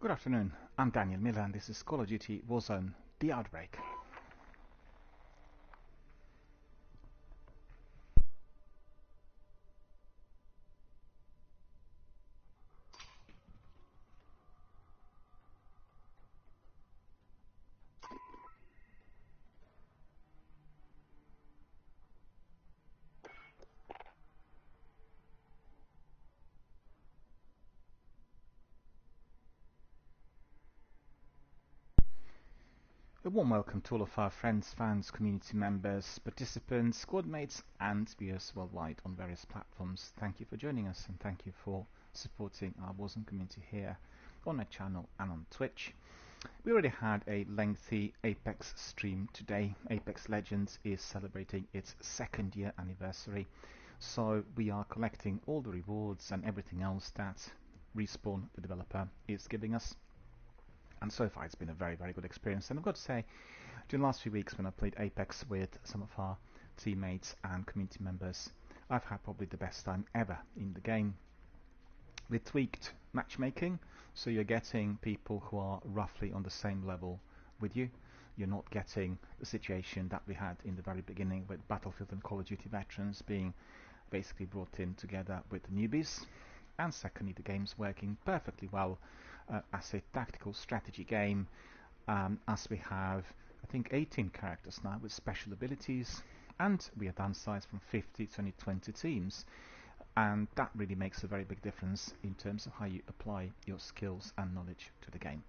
Good afternoon, I'm DRBMiller and this is Call of Duty Warzone, The Outbreak. A warm welcome to all of our friends, fans, community members, participants, squad mates and viewers worldwide on various platforms. Thank you for joining us and thank you for supporting our Warzone community here on my channel and on Twitch. We already had a lengthy Apex stream today. Apex Legends is celebrating its second year anniversary, so we are collecting all the rewards and everything else that Respawn, the developer, is giving us. And so far it's been a very good experience, and I've got to say, during the last few weeks when I played Apex with some of our teammates and community members, I've had probably the best time ever in the game. We tweaked matchmaking, so you're getting people who are roughly on the same level with you. You're not getting the situation that we had in the very beginning with Battlefield and Call of Duty veterans being basically brought in together with the newbies. And secondly, the game's working perfectly well as a tactical strategy game, as we have, I think, 18 characters now with special abilities, and we are downsized from 50 to only 20 teams, and that really makes a very big difference in terms of how you apply your skills and knowledge to the game.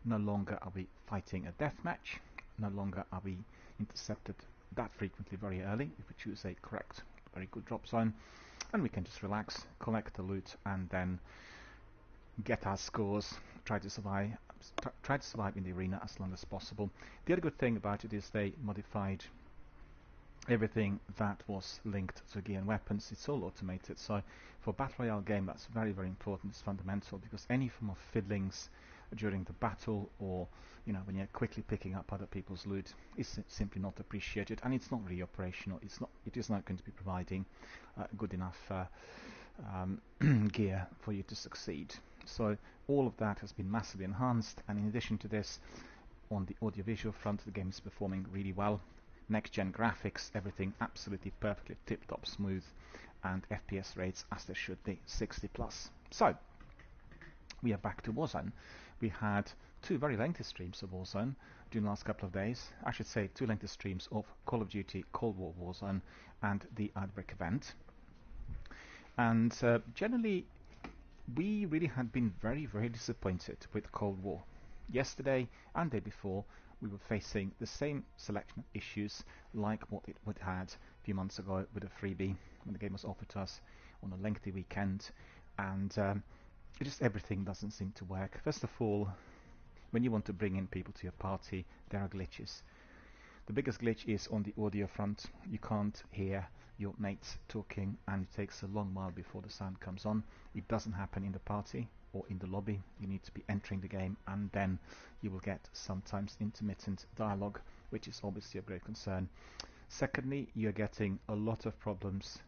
No longer are we fighting a deathmatch, no longer are we intercepted that frequently very early if we choose a correct, very good drop zone, and we can just relax, collect the loot, and then get our scores, try to survive in the arena as long as possible. The other good thing about it is they modified everything that was linked to gear and weapons. It's all automated, so for Battle Royale game that's very important. It's fundamental because any form of fiddlings during the battle, or when you're quickly picking up other people's loot, is simply not appreciated, and it's not really operational. It is not going to be providing good enough gear for you to succeed. So all of that has been massively enhanced, and in addition to this, on the audiovisual front, the game is performing really well. Next gen graphics, everything absolutely perfectly tip-top smooth, and FPS rates as they should be, 60 plus. So we are back to Warzone. We had two very lengthy streams of Warzone during the last couple of days. I should say two lengthy streams of Call of Duty Cold War Warzone and the Outbreak event. And generally, we really had been very disappointed with Cold War. Yesterday and the day before, we were facing the same selection of issues like what it would had a few months ago with a freebie when the game was offered to us on a lengthy weekend, and just everything doesn't seem to work. First of all, when you want to bring in people to your party, there are glitches. The biggest glitch is on the audio front. You can't hear your mates talking, and it takes a long while before the sound comes on. It doesn't happen in the party or in the lobby. You need to be entering the game, and then you will get sometimes intermittent dialogue, which is obviously of great concern. Secondly, you're getting a lot of problems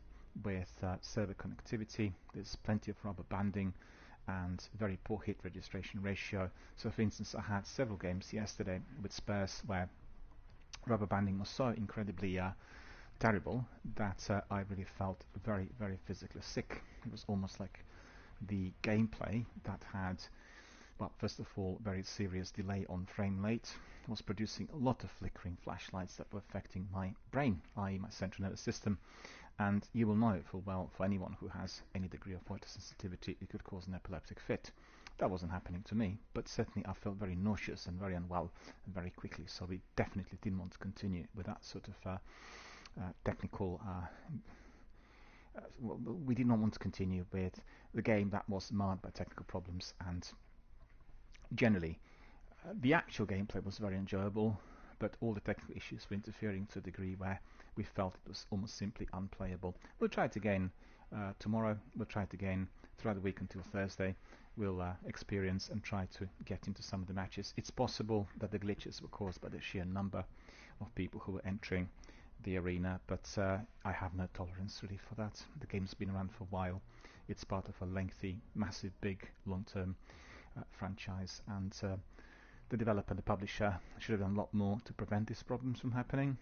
with server connectivity. There's plenty of rubber banding and very poor hit registration ratio. So for instance, I had several games yesterday with Spurs where rubber banding was so incredibly terrible that I really felt very physically sick. It was almost like the gameplay that had, well, first of all, very serious delay on frame rate, was producing a lot of flickering flashlights that were affecting my brain, i.e. my central nervous system. And you will know full well, for anyone who has any degree of photosensitivity, it could cause an epileptic fit. That wasn't happening to me, but certainly I felt very nauseous and very unwell very quickly, so we definitely didn't want to continue with that sort of technical we did not want to continue with the game that was marred by technical problems, and generally the actual gameplay was very enjoyable, but all the technical issues were interfering to a degree where we felt it was almost simply unplayable. We'll try it again tomorrow, we'll try it again throughout the week until Thursday. We'll experience and try to get into some of the matches. It's possible that the glitches were caused by the sheer number of people who were entering the arena, but I have no tolerance really for that. The game's been around for a while. It's part of a lengthy, massive, big, long-term franchise, and the developer and the publisher should have done a lot more to prevent these problems from happening.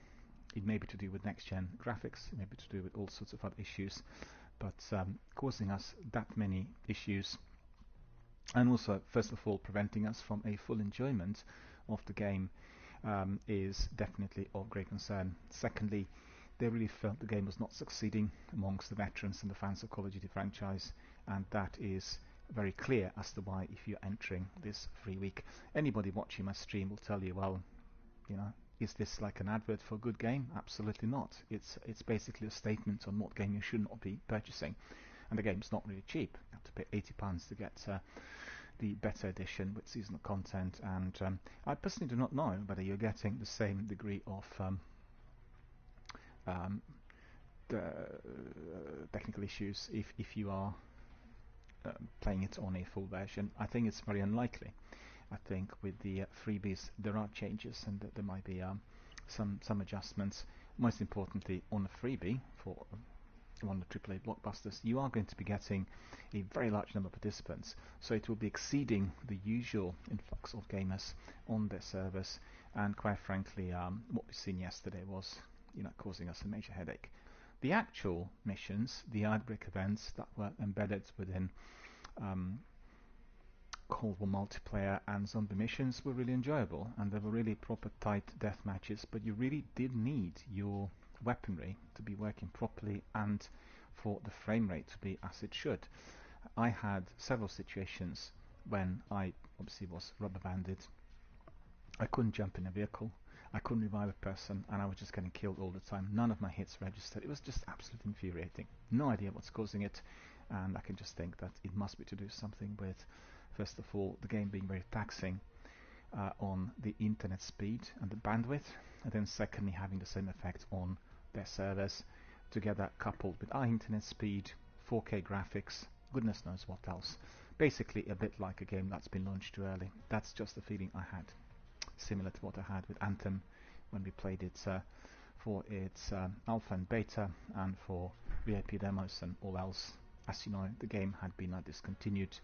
It may be to do with next-gen graphics, it may be to do with all sorts of other issues, but causing us that many issues, and also, first of all, preventing us from a full enjoyment of the game is definitely of great concern. Secondly, they really felt the game was not succeeding amongst the veterans and the fans of Call of Duty franchise, and that is very clear as to why, if you're entering this free week, anybody watching my stream will tell you, well, you know, is this like an advert for a good game? Absolutely not. It's basically a statement on what game you should not be purchasing, and the game's not really cheap. You have to pay £80 to get the better edition with seasonal content, and I personally do not know whether you're getting the same degree of the technical issues if you are playing it on a full version. I think it's very unlikely. I think with the freebies there are changes, and there might be some adjustments. Most importantly, on a freebie for one of the AAA blockbusters, you are going to be getting a very large number of participants, so it will be exceeding the usual influx of gamers on their servers, and quite frankly, what we've seen yesterday was, you know, causing us a major headache. The actual missions, the outbreak events that were embedded within Cold War multiplayer and zombie missions were really enjoyable, and they were really proper tight death matches, but you really did need your weaponry to be working properly and for the frame rate to be as it should. I had several situations when I obviously was rubber banded. I couldn't jump in a vehicle, I couldn't revive a person, and I was just getting killed all the time. None of my hits registered. It was just absolutely infuriating. No idea what's causing it, and I can just think that it must be to do something with, first of all, the game being very taxing on the internet speed and the bandwidth, and then secondly having the same effect on their servers, together coupled with our internet speed, 4K graphics, goodness knows what else. Basically a bit like a game that's been launched too early. That's just the feeling I had. Similar to what I had with Anthem when we played it for its alpha and beta and for VIP demos and all else. As you know, the game had been discontinued,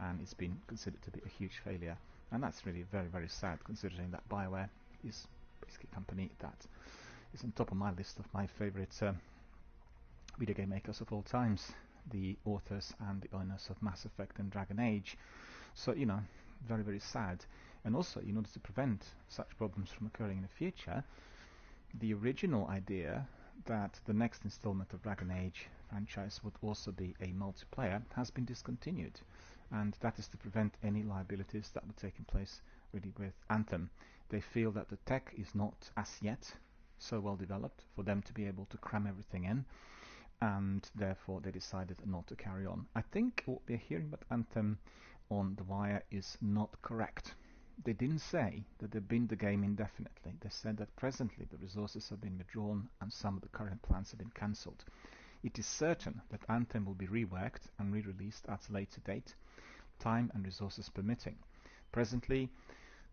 and it's been considered to be a huge failure, and that's really very, very sad, considering that BioWare is basically a company that is on top of my list of my favorite video game makers of all times, the authors and the owners of Mass Effect and Dragon Age. So, you know, very, very sad. And also, in order to prevent such problems from occurring in the future, the original idea that the next installment of Dragon Age franchise would also be a multiplayer has been discontinued, and that is to prevent any liabilities that were taking place really with Anthem. They feel that the tech is not as yet so well developed for them to be able to cram everything in, and therefore they decided not to carry on. I think what we're hearing about Anthem on The Wire is not correct. They didn't say that they've been the game indefinitely. They said that presently the resources have been withdrawn and some of the current plans have been cancelled. It is certain that Anthem will be reworked and re-released at a later date, time and resources permitting. Presently,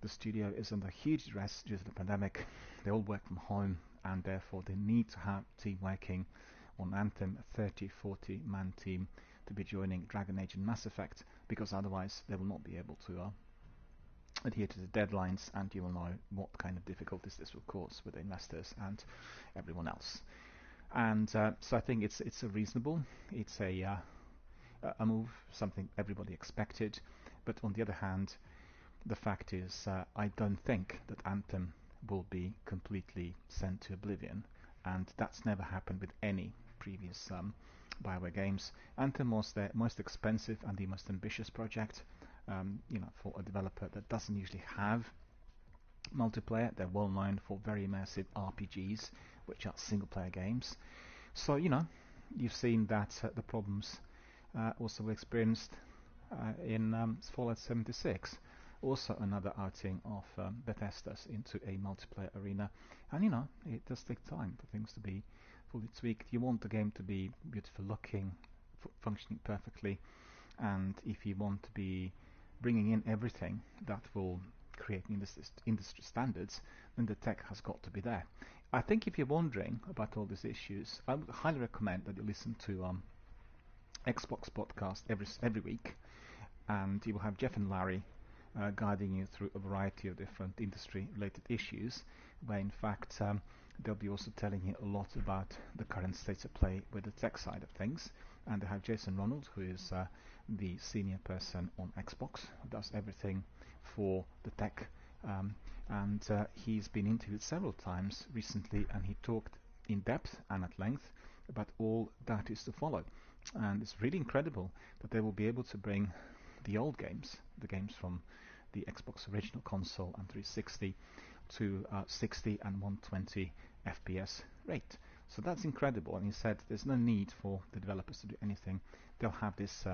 the studio is under huge stress due to the pandemic. They all work from home, and therefore they need to have a team working on Anthem, a 30-40 man team to be joining Dragon Age and Mass Effect, because otherwise they will not be able to adhere to the deadlines, and you will know what kind of difficulties this will cause with the investors and everyone else. And so I think it's a reasonable, it's a move, something everybody expected. But on the other hand, the fact is, I don't think that Anthem will be completely sent to oblivion, and that's never happened with any previous BioWare games. Anthem was their most expensive and the most ambitious project. You know, for a developer that doesn't usually have multiplayer. They're well known for very immersive RPGs, which are single-player games. So, you know, you've seen that the problems also were experienced in Fallout 76. Also another outing of Bethesda's into a multiplayer arena. And, you know, it does take time for things to be fully tweaked. You want the game to be beautiful looking, functioning perfectly, and if you want to be bringing in everything that will create industry standards, then the tech has got to be there. I think if you're wondering about all these issues, I would highly recommend that you listen to Xbox podcast every week, and you will have Jeff and Larry guiding you through a variety of different industry-related issues, where in fact they'll be also telling you a lot about the current state of play with the tech side of things. And they have Jason Ronald, who is the senior person on Xbox, who does everything for the tech, and he's been interviewed several times recently, and he talked in depth and at length about all that is to follow. And it's really incredible that they will be able to bring the old games, the games from the Xbox original console and 360, to 60 and 120 FPS rate. So that's incredible, and he said there's no need for the developers to do anything. They'll have this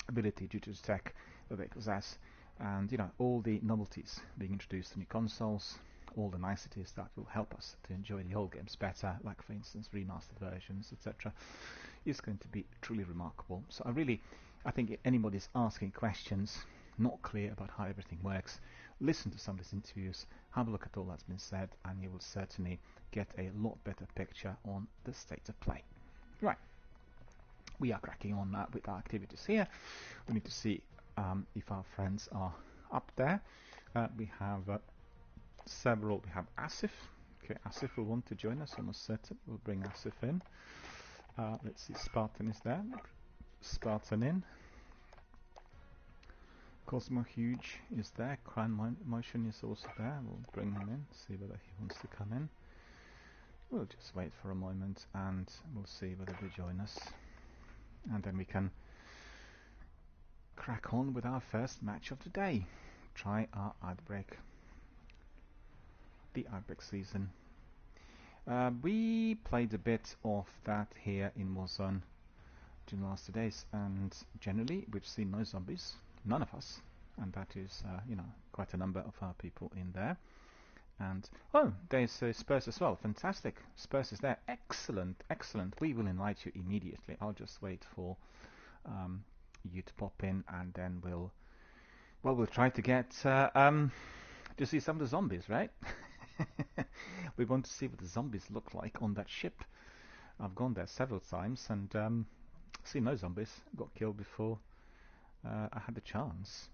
ability due to the tech that they possess, and you know, all the novelties being introduced to new consoles, all the niceties that will help us to enjoy the old games better, like for instance remastered versions, etc., is going to be truly remarkable. So I think if anybody's asking questions, not clear about how everything works, listen to some of these interviews, have a look at all that's been said, and you will certainly get a lot better picture on the state of play. Right, we are cracking on with our activities here. We need to see if our friends are up there. We have several. We have Asif. Okay, Asif will want to join us, almost certain. We'll bring Asif in. Let's see, Spartan is there. Spartan in. Cosmo Huge is there. Crown Motion is also there. We'll bring him in, see whether he wants to come in. We'll just wait for a moment and we'll see whether they join us. And then we can crack on with our first match of the day. Try our Outbreak. The Outbreak season. We played a bit of that here in Warzone during the last 2 days, and generally we've seen no zombies. None of us, and that is, you know, quite a number of our people in there. And oh, there's Spurs as well. Fantastic, Spurs is there. Excellent, excellent. We will invite you immediately. I'll just wait for you to pop in, and then we'll try to get to see some of the zombies, right? We want to see what the zombies look like on that ship. I've gone there several times and seen no zombies. Got killed before I had the chance.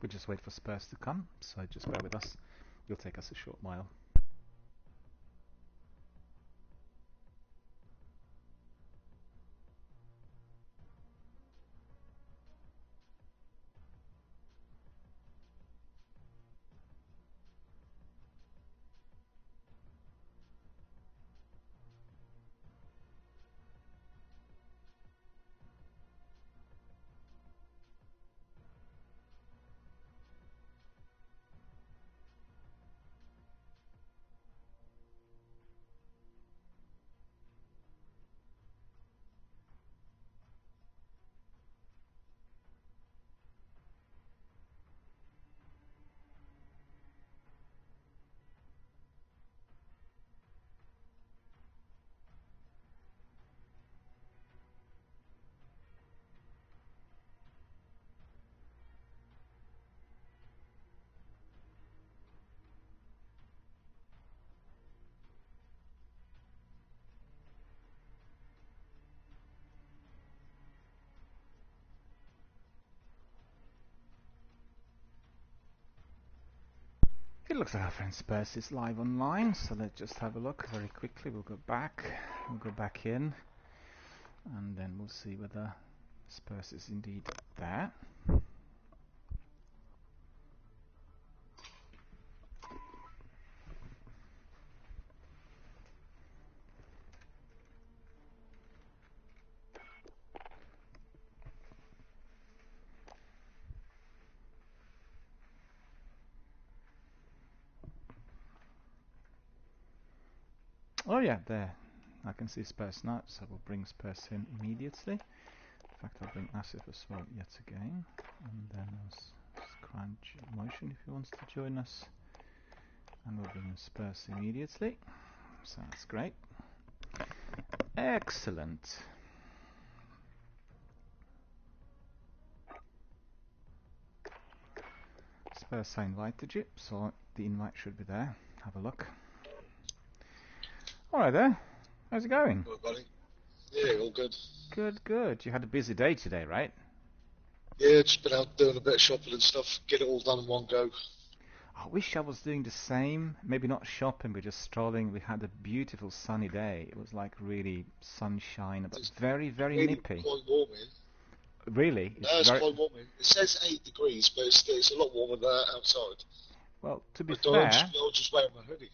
We'll just wait for Spurs to come, so just bear with us. It'll take us a short while. It looks like our friend Spurs is live online, so let's just have a look very quickly. We'll go back in, and then we'll see whether Spurs is indeed there. Oh yeah, there. I can see Spurs now, so we'll bring Spurs in immediately. fact, I'll bring Asif as well yet again. And then Scrunch Motion if he wants to join us. And we'll bring in Spurs immediately. So that's great. Excellent. Spurs, I invited you, so the invite should be there. Have a look. Alright there. How's it going? Good, buddy. Yeah, all good. Good, good. You had a busy day today, right? Yeah, just been out doing a bit of shopping and stuff. Get it all done in one go. I wish I was doing the same. Maybe not shopping, but just strolling. We had a beautiful sunny day. It was like really sunshine, but very, very really nippy. Quite warm in. Really? It's quite warm in. It says 8 degrees, but it's a lot warmer than outside. Well, to be I'll fair... just wear my hoodie.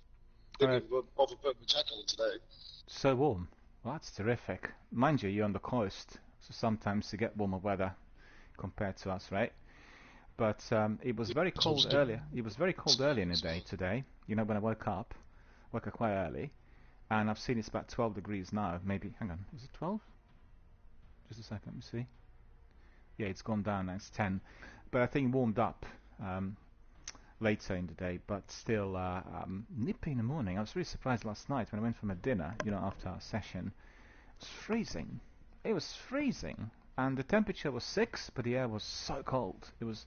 Didn't even bother putting my jacket on today. So warm. Well, that's terrific. Mind you, you're on the coast, so sometimes you get warmer weather compared to us, right? But it was very cold earlier. It was very cold early in the day today. You know, when I woke up quite early, and I've seen it's about 12 degrees now. Maybe, hang on, is it 12? Just a second, let me see. Yeah, it's gone down now, it's 10. But I think it warmed up later in the day, but still nippy in the morning. I was really surprised last night when I went for my dinner, you know, after our session. It was freezing. It was freezing. And the temperature was 6, but the air was so cold. It was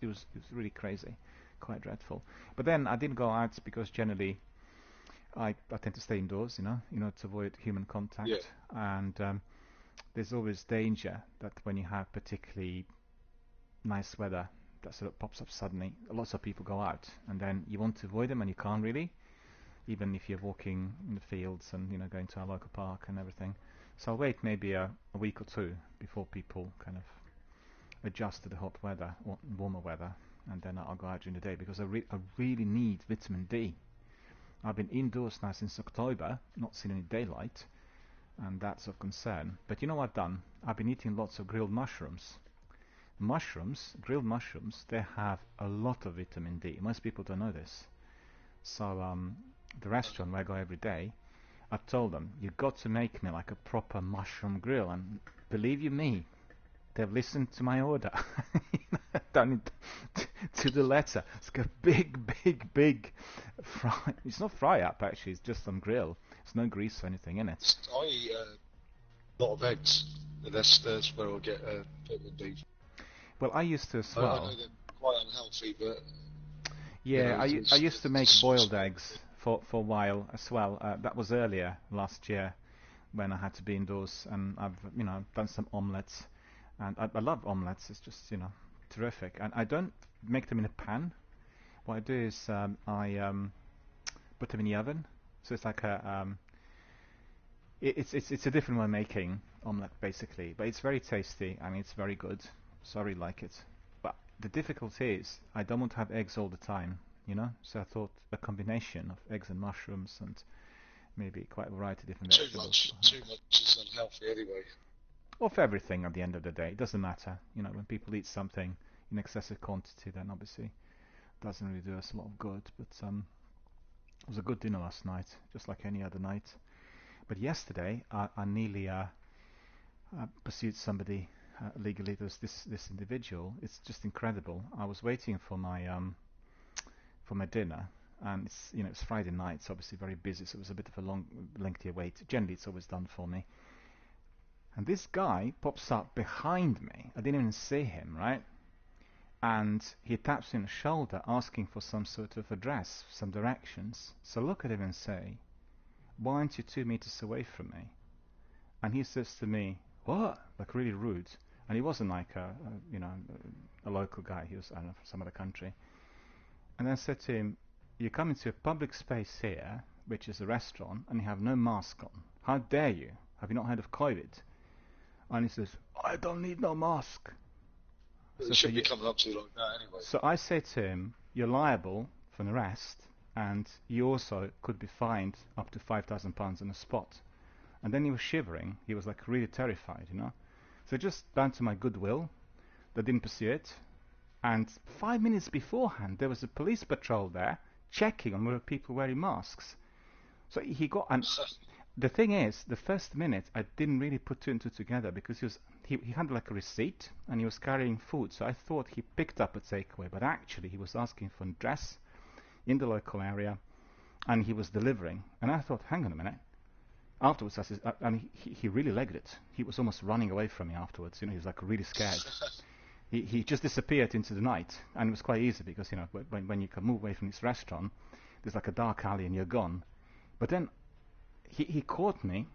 really crazy, quite dreadful. But then I didn't go out because generally I tend to stay indoors, you know, to avoid human contact. Yeah. And there's always danger that when you have particularly nice weather that sort of pops up suddenly, lots of people go out, and then you want to avoid them and you can't really, even if you're walking in the fields and, you know, going to our local park and everything. So I'll wait maybe a week or two before people kind of adjust to the hot weather or warmer weather, and then I'll go out during the day because I really need vitamin D. I've been indoors now since October, not seen any daylight, and that's of concern. But you know what I've done? I've been eating lots of grilled mushrooms. Grilled mushrooms, they have a lot of vitamin D. Most people don't know this. So the restaurant where I go every day, I've told them, you've got to make me like a proper mushroom grill, and believe you me, they've listened to my order. Done it to the letter. It's got big fry. It's not fry up actually, it's just on grill. There's no grease or anything in it. I eat a lot of eggs, and that's where I get vitamin D. Well, I used to as I well. know they're quite unhealthy, but... Yeah, you know, I used to make boiled eggs for a while as well. That was earlier last year when I had to be indoors, and I've done some omelettes, and I love omelettes. It's just terrific. And I don't make them in a pan. What I do is I put them in the oven. So it's like a it's a different way of making omelette basically, but it's very tasty. I mean, it's very good. So I really like it. But the difficulty is I don't want to have eggs all the time, so I thought a combination of eggs and mushrooms and maybe quite a variety of different vegetables. Too much is unhealthy anyway. Of everything at the end of the day. It doesn't matter. When people eat something in excessive quantity, then obviously it doesn't really do us a lot of good. But it was a good dinner last night, just like any other night. But yesterday I nearly pursued somebody legally. There's this individual. It's just incredible. I was waiting for my dinner, and it's Friday night. It's obviously very busy, so it was a bit of a lengthy wait. Generally, it's always done for me. And this guy pops up behind me. I didn't even see him, right? And he taps me on the shoulder, asking for some sort of address, some directions. So I look at him and say, "Why aren't you 2 meters away from me?" And he says to me, "What?" Like really rude. And he wasn't like a local guy. He was, I don't know, from some other country. And then I said to him, "You come into a public space here, which is a restaurant, and you have no mask on. How dare you? Have you not heard of COVID?" And he says, "I don't need no mask." It shouldn't be coming up to you like that anyway. So I say to him, "You're liable for an arrest, and you also could be fined up to £5,000 on the spot." And then he was shivering. He was like really terrified, So just down to my goodwill, they didn't pursue it. And 5 minutes beforehand, there was a police patrol there checking on whether people wearing masks. So he got, and the thing is, the first minute I didn't really put two and two together because he was he had like a receipt and he was carrying food. So I thought he picked up a takeaway, but actually he was asking for an address in the local area, and he was delivering. And I thought, hang on a minute. Afterwards, and he really legged it. He was almost running away from me afterwards. He was like really scared. He just disappeared into the night, and it was quite easy because when you can move away from this restaurant, there's like a dark alley and you're gone. But then he caught me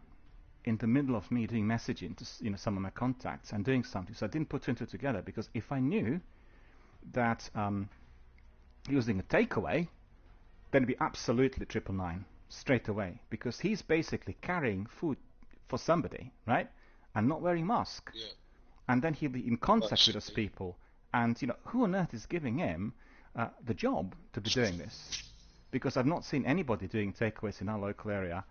in the middle of me doing messaging to some of my contacts and doing something. So I didn't put two and two together, because if I knew that he was doing a takeaway, then it'd be absolutely 999 straight away, because he's basically carrying food for somebody, right, and not wearing mask. Yeah. And then he'll be in contact with those people, and who on earth is giving him the job to be doing this? Because I've not seen anybody doing takeaways in our local area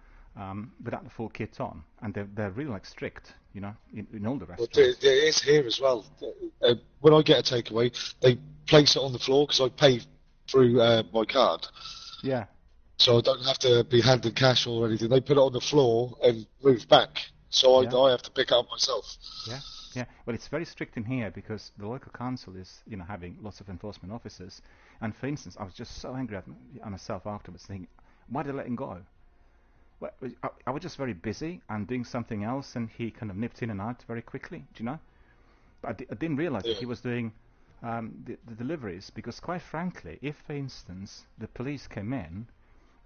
without the full kit on, and they're really like strict, in all the restaurants. Well, there is here as well. When I get a takeaway, they place it on the floor because I pay through my card. Yeah. So I don't have to be handed cash or anything. They put it on the floor and move back. So I have to pick it up myself. Yeah. Yeah. Well, it's very strict in here because the local council is, having lots of enforcement officers. And for instance, I was just so angry at myself afterwards, thinking, why did I let him go? Well, I was just very busy and doing something else, and he kind of nipped in and out very quickly. Do you know? But I didn't realize that he was doing the deliveries, because quite frankly, if, for instance, the police came in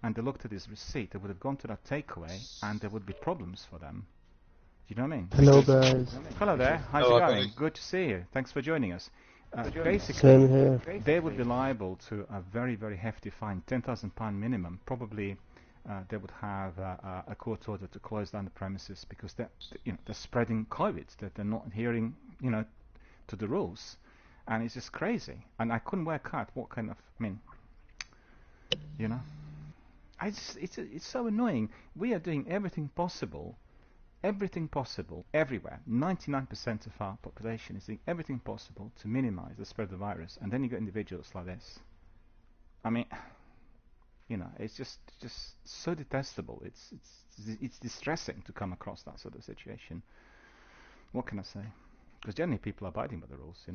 and they looked at his receipt, they would have gone to that takeaway and there would be problems for them. Do you know what I mean? Hello guys. Hello there. How's it going? Good to see you. Thanks for joining us. Basically, Same here. they would be liable to a very, very hefty fine, £10,000 minimum. Probably they would have a court order to close down the premises, because they're spreading COVID, that they're not adhering, to the rules, and it's just crazy. And I couldn't work out what kind of, it's so annoying. We are doing everything possible, everywhere. 99% of our population is doing everything possible to minimize the spread of the virus, and then you get individuals like this. It's just so detestable. It's distressing to come across that sort of situation. What can I say? Because generally people are abiding by the rules,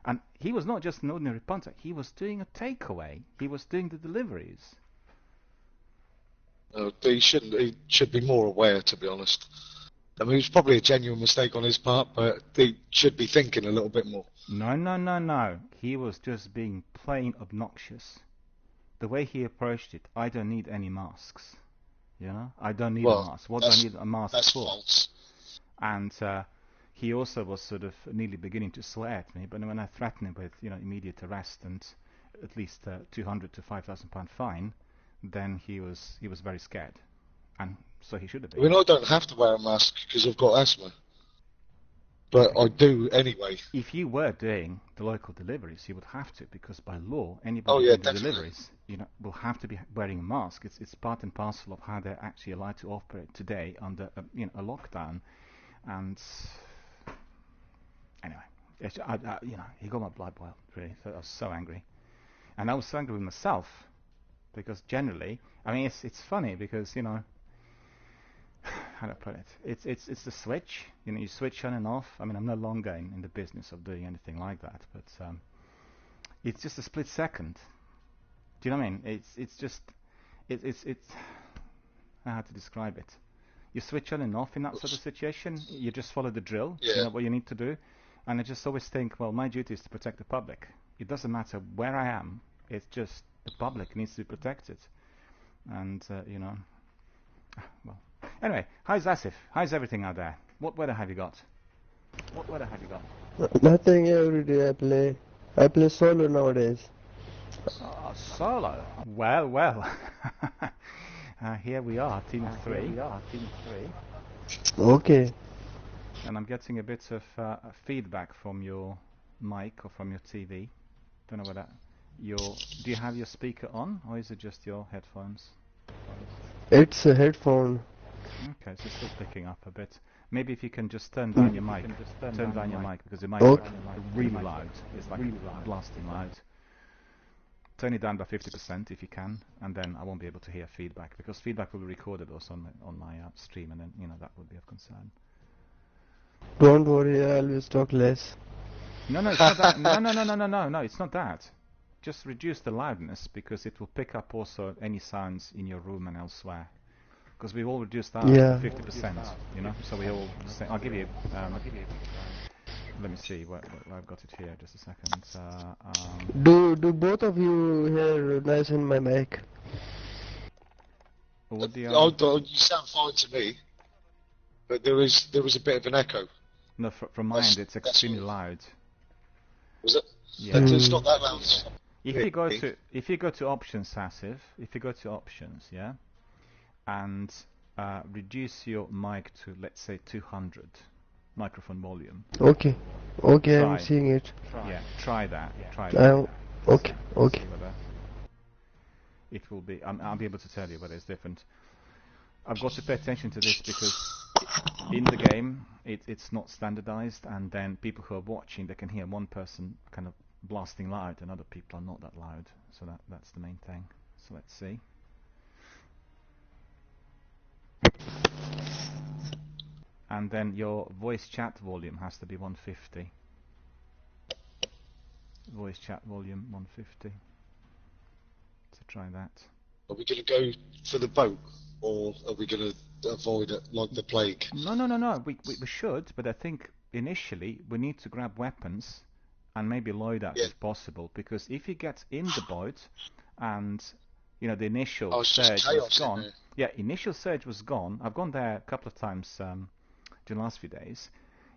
And he was not just an ordinary punter. He was doing a takeaway. He was doing the deliveries. He should be more aware, to be honest. It was probably a genuine mistake on his part, but he should be thinking a little bit more. No. He was just being plain obnoxious. The way he approached it, I don't need any masks. I don't need a mask. What do I need a mask that's for? False. And he also was sort of nearly beginning to swear at me, but when I threatened him with immediate arrest and at least £200 to £5,000 fine, then he was very scared, and so he should have been. I don't have to wear a mask because I've got asthma, but I do anyway. If you were doing the local deliveries, you would have to, because by law, anybody doing the deliveries, will have to be wearing a mask. It's part and parcel of how they're actually allowed to operate today under a lockdown. And anyway, he got my blood boiled, really. So I was so angry, and I was so angry with myself. Because generally, it's funny because how do I put it? It's the switch. You switch on and off. I'm no longer in the business of doing anything like that, but it's just a split second. Do you know what I mean? It's how to describe it. You switch on and off in that sort of situation. You just follow the drill. Yeah. You know what you need to do, and I just always think, well, my duty is to protect the public. It doesn't matter where I am. It's just the public needs to be protected, and well. Anyway, how's Asif? How's everything out there? What weather have you got? Nothing every day I play solo nowadays. Solo? Well. Here we are, team 3. Okay. And I'm getting a bit of feedback from your mic or from your TV. Don't know whether do you have your speaker on, or is it just your headphones? It's a headphone. Okay, so it's still picking up a bit. Maybe if you can just turn down your mic. Turn down your mic, because your mic is really loud. It's like blasting loud. Turn it down by 50% if you can, and then I won't be able to hear feedback, because feedback will be recorded also on my stream, and then that would be of concern. Don't worry, I always talk less. No, it's not that. No, it's not that. Just reduce the loudness because it will pick up also any sounds in your room and elsewhere. Because we've all reduced ours to 50%, you know. So we all say, I'll give you. Let me see where I've got it here. Just a second. Do both of you hear nice in my mic? You sound fine to me, but there is a bit of an echo. No, from my end it's extremely loud. Was it? Yeah. It's not that loud. If you go to options, Asif, yeah, and reduce your mic to, let's say, 200 microphone volume. Okay, I'm seeing it. Yeah, try that. Okay. It will be. I'll be able to tell you whether it's different. I've got to pay attention to this because in the game it's not standardized, and then people who are watching, they can hear one person kind of blasting loud, and other people are not that loud. So that's the main thing. So let's see. And then your voice chat volume has to be 150. Voice chat volume 150. So try that. Are we going to go for the boat, or are we going to avoid it like the plague? No. We should, but I think initially we need to grab weapons and maybe load out if possible, because if you get in the boat and the initial surge was gone. Yeah, initial surge was gone. I've gone there a couple of times during the last few days.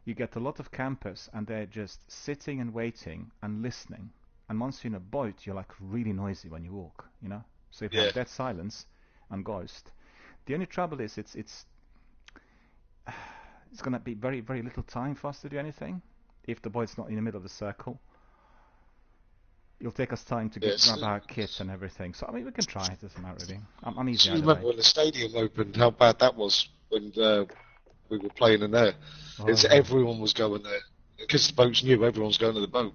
You get a lot of campers and they're just sitting and waiting and listening. And once you're in a boat, you're like really noisy when you walk, you know. So if you have dead silence and ghost, the only trouble is it's going to be very, very little time for us to do anything if the boat's not in the middle of the circle. It'll take us time to grab our kits and everything. So I mean, we can try. It doesn't matter really. I'm easy. Do you remember when the stadium opened? How bad that was when we were playing in there. Everyone was going there because the boat's new. Everyone's going to the boat.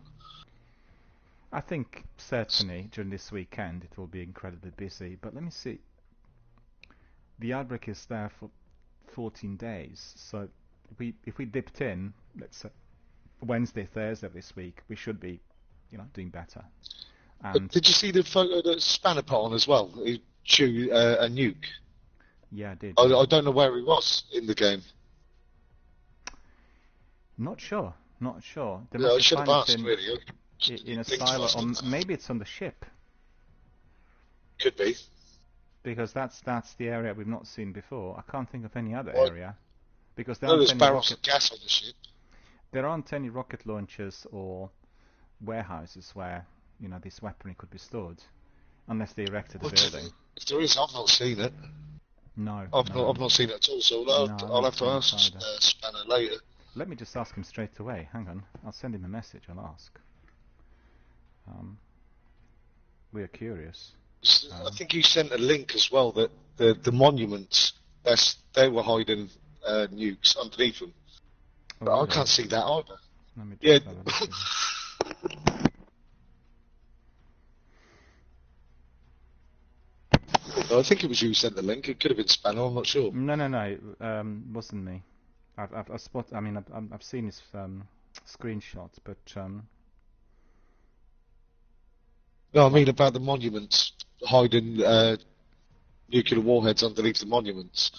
I think certainly during this weekend it will be incredibly busy. But let me see. The outbreak is there for 14 days. So if we dipped in, let's say Wednesday, Thursday this week, we should be, doing better. And did you see the photo that Spanner put on as well? He threw a nuke. Yeah, I did. I don't know where he was in the game. Not sure. They I must should have have asked, in, really. In a silo, or maybe it's on the ship. Could be. Because that's the area we've not seen before. I can't think of any other area. Because there's barrels of gas on the ship. There aren't any rocket launchers or warehouses where this weaponry could be stored, unless they erected a building. If there is, I've not seen it. No, I've not seen it at all. So I'll have to ask Spanner later. Let me just ask him straight away. Hang on, I'll send him a message. I'll ask. We are curious. I think you sent a link as well that the monuments they were hiding nukes underneath them. But really? I can't see that either. Let me just have a look. I think it was you who sent the link. It could have been Spanner. I'm not sure. No. Wasn't me. I've seen his screenshots, but no, I mean about the monuments hiding nuclear warheads underneath the monuments.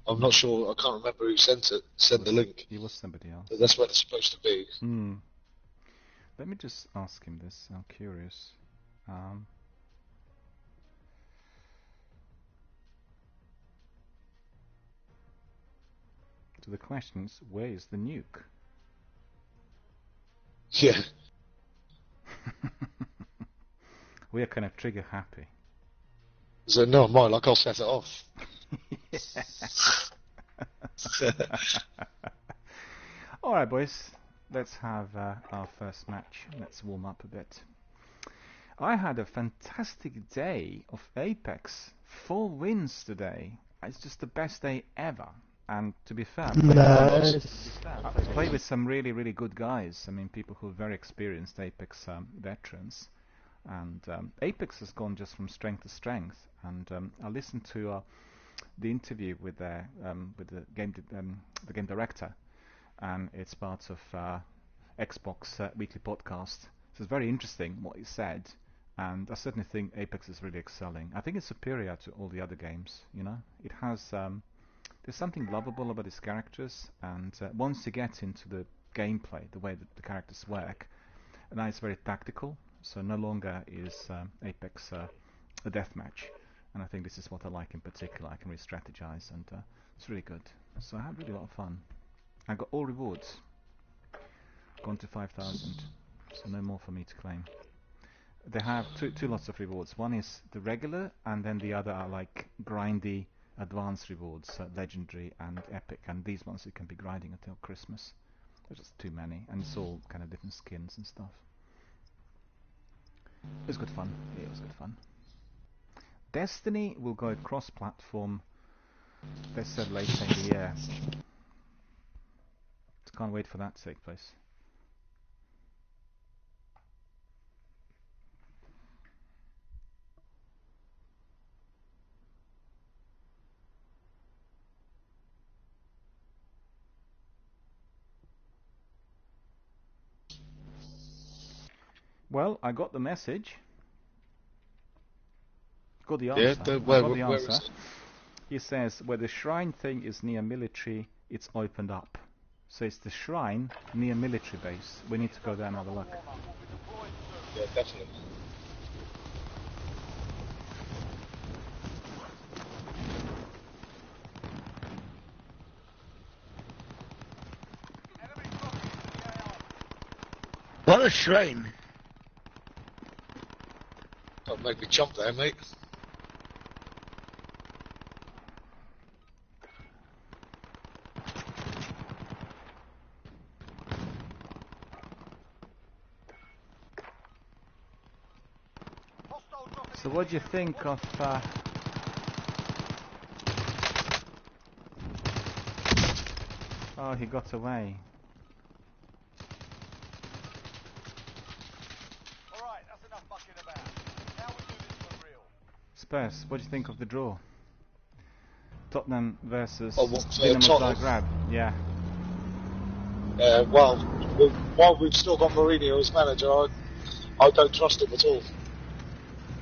I'm not sure. I can't remember who sent the link. It was somebody else. But that's where it's supposed to be. Let me just ask him this. I'm curious. So the question is, where is the nuke? Yeah. We are kind of trigger happy. So no, mine. Like I'll set it off. All right, boys. Let's have our first match. Let's warm up a bit. I had a fantastic day of Apex. 4 wins today. It's just the best day ever. And to be fair, I played with some really, really good guys. I mean, people who are very experienced Apex veterans. And Apex has gone just from strength to strength. And I listened to the interview with the game director, and it's part of Xbox Weekly Podcast. So it's very interesting what he said, and I certainly think Apex is really excelling. I think it's superior to all the other games. You know, it has there's something lovable about its characters, and once you get into the gameplay, the way that the characters work, now it's very tactical. So no longer is Apex a deathmatch, and I think this is what I like in particular. I can really strategize, and it's really good. So I had really a lot of fun. I got all rewards. Gone to 5,000, so no more for me to claim. They have two lots of rewards. One is the regular, and then the other are like grindy, advanced rewards, legendary and epic. And these ones you can be grinding until Christmas. There's just too many, and it's all kind of different skins and stuff. It was good fun. Yeah, it was good fun. Destiny will go cross-platform. They said later in the year. Can't wait for that to take place. Well, I got the message. Got the answer. Yeah, I got the where answer. is it? He says where the shrine thing is near military, it's opened up. So it's the shrine near military base. We need to go there and have a look. Yeah, definitely. What a shrine! Don't make me jump there, mate. So what do you think of Oh, he got away. Alright, that's enough mucking about. Now we do this for real. Spurs, what do you think of the draw? Tottenham versus Oh, what, Dinamo Tottenham? Zagreb. Yeah. Well, while we've still got Mourinho as manager, I don't trust him at all.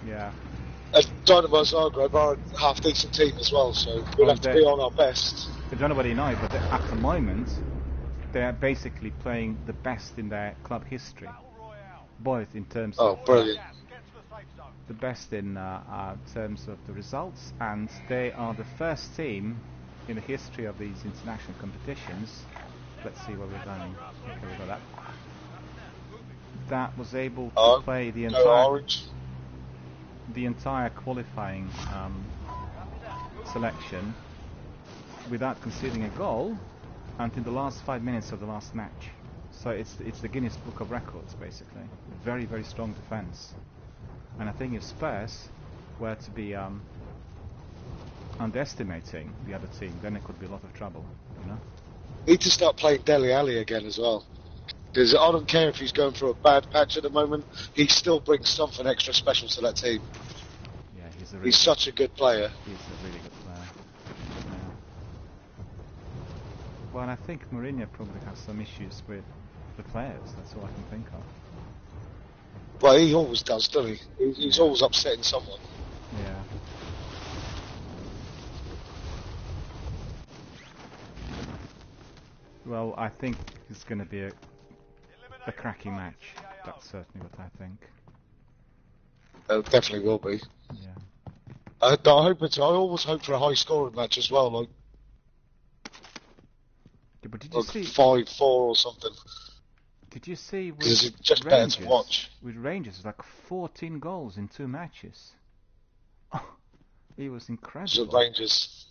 Yeah. And Dynamo Zagreb are a half-decent team as well, so we'll have to be on our best. I don't know whether you know, but at the moment they're basically playing the best in their club history, both in terms Oh, of brilliant. the best in terms of the results, and they are the first team in the history of these international competitions. Let's see where we're going. Okay, we got that. That was able to play the entire qualifying selection without conceding a goal until the last 5 minutes of the last match. So it's the Guinness Book of Records, basically. Very, very strong defence. And I think if Spurs were to be underestimating the other team, then it could be a lot of trouble, you know? Need to start playing Dele Alli again as well. Because I don't care if he's going through a bad patch at the moment, he still brings something extra special to that team. Yeah, he's such a good player. He's a really good player. Yeah. Well, and I think Mourinho probably has some issues with the players. That's all I can think of. Well, he always does, doesn't he? He's always upsetting someone. Yeah. Well, I think it's going to be a cracking match. That's certainly what I think. It definitely will be. Yeah. I always hope for a high-scoring match as well, like, Yeah, but did you see 5-4 or something. Did you see with Because it's just Rangers? better to watch. With Rangers, like 14 goals in 2 matches. Oh, it was incredible. The Rangers.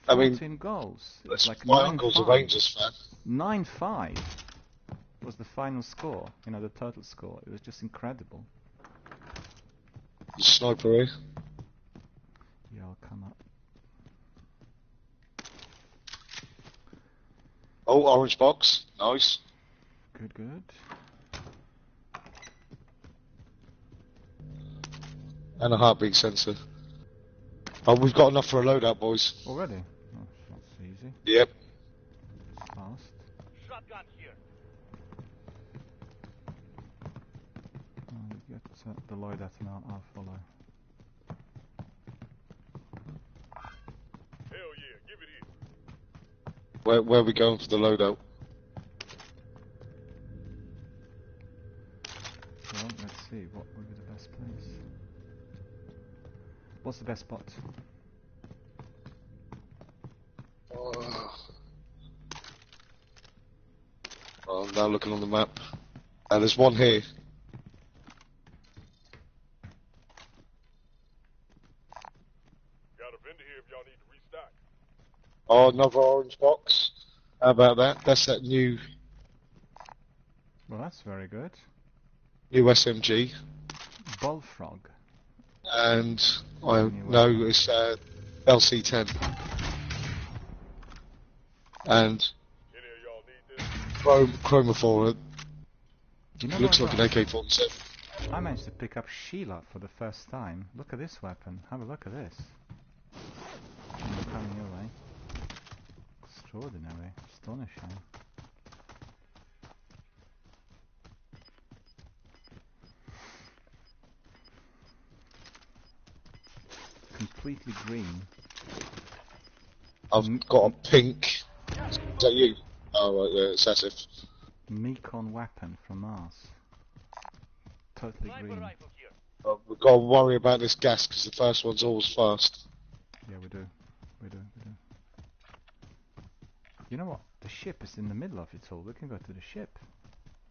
14 goals. It's like my uncle's a Rangers fan. 9-5 was the final score. You know, the total score. It was just incredible. Sniper, eh? Yeah, I'll come up. Oh, orange box. Nice. Good, good. And a heartbeat sensor. Oh, we've got enough for a loadout, boys. Already? Oh, that's easy. Yep. Fast. the loadout and I'll follow. Hell yeah, give it here. Where are we going for the loadout? Well, let's see, what would be the best place? What's the best spot? I'm now looking on the map. And there's one here. Got a vendor here if y'all need to restock. Oh, another orange box. How about that? That's that new Well, that's very good. SMG. Bullfrog. And no, it's LC10. And Any of y'all need this? chromophore. You know Looks what like I an got? AK-47. I managed to pick up Sheila for the first time. Look at this weapon. Have a look at this. I'm coming your way. Extraordinary. Astonishing. Completely green. I've got a pink. Is that you? Oh, right, yeah, it's as if. Mekon weapon from Mars. Totally green. We've got to worry about this gas because the first one's always fast. Yeah, we do. You know what? The ship is in the middle of it all. We can go to the ship.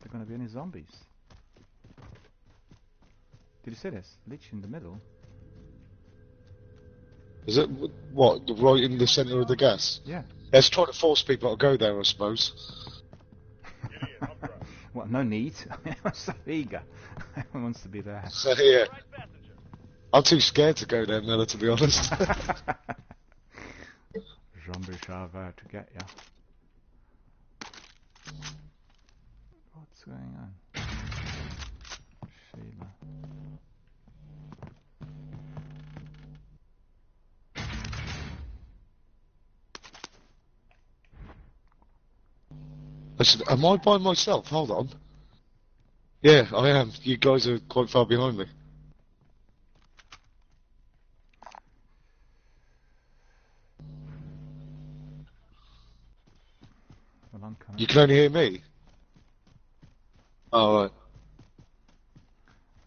There are going to be any zombies. Did you see this? Literally in the middle. Is it what? Right in the centre of the gas? Yeah. Let's try to force people to go there, I suppose. Get in, I'm driving. Well, no need. I'm so eager. Everyone wants to be there. So yeah, Right passenger. I'm too scared to go there, Miller, to be honest. Zombies are there to get ya. What's going on? Sheila. Listen, am I by myself? Hold on. Yeah, I am. You guys are quite far behind me. Well, I'm coming. You can only hear me? Oh, right.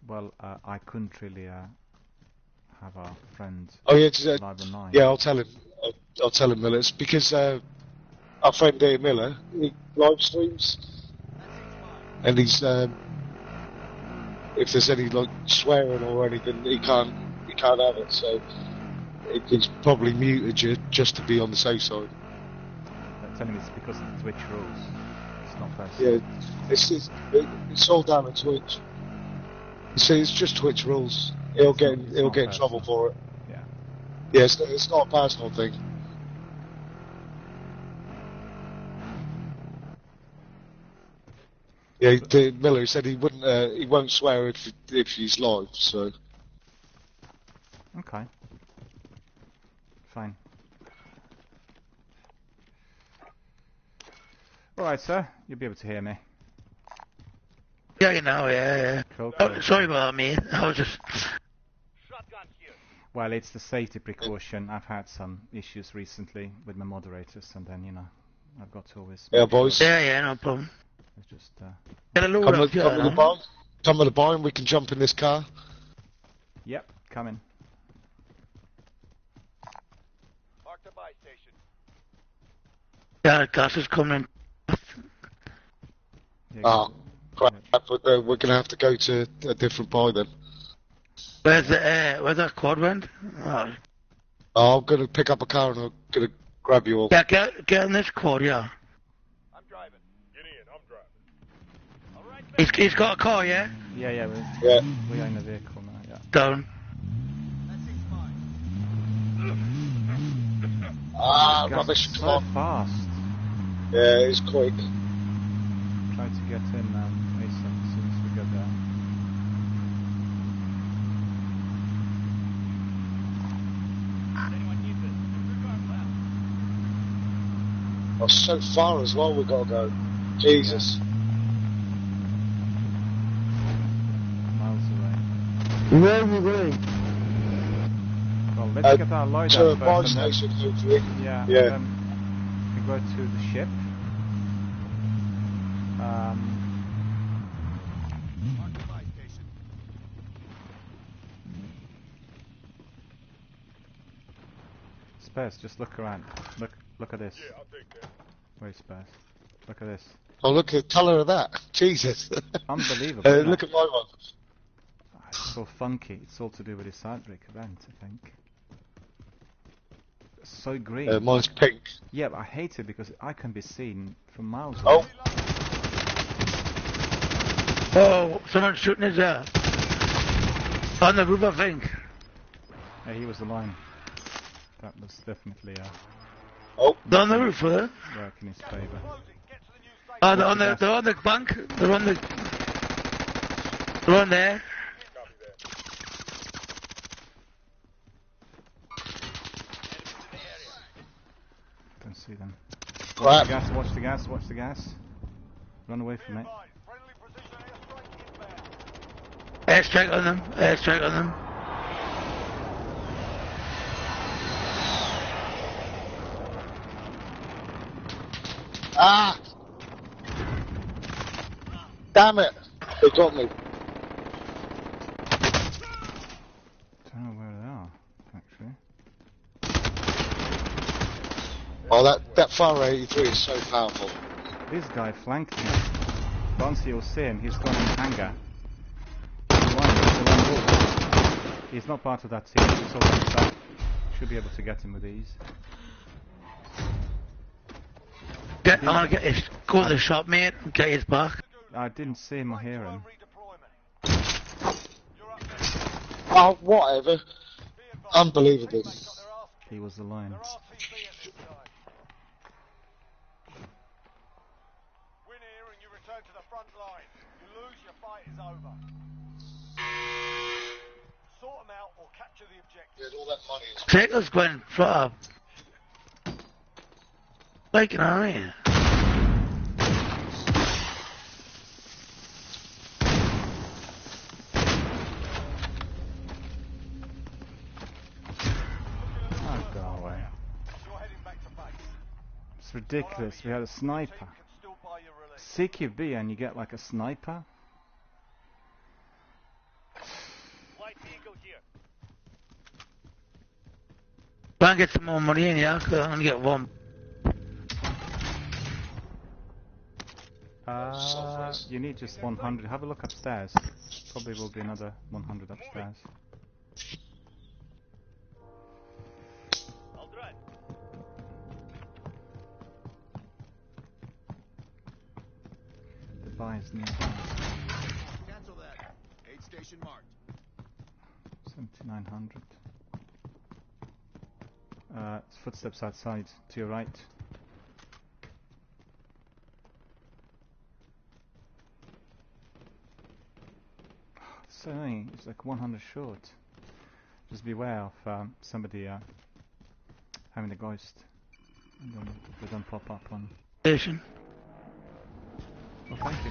Well, I couldn't really have our friend Oh, yeah, just, live online. yeah, I'll tell him. I'll tell him, Miller. It's because our friend DRBMiller, he live streams. And he's, if there's any, like, swearing or anything, he can't have it, so he's probably muted you just to be on the safe side. They're telling me it's because of the Twitch rules. It's not personal. Yeah, it's all down to Twitch. You see, it's just Twitch rules. He'll get in trouble for it. Yeah. Yeah, it's not a personal thing. Yeah, Miller said he won't swear if he's live. So Okay. Fine. Alright, sir. You'll be able to hear me. Yeah, you know, yeah. Cool. Oh, sorry about me. I was just... Shotgun here. Well, it's the safety precaution. I've had some issues recently with my moderators, and then, you know, I've got to always... yeah, boys, Yeah, no problem. It's just, Get a load come of to the barn. Come to the barn. We can jump in this car. Yep, coming. Mark the buy station. Yeah, gas is coming. Yeah, Ah, crap! But we're gonna have to go to a different buy then. Where's that quad went? Oh. I'm gonna pick up a car and I'm gonna grab you all. Yeah, get in this quad, yeah. I'm driving. Get in, I'm driving. All right, He's got a car, yeah? Yeah, Yeah. we are in a vehicle now, yeah. Down. Ah, Gas rubbish! is Come so on. fast. Yeah, it's quick. Try to get in ASAP as soon as we get there. anyone need this? Disregard left. Oh, so far as well. We gotta go. Jesus. Miles away. Where are we going? Well, let's get our load to out a buy first, and then, station, hopefully. yeah, Yeah. and then we go to the ship. Spurs, just look around. Look at this. Yeah, I'll take that. Where's Spurs? Look at this. Oh, look at the colour of that. Jesus. Unbelievable. Isn't Look it? at my one. It's so funky. It's all to do with this outbreak event, I think. So green. Mine's pink. Yeah, but I hate it because I can be seen from miles Oh. away. Oh, someone's shooting us out. On the roof, I think. Yeah, he was the line. That was definitely Oh. They're on the roof, are they? work in his favour. Oh, they're on the bank. They're on there. Copy that. Don't see them. Crap. Watch the gas, watch the gas. Run away from it. Friendly precision airstrike inbound. Airstrike on them. Airstrike on them. Ah! Damn it! They got me. Don't know where they are, actually. Oh, that fire 83 is so powerful. This guy flanked me. Once you'll see him, he's gone in the hangar. He's the one over. He's not part of that team, he's all on the side. Should be able to get him with ease. I'm gonna get his, go to the shop, mate, and get his back. I didn't see him or hear him. Oh, whatever. Unbelievable. He was the line. Win here and you return to the front line. You lose, your fight is over. Sort them out or capture the objective. Get all that money. Take us going flat up. Like, you know what I mean? Oh, go away. You're heading back to base. It's ridiculous, we had a sniper. Team can still buy your release. CQB and you get like a sniper? Light vehicle here. Try and get some more money in, yeah, 'cause I'm gonna get one. You need just 100. Have a look upstairs. Probably will be another 100 upstairs. I'll drive. The buy is nearby. Cancel that. Aid station marked. 7,900. It's footsteps outside, to your right. So annoying, it's like 100 short. Just beware of somebody having the ghost. And then they don't pop up on. Station. Oh, thank you.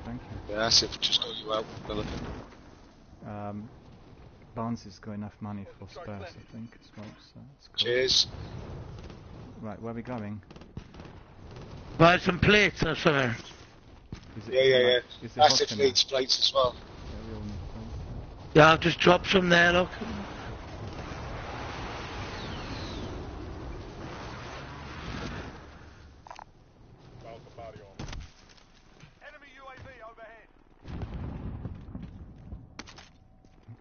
Thank you. Yeah, that's it. Just got you out. Miller. Barnes has got enough money for Spurs, I think, as well, so it's cool. Cheers. Right, where are we going? Buy some plates or something. Is it, Yeah. Is it hot Massive in there? needs plates as well. Yeah, we all need plates. Yeah, I've just dropped some there, look. Found the body on. Enemy UAV overhead.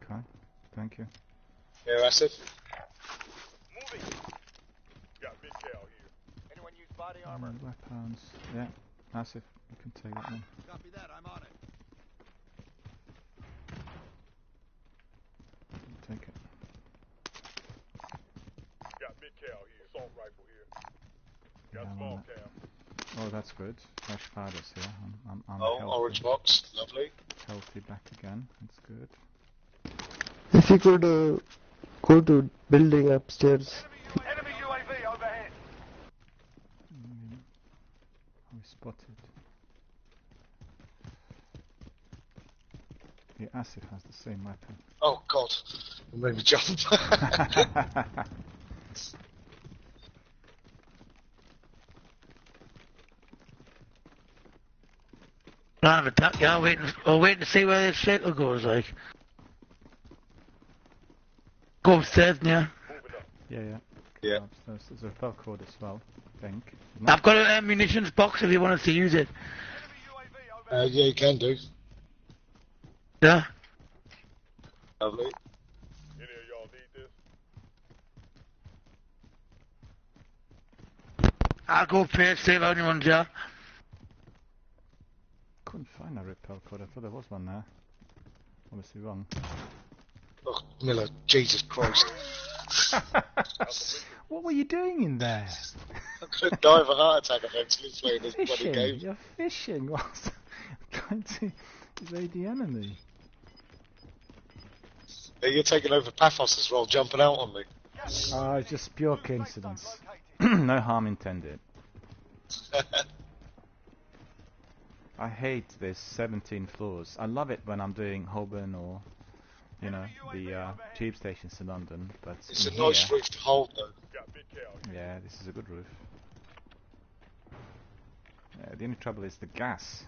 Okay, thank you. Yeah, that's it. Moving. Got mid cal here. Anyone use body armor? Weapons. Yeah, massive. You can take that one. Copy that. I'm on it. Take it. Got mid cal here. Assault rifle here. Yeah, Got I'm small on it. cam. Oh, that's good. Fresh powders here. I'm Oh, healthy. orange box. Lovely. Healthy back again. That's good. If you could go to building upstairs. Enemy UAV overhead. We spotted. Yeah, Acid has the same weapon. Oh God, it made me jump. I'll attack you. I'll wait to see where this circle goes, like. Go upstairs, yeah. Yeah. Yeah. Upstairs. There's a rappel code as well, I think. I've got a munitions box if you want us to use it. Yeah, you can do. Yeah? Lovely. Any of y'all need this? I'll go first, see if anyone's there. Couldn't find a rappel code. I thought there was one there. Obviously wrong. Oh, Miller, Jesus Christ. What were you doing in there? I'm going to die of a heart attack eventually playing this bloody Fishing. game. You're fishing whilst trying to evade the enemy. Yeah, you're taking over Paphos as well, jumping out on me. It's just pure coincidence. No harm intended. I hate this 17 floors. I love it when I'm doing Holborn or, you know, the tube stations in London, but It's in a nice here, roof to hold though. Got big cow. yeah, this is a good roof. The only trouble is the gas.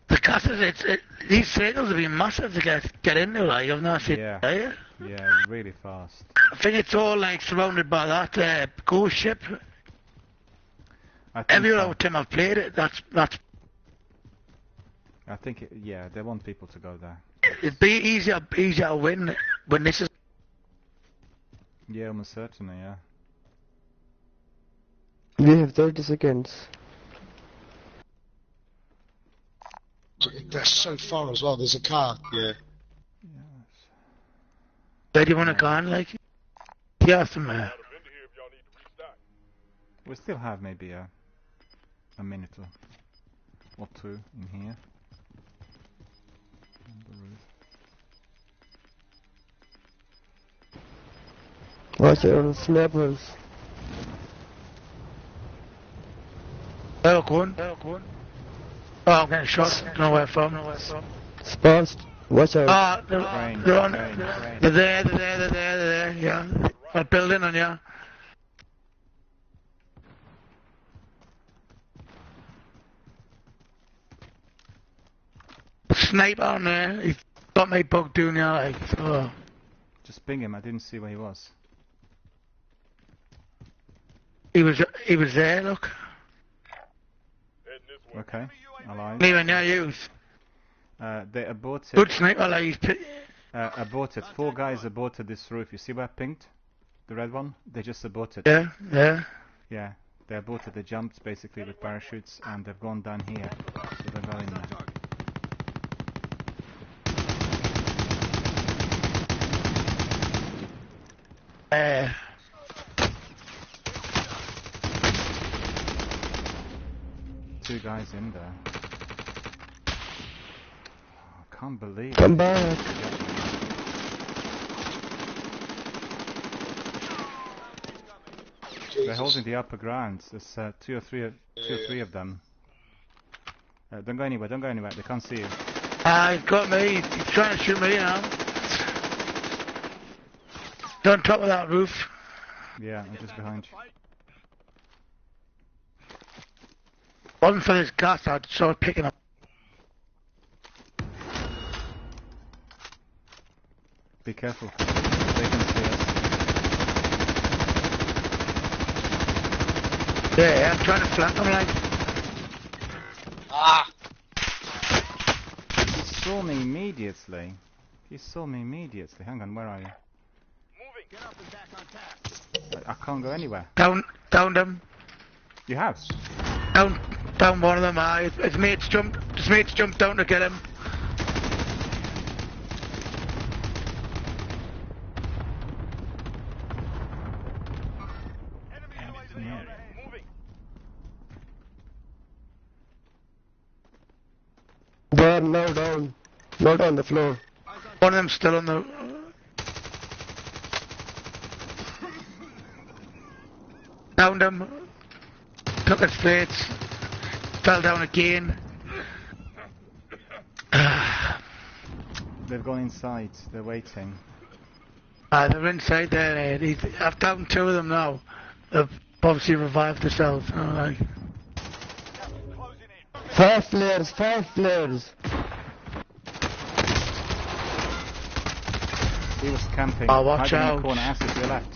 The gas is, these circles have been massive to get into, like, I've not seen Yeah. it. Yeah, really fast. I think it's all, like, surrounded by that ghost ship. I think Every so. other time I've played it, that's I think, yeah, they want people to go there. it'd be easier to win when this is. Yeah, almost certainly, yeah. We have 30 seconds. They're so far as well, there's a car. Yeah. Yes. Where do you want to go on, like? Yeah, somewhere. I'd have been here if y'all need to restock. We still have maybe a minute or two in here. On the roof. Watch out on snappers. Where are going? Oh, I'm getting shot. Don't know where from. Spawns. Watch out. Ah, they're Rain, on. rain, rain. They're there. Yeah. They're building on you. Sniper on there. He's got me bugged doing you, like. Oh. Just ping him, I didn't see where he was. He was there, look. Heading this way. Okay, alive. Leaving your use. They aborted. Good sniper, like. Aborted. 4 guys aborted this roof. You see where I pinged? The red one? They just aborted. Yeah. Yeah, they aborted. They jumped basically with parachutes and they've gone down here. So they're going there. Two guys in there. Oh, I can't believe Come it. back. They're holding the upper ground. There's two or three of them. Don't go anywhere. They can't see you. He's got me. He's trying to shoot me now. He's on top of that roof. Yeah, I'm just behind you. Wasn't for this gas, I'd start picking up. Be careful. They can see us. Yeah, I'm trying to flank them, like. Ah! He saw me immediately. Hang on, where are you? Moving. Get up and back on task. I can't go anywhere. Down them. You have? Down one of them, his mates jumped down to get him. Enemy UAV overhead. Moving. They are now down. Not on the floor. One of them still on the... Downed him. Took his plates. Fell down again. They've gone inside. They're waiting. They're inside there. I've downed 2 of them now. They've obviously revived themselves. Like. Closing in. 5 players, 5 players. He was camping. Oh, watch hiding in out. the corner. Acid to your left.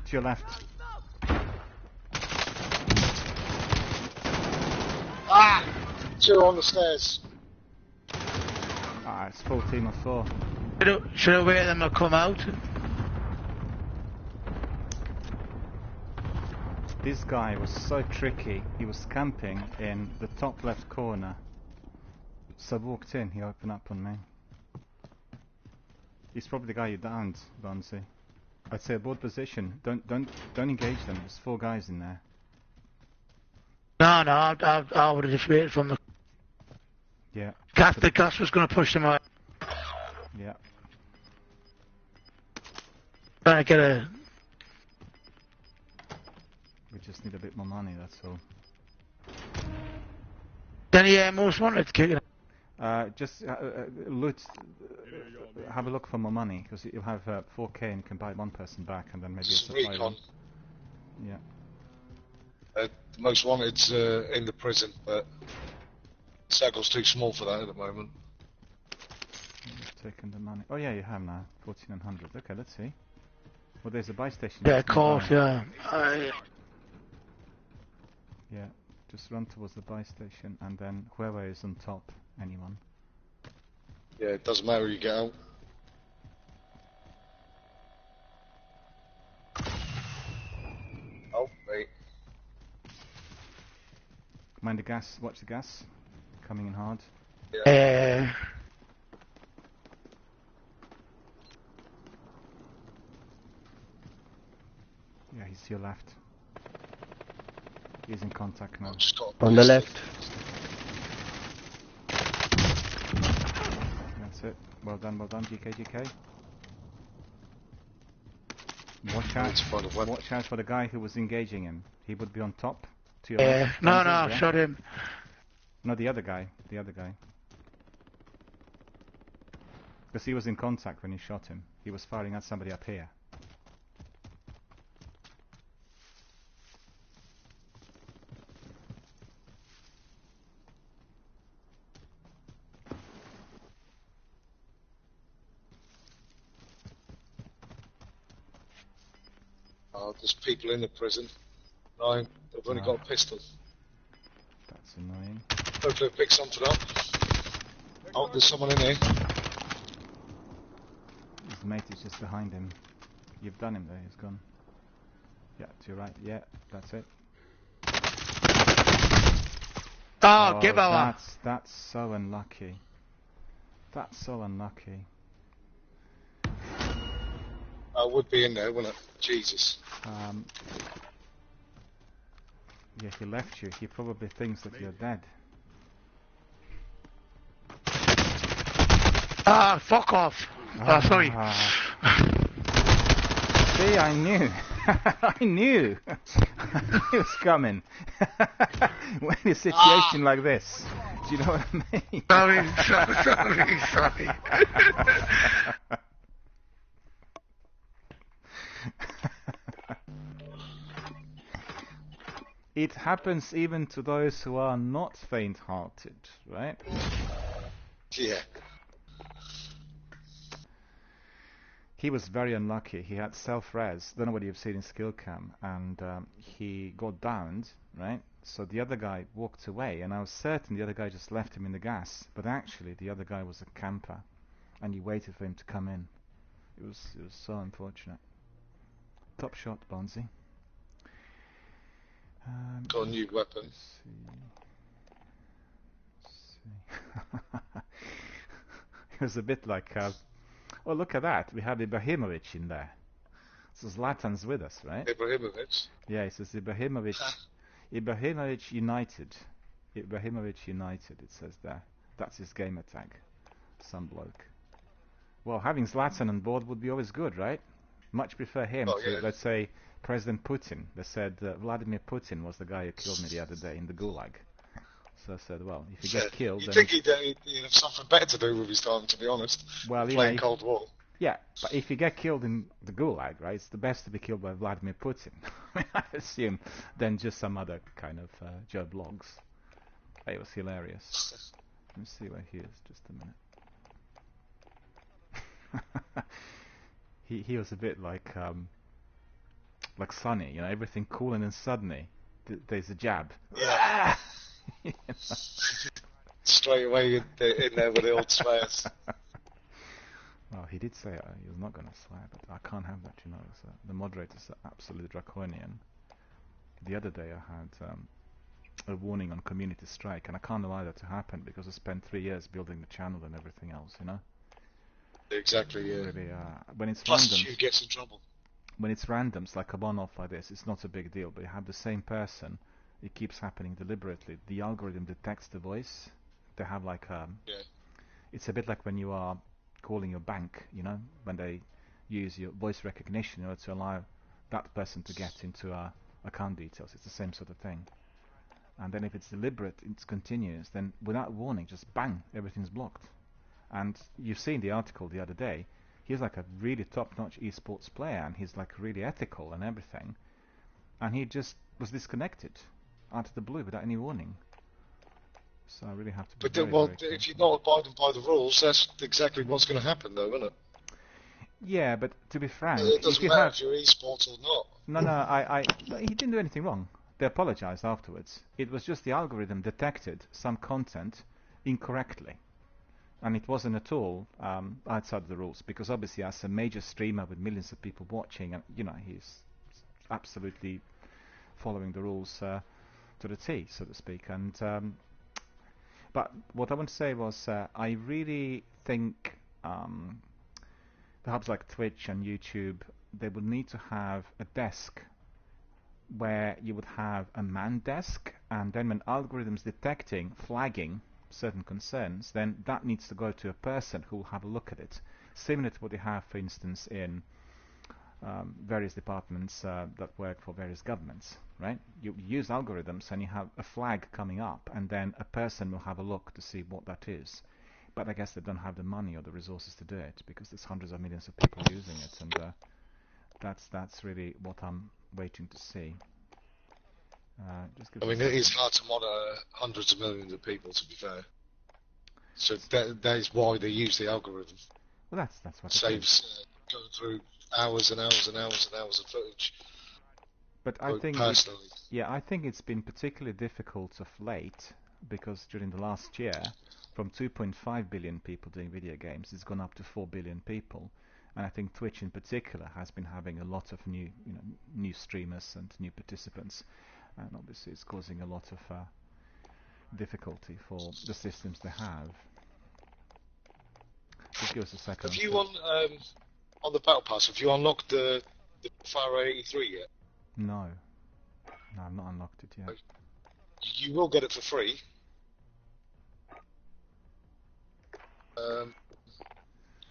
To your left. Ah! 2 on the stairs. Ah, it's full team of 4. Should I wait for them to come out? This guy was so tricky. He was camping in the top left corner. So I walked in. He opened up on me. He's probably the guy you downed, Bonzi. I'd say aboard position. Don't engage them. There's 4 guys in there. No, I would have just waited from the Yeah. gas. The gas was going to push them out. Yeah. Trying to get a. We just need a bit more money. That's all. Then most wanted kicking. Just loot. Have a look for more money because you'll have 4k and you can buy 1 person back and then maybe a supply. Recon. Yeah. The most wanted's in the prison, but circle's too small for that at the moment. You've taken the money. Oh yeah, you have now. 1400. Okay, let's see. Well, there's a buy station. Yeah, just of course, nearby. yeah. Yeah. Just run towards the buy station and then whoever is on top, anyone. Yeah, it doesn't matter who you get out. Oh, mate. Mind the gas. Watch the gas. Coming in hard. Yeah. Yeah, he's to your left. He's in contact now. I've just got a On the pistol. left. That's it. Well done, GK. Watch out. Let's find a weapon. Watch out for the guy who was engaging him. He would be on top. To your Yeah. left. No, Yeah? shot him. No, the other guy. Because he was in contact when you shot him. He was firing at somebody up here. Oh, there's people in the prison. No, they've only got a pistol. That's annoying. Hopefully they'll pick something up. Oh, there's someone in here. His mate is just behind him. You've done him there, he's gone. Yeah, to your right. Yeah, that's it. Oh, give our. That's so unlucky. That's so unlucky. I would be in there, wouldn't it? Jesus. Yeah, he left you. He probably thinks that you're dead. Ah, fuck off. Sorry. See, I knew. I knew. I knew it was coming. When in a situation like this, do you know what I mean? Sorry. It happens even to those who are not faint-hearted, right? Yeah. He was very unlucky. He had self-res, don't know what you've seen in skill cam, and he got downed, right? So the other guy walked away, and I was certain the other guy just left him in the gas, but actually the other guy was a camper, and he waited for him to come in. It was so unfortunate. Top shot, Bonzi. Got a new weapon. Let's see. It was a bit like, oh look at that, we have Ibrahimovic in there. So Zlatan's with us, right? Ibrahimovic. Yeah, it says Ibrahimovic United. Ibrahimovic United, it says there. That's his gamer tag. Some bloke. Well, having Zlatan on board would be always good, right? Much prefer him to, let's say, President Putin. They said Vladimir Putin was the guy who killed me the other day in the Gulag. So I said, well, if you So, get killed, you'd then think he'd have something better to do with his time, to be honest. well, you know, Playing Cold War. yeah, but if you get killed in the Gulag, right, it's the best to be killed by Vladimir Putin, I assume, than just some other kind of Joe Blogs. It was hilarious. Let me see where he is, just a minute. he was a bit like Sonny, you know, everything cool and then suddenly there's a jab. Yeah. You know? Straight away in there with the old swears. Well, he did say he was not going to swear, but I can't have that, you know. So the moderators are absolutely draconian. The other day I had a warning on community strike, and I can't allow that to happen because I spent 3 years building the channel and everything else, you know. Exactly, yeah. Really, when it's Plus, randoms, you gets in trouble. when it's randoms like a one-off like this, it's not a big deal. But you have the same person, it keeps happening deliberately. The algorithm detects the voice. They have like Yeah. it's a bit like when you are calling your bank, you know, when they use your voice recognition in order to allow that person to get into account details. It's the same sort of thing. And then if it's deliberate, it's continuous, then without warning, just bang, everything's blocked. And you've seen the article the other day. He's like a really top-notch esports player, and he's like really ethical and everything. And he just was disconnected out of the blue without any warning. So I really have to be But very, well, very if you're careful. not abiding by the rules, that's exactly what's going to happen, though, isn't it? Yeah, but to be frank, It if doesn't you matter have... if you're esports or not. No, he didn't do anything wrong. They apologized afterwards. It was just the algorithm detected some content incorrectly. And it wasn't at all outside the rules, because obviously as a major streamer with millions of people watching, and you know, he's absolutely following the rules to the T, so to speak. And but what I want to say was, I really think perhaps like Twitch and YouTube, they would need to have a desk where you would have a man desk, and then when algorithms detecting, flagging certain concerns, then that needs to go to a person who will have a look at it. Similar to what they have, for instance, in various departments that work for various governments, right? You use algorithms and you have a flag coming up, and then a person will have a look to see what that is. But I guess they don't have the money or the resources to do it, because there's hundreds of millions of people using it, and that's really what I'm waiting to see. Just give I us mean, a it is second. hard to monitor hundreds of millions of people, to be fair. So that is why they use the algorithm. Well, that's what it is. Saves going through hours and hours and hours and hours of footage. But I think Personally. I think it's been particularly difficult of late, because during the last year, from 2.5 billion people doing video games, it's gone up to 4 billion people. And I think Twitch in particular has been having a lot of new streamers and new participants, and obviously it's causing a lot of difficulty for the systems they have. Just give us a second. Have you on the Battle Pass, have you unlocked the Fire 83 yet? No, I've not unlocked it yet. You will get it for free.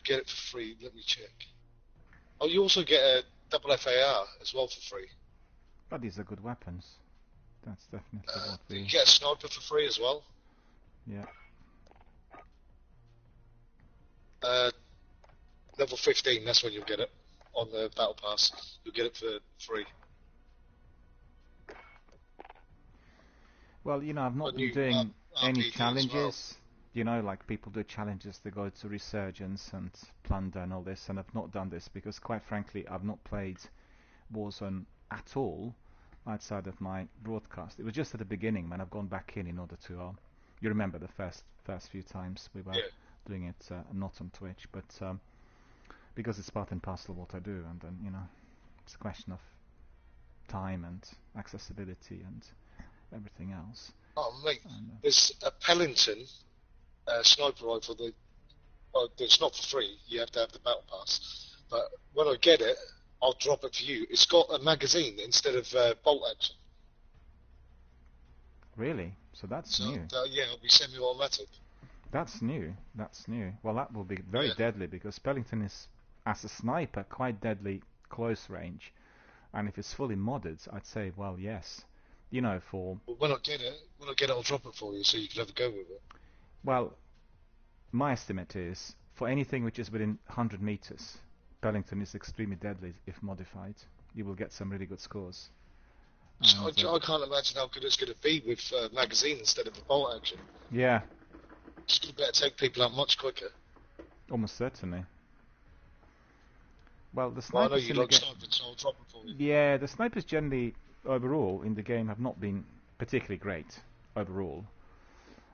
Get it for free, let me check. Oh, you also get a double FAR as well for free. But these are good weapons. That's definitely what we... You get a sniper for free as well. Yeah. Level 15, that's when you'll get it. On the Battle Pass, you'll get it for free. Well, you know, I've not A been new doing any RPG as challenges. well. You know, like people do challenges, they go to Resurgence and Plunder and all this, and I've not done this because, quite frankly, I've not played Warzone at all outside of my broadcast. It was just at the beginning when I've gone back in order to... you remember the first few times we were doing it not on Twitch, but because it's part and parcel of what I do, and then, you know, it's a question of time and accessibility and everything else. Oh, mate, there's a Pellington sniper rifle that it's not for free. You have to have the Battle Pass. But when I get it, I'll drop it for you. It's got a magazine instead of bolt action. Really? So that's new. Yeah, it'll be semi-automatic. That's new. That's new. Well, that will be very deadly, because Pellington is, as a sniper, quite deadly close range. And if it's fully modded, I'd say, well, yes. You know, for... Well, when I get it, I'll drop it for you so you can have a go with it. Well, my estimate is, for anything which is within 100 meters, Pellington is extremely deadly if modified. You will get some really good scores. So I can't imagine how good it's going to be with magazine instead of a bolt action. Yeah. It's going to better take people out much quicker. Almost certainly. Well, the snipers Well, I know you in the like snipers, so I'll drop them for you. Yeah, the snipers generally, overall, in the game have not been particularly great, overall.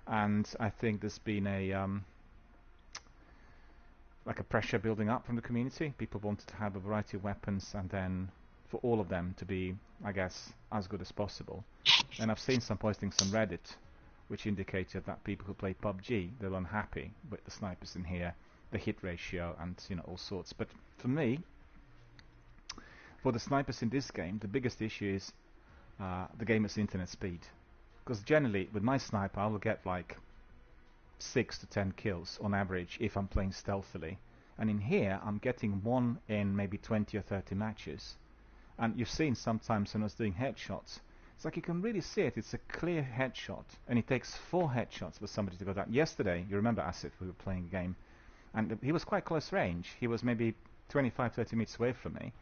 And I think there's been a like a pressure building up from the community. People wanted to have a variety of weapons, and then for all of them to be, I guess, as good as possible. And I've seen some postings on Reddit which indicated that people who play PUBG, they're unhappy with the snipers in here, the hit ratio, and all sorts. But for me, for the snipers in this game, the biggest issue is the gamer's internet speed. Because generally, with my sniper, I will get like 6 to 10 kills on average if I'm playing stealthily. And in here, I'm getting 1 in maybe 20 or 30 matches. And you've seen sometimes when I was doing headshots, it's like you can really see it. It's a clear headshot, and it takes 4 headshots for somebody to go down. Yesterday, you remember Asif, we were playing a game, and he was quite close range. He was maybe 25-30 meters away from me,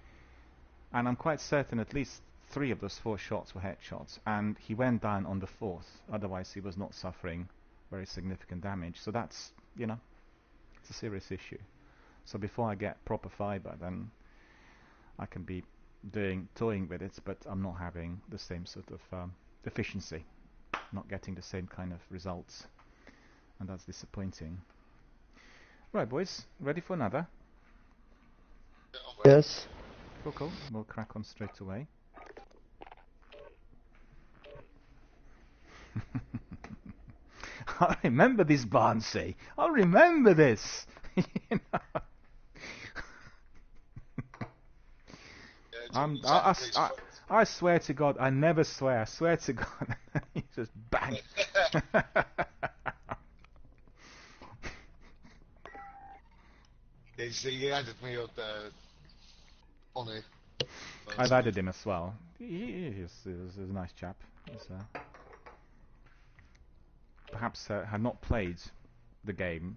and I'm quite certain at least 3 of those 4 shots were headshots, and he went down on the 4th. Otherwise, he was not suffering very significant damage. So that's, it's a serious issue. So before I get proper fiber, then I can be toying with it, but I'm not having the same sort of efficiency, not getting the same kind of results, and that's disappointing. Right, boys, ready for another? Yes. Cool. We'll crack on straight away. I remember this, Barnsey. I remember this. I swear to God, I never swear. I swear to God. You just bang. He added me on it. I've added him as well. He's a nice chap. He's, perhaps had not played the game,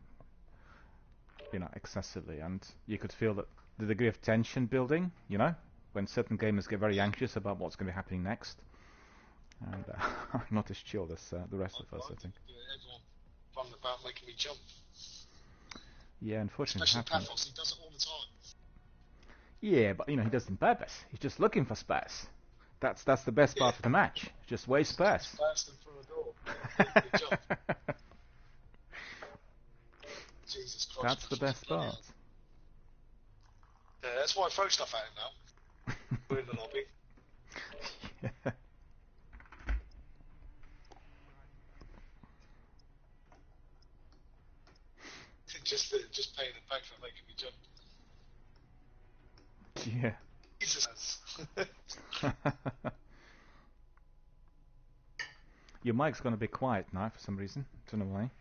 excessively, and you could feel that the degree of tension building, when certain gamers get very anxious about what's going to be happening next. And I'm not as chill as the rest of us, I think. Everyone fun about making me jump. Yeah, unfortunately. Especially Pathos, he does it all the time. Yeah, but he does it on purpose. He's just looking for space. That's the best part of the match. Just waste space. Burst them through a door. Good job. Jesus Christ. That's the best part. Yeah, that's why I throw stuff at him now. We're in the lobby. Yeah. Just paying him back for making me jump. Yeah. Jesus. Your mic's gonna be quiet now for some reason. Don't know why.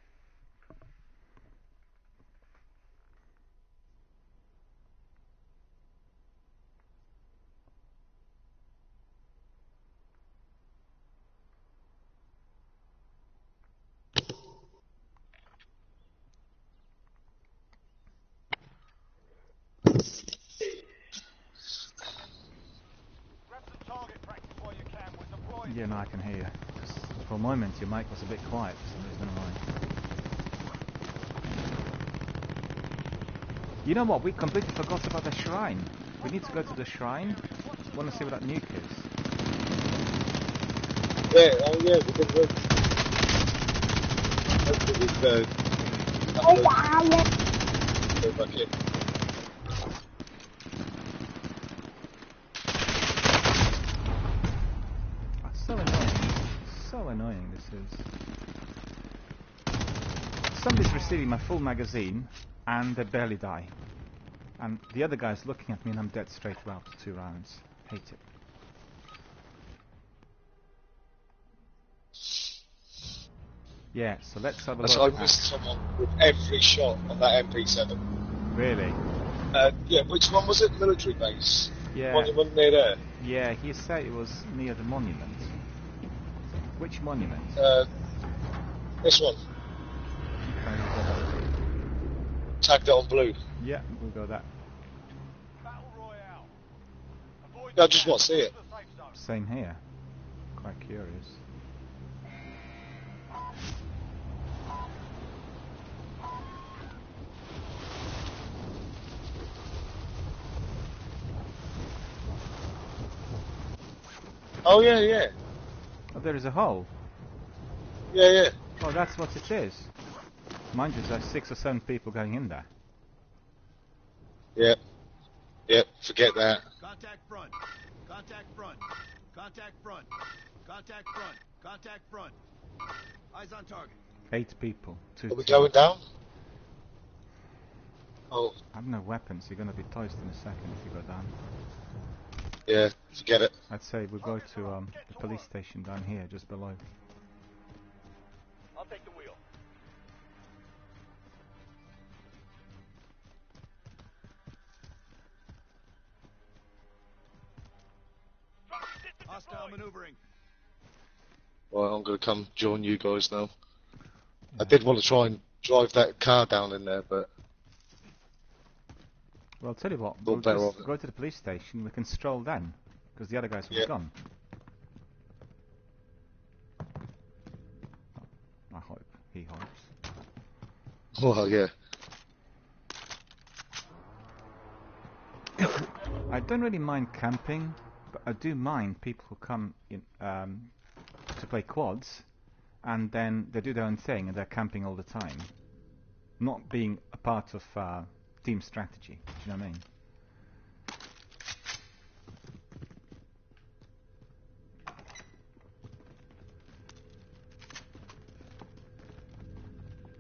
Yeah, no, I can hear you. Just for a moment, your mic was a bit quiet for some reason. You know what? We completely forgot about the shrine. We need to go to the shrine. Want to see what that nuke is? Yeah, we can look. Hopefully go back in. So annoying this is. Somebody's receiving my full magazine and they barely die. And the other guy's looking at me and I'm dead straight throughout 2 rounds. Hate it. Yeah, so let's have a look. So I missed someone with every shot on that MP7. Really? Yeah, which one was it? Military base? Yeah. Monument near there? Yeah, he said it was near the monument. Which monument? This one. Okay, we'll go that. Tagged it on blue. Yeah, we'll go that. Battle Royale. Avoid Yeah, I the just gap. want to see it. Go to the safe zone. Same here. Quite curious. Oh yeah, yeah, Oh, there is a hole. yeah, yeah. Oh, that's what it is. Mind you, there's 6 or 7 people going in there. Yep. Yep. Forget that. Contact front. Contact front. Contact front. Contact front. Contact front. Eyes on target. 8 people. 2 Are we teams. going down? Oh, I have no weapons. You're going to be toast in a second if you go down. yeah. Forget it. I'd say we'll go to the police station down here, just below. I'll take the wheel. Hostile maneuvering. Well, I'm going to come join you guys now. Yeah. I did want to try and drive that car down in there, but Well, I'll tell you what. We'll We'll better just off it. go to the police station. We can stroll then, because the other guys will Yeah. be gone. I hope. He hopes. well, yeah. I don't really mind camping, but I do mind people who come in to play quads, and then they do their own thing and they're camping all the time, not being a part of team strategy. Do you know what I mean?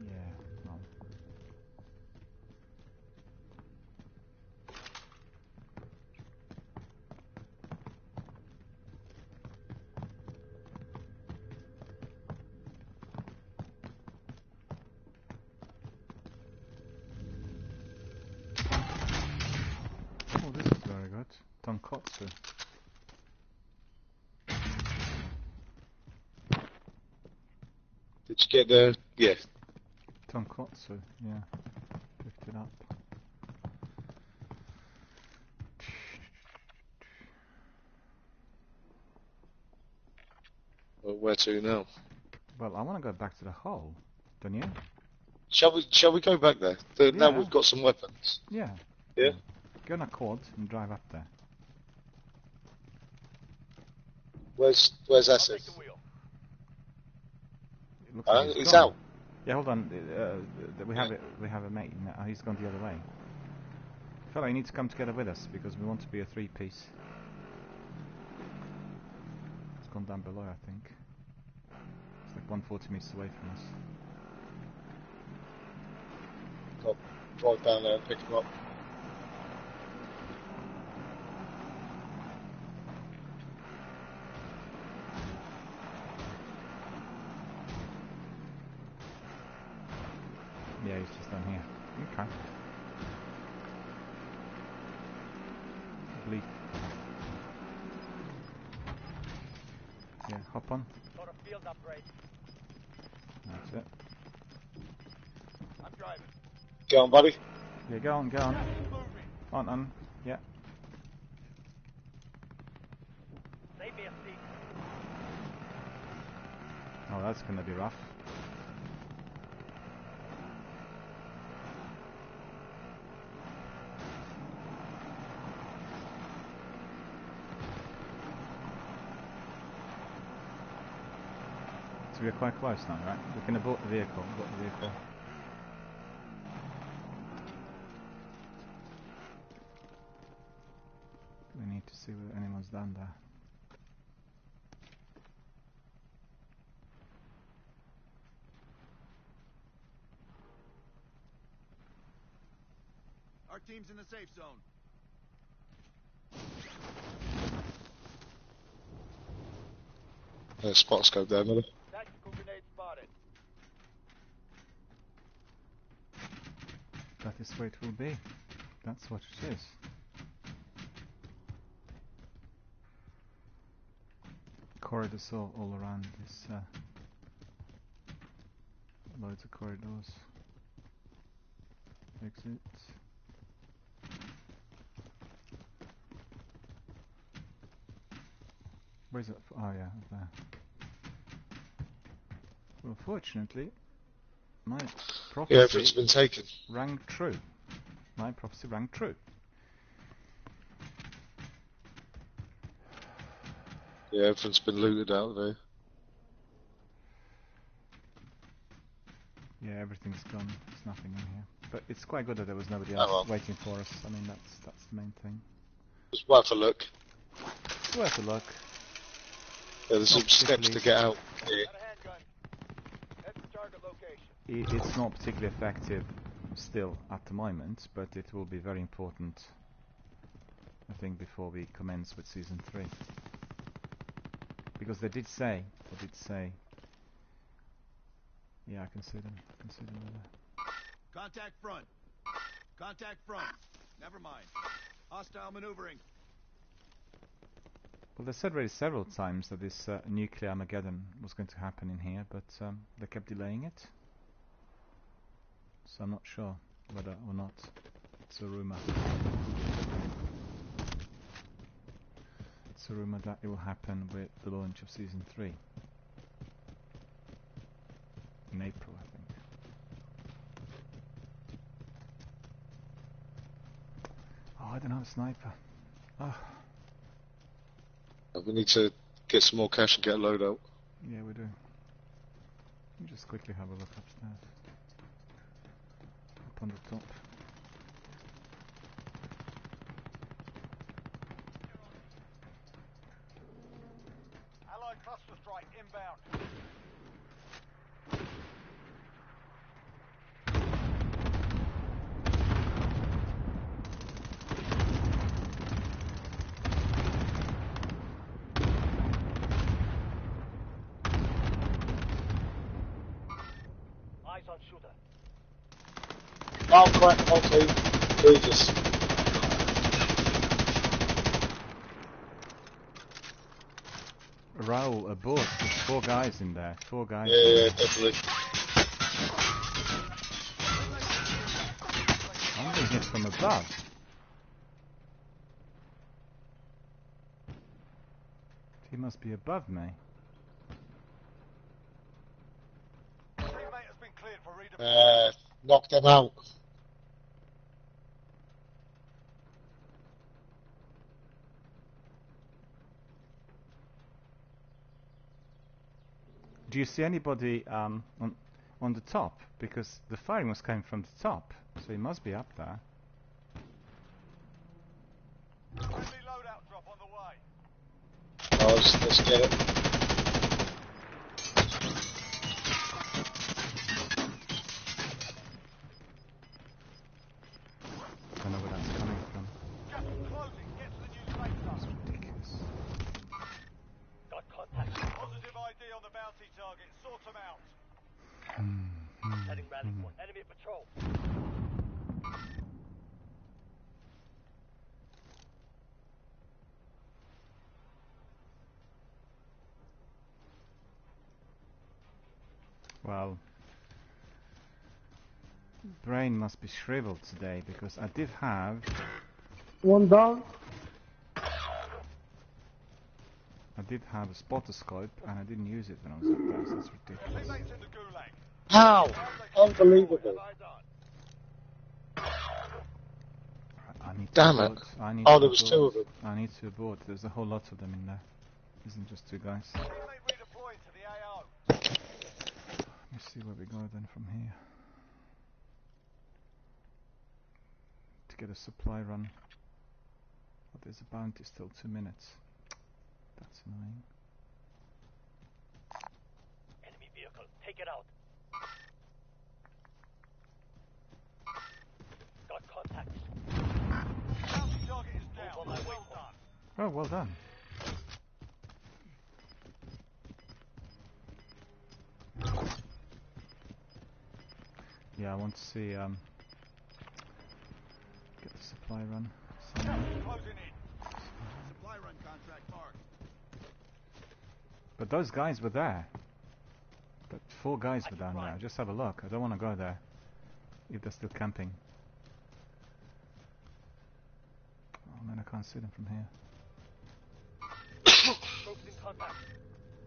Yeah. Well. Oh, this is very good. Tonkotsu. Did you get the? Yeah. Tonkotsu, yeah. Picked it up. Well, where to now? Well, I want to go back to the hole, don't you? Shall we go back there? Now Yeah. we've got some weapons. Yeah. Yeah. Go on a quad and drive up there. Where's I'll take Asif? the wheel. It looks like He's gone. out. Yeah, hold on. We have it. We have a mate. No, he's gone the other way. Fella, you need to come together with us because we want to be a 3-piece. It's gone down below, I think. It's like 140 meters away from us. I'll drive down there and pick him up. Yeah, he's just down here. Okay. I believe. Yeah, hop on. Got a field upgrade. That's it. I'm driving. Go on, buddy. Yeah, go on, go on. Moving. On. Yeah. Save me a seat. Oh, that's gonna be rough. So we're quite close now, right? We can abort the vehicle. Abort the vehicle. We need to see whether anyone's down there. Our team's in the safe zone. Spot scope there, Miller. Tactical grenade spotted. That is where it will be. That's what it is. corridors all around this. Loads of corridors. Exit. Where's it? Oh yeah, there. Well, fortunately, my Yeah, everything's prophecy been taken. rang true. My prophecy rang true. Yeah, everything's been looted out there. Yeah, everything's gone. There's nothing in here. But it's quite good that there was nobody Oh else well. waiting for us. I mean, that's the main thing. It's worth a look. It's worth a look. Yeah, there's Not some steps to get out. Yeah. Got a handgun. Head to target location. It's not particularly effective still at the moment, but it will be very important, I think, before we commence with Season 3. Because they did say, yeah, I can see them there. Contact front. Contact front. Never mind. Hostile maneuvering. Well, they said already several times that this nuclear Armageddon was going to happen in here, but they kept delaying it. So I'm not sure whether or not it's a rumor. It's a rumor that it will happen with the launch of Season 3. In April, I think. Oh, I don't have a sniper. Oh. We need to get some more cash and get a load out. Yeah, we do. Let me just quickly have a look upstairs. Up on the top. Allied cluster strike inbound. Eyes on shooter. Oh crap, okay. Jesus. Raoul, abort. There's 4 guys in there. 4 guys. Yeah, definitely. I'm being hit from above. He must be above me. Teammate has been cleared for redeployment. Knock them out. Do you see anybody on the top? Because the firing was coming from the top, so he must be up there. Friendly loadout drop on the way. Oh, let's get it. I don't know where that's coming from. Gas is closing. Get to the new safe It's zone. ridiculous. Got contact. Positive ID on the bounty target. Sort them out. Heading rally point. Enemy patrol. Well, brain must be shriveled today because I did have One down. a spotter scope and I didn't use it when I was up there, so that's ridiculous. Teammates in the gulag. How? Unbelievable. I need to Damn it. abort. I need Oh, to there was abort. 2 of them. I need to abort. There's a whole lot of them in there. Isn't just 2 guys. Teammate redeploying to the AO. Let me see where we go then from here. To get a supply run. Oh, there's a bounty still, 2 minutes. That's annoying. Enemy vehicle. Take it out. Got contact. Bounty target is down. Well done. Oh, well done. Yeah, I want to see get the supply run. Closing in. Supply run contract marked. But those guys were there. But 4 guys were down there. Just have a look. I don't want to go there. If they're still camping. Oh man, I can't see them from here. Troops in contact.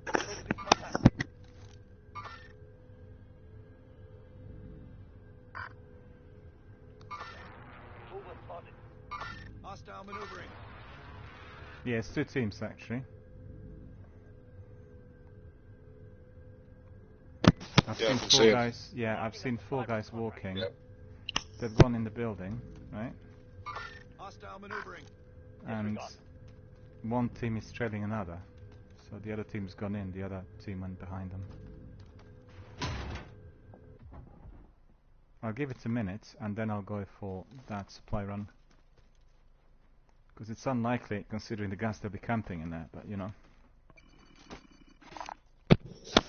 Troops in contact. Mover spotted. Hostile maneuvering. Yeah, it's 2 teams actually. I've Yeah, I seen can 4 see it. guys. Yeah, I've seen 4 guys walking. Yep. They've gone in the building, right? Hostile maneuvering. And one team is trailing another. So the other team's gone in, the other team went behind them. I'll give it a minute and then I'll go for that supply run. Because it's unlikely, considering the guys they'll be camping in there, but you know.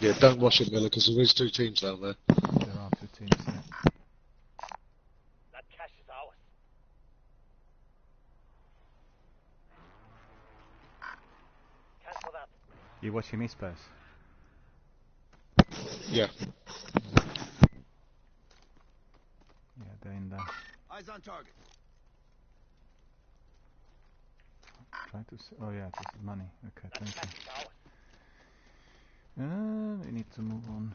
Yeah, don't rush it, Miller, because there is 2 teams down there. There are 2 teams, yeah. That cash is ours. Cancel that. You watching me, Spurs? Yeah. Yeah, they're in there. Eyes on target. Try to see. Oh yeah, this is money. Okay, That thank cash you. is ours. We need to move on.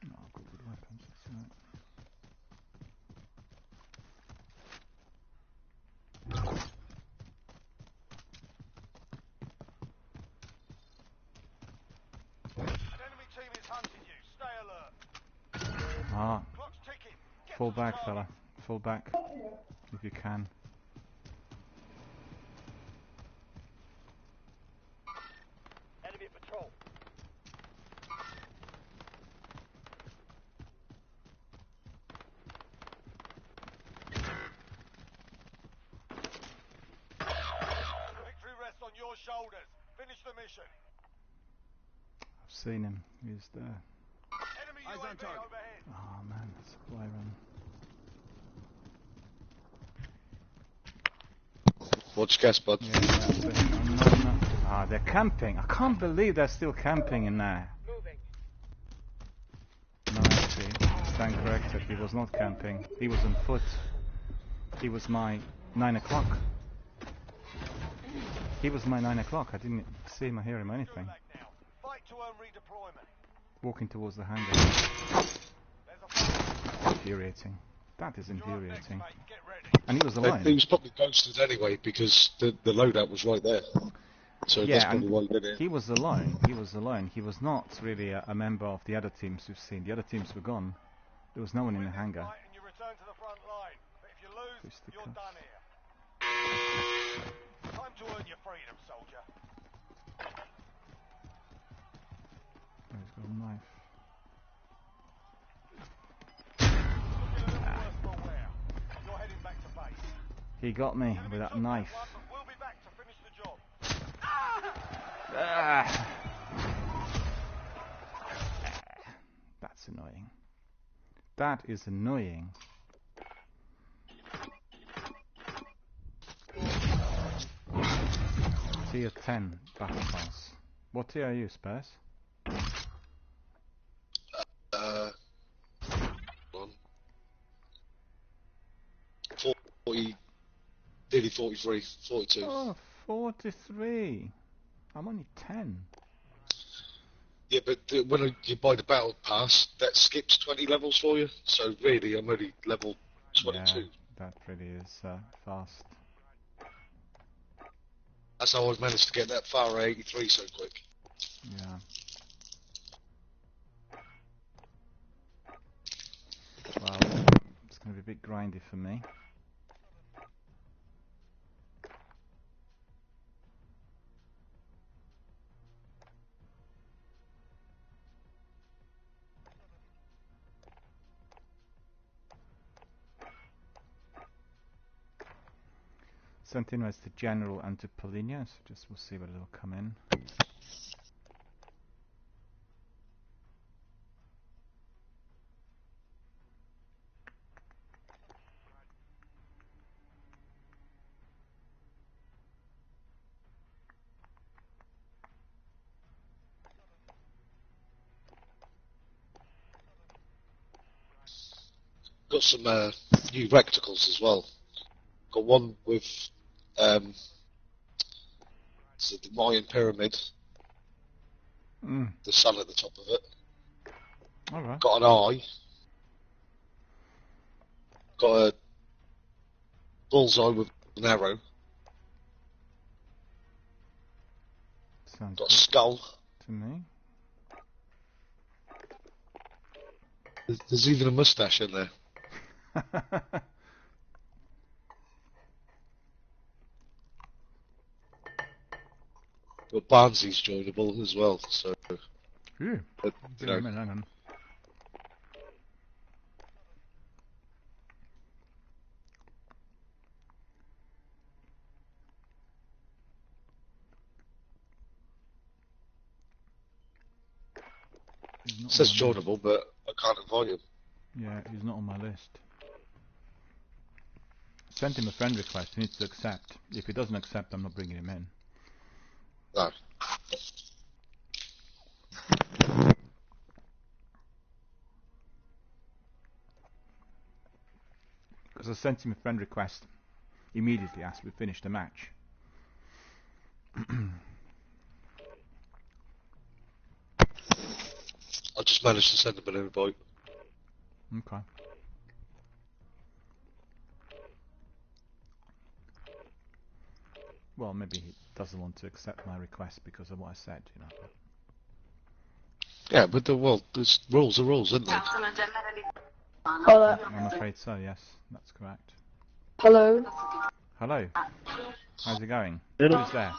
No, good with weapons. That's right. An enemy team is hunting you. Stay alert. Ah, Clock's ticking. Get fall to the back, target. fella. Fall back, if you can. Enemy patrol. Victory rests on your shoulders. Finish the mission. I've seen him. He's there. Enemy Eyes on UAV target. overhead. Oh man, supply run. Watch gas, bud. Yeah, that's it. Oh, no. Ah, they're camping. I can't believe they're still camping in there. Moving. No, actually, stand corrected. He was not camping. He was on foot. He was my 9 o'clock. He was my 9 o'clock. I didn't see him or hear him or anything. Gulag now. Fight to earn redeployment. Walking towards the hangar. There's a fight. Infuriating. That is You're up next, infuriating. mate. Get ready. And he was He alone. was probably ghosted anyway, because the loadout was right there. So that's Yeah, probably why he and did it. he was alone. He was alone. He was not really a member of the other teams we've seen. The other teams were gone. There was no one in the hangar. Fight and you return to the front line. But if you lose, Push the you're cuffs. done here. Time to earn your freedom, soldier. Oh, he's got a knife. Looking a little worse for wear. You're heading back to base. He got me Enemy with that took knife. one, but we'll be back to finish the job. Ah. That's annoying. That is annoying. Tier 10 battle pass. What tier are you, Spurs? On. 40, nearly 43, 42. Oh, 43. I'm only 10. Yeah, but when you buy the battle pass, that skips 20 levels for you. So really, I'm only level 22. Yeah, that really is fast. That's how I've managed to get that far at 83 so quick. Yeah. Well, it's going to be a bit grindy for me. Sent in as to General and to Polinia, so just we'll see whether it'll come in. Got some new rectacles as well. Got one with so the Mayan pyramid, the sun at the top of it. Alright. Got an eye. Got a bullseye with an arrow. Sounds Got a good skull. to me. There's even a moustache in there. But Barnsley's joinable as well, so... Ooh. But, you know, Hang on. it says joinable, but I can't invite him. Yeah, he's not on my list. Sent him a friend request, he needs to accept. If he doesn't accept, I'm not bringing him in. No. Because I sent him a friend request immediately after we finished the match. I just managed to send him an invite. Okay. Well, maybe he doesn't want to accept my request because of what I said, you know. Yeah, but there's rules are rules, isn't there? Hello. I'm afraid so, yes, that's correct. Hello. Hello. How's it going? Hello. Who's there?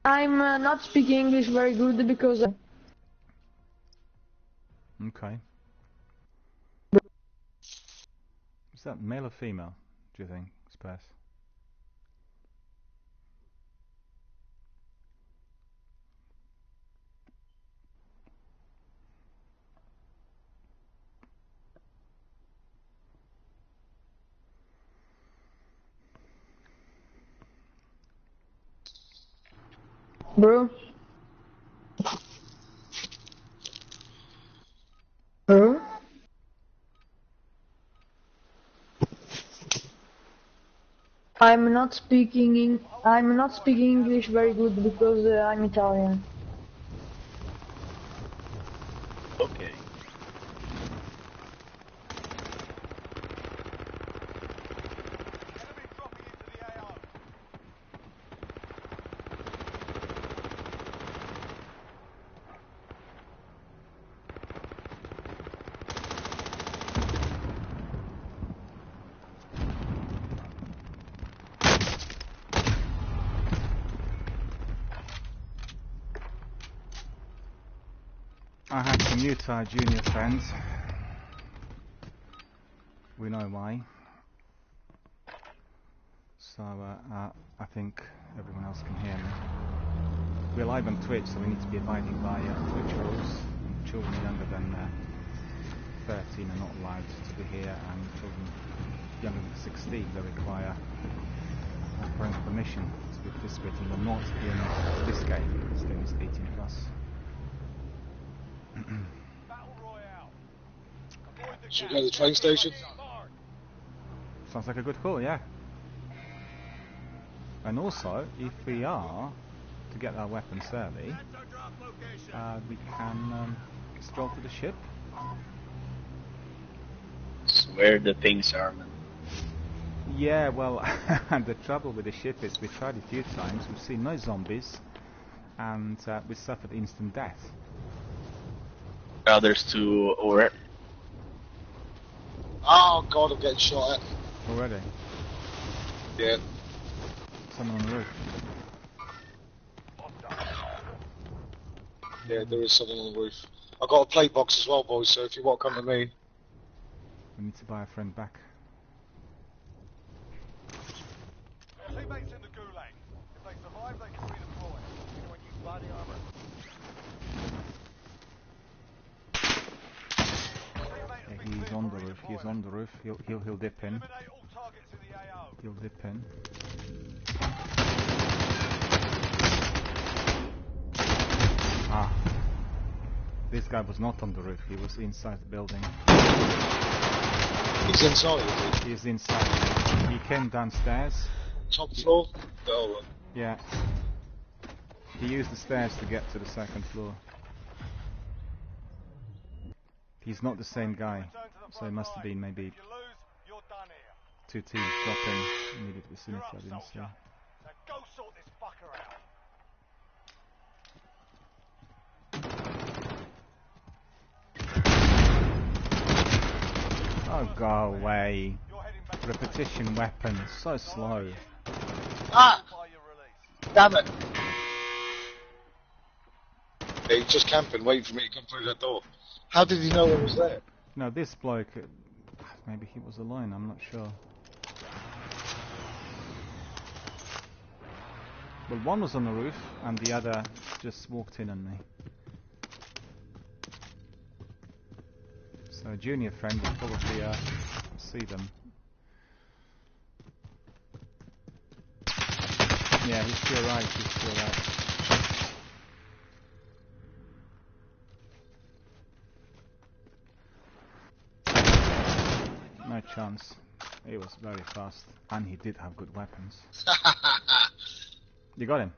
I'm not speaking English very good because Okay. Is that male or female, do you think, Spurs? bro. Huh? I'm not speaking English very good because I'm Italian. Okay. Enemy dropping into the AO. I have some Utah junior friends. We know why. So I think everyone else can hear me. We're live on Twitch, so we need to be abiding by Twitch rules. Children younger than 13 are not allowed to be here, and children younger than 16 they require parental permission to be participating or not in this game. This game is 18 plus. Battle Royale. Avoid the Should gap. we go to the train station? Sounds like a good call, yeah. And also, if we are to get our weapons early, we can stroll to the ship. Where the things are, man. Yeah, well, the trouble with the ship is we tried a few times, we've seen no zombies, and we suffered instant death. There's two over. Oh god, I'm getting shot at. Already. Yeah. Someone on the roof. Yeah, there is someone on the roof. I've got a plate box as well, boys, so if you want to come to me. We need to buy a friend back. Teammates in the gulag. If they survive, they can redeploy. Anyone use body armor? Yeah, he's on the roof. He's on the roof. He'll dip in. Eliminate all targets in the AO. He'll dip in. Ah. This guy was not on the roof, he was inside the building. He's inside, is he? He's inside. He came downstairs. Top floor? Oh, right. Yeah. He used the stairs to get to the second floor. He's not the same guy, so it must have been maybe If you lose, you're done here. two teams dropping immediate vicinity, I You're up, didn't see. soldier. Now go sort this fucker out. Oh, go away. You're heading back Repetition weapon, so slow. Ah! by your release. Damn it! Yeah, he's just camping, waiting for me to come through that door. How did he know I was there? No, this bloke, maybe he was alone, I'm not sure. Well, one was on the roof, and the other just walked in on me. So a junior friend will probably see them. Yeah, he's still right, he's still right. No chance. He was very fast, and he did have good weapons. You got him?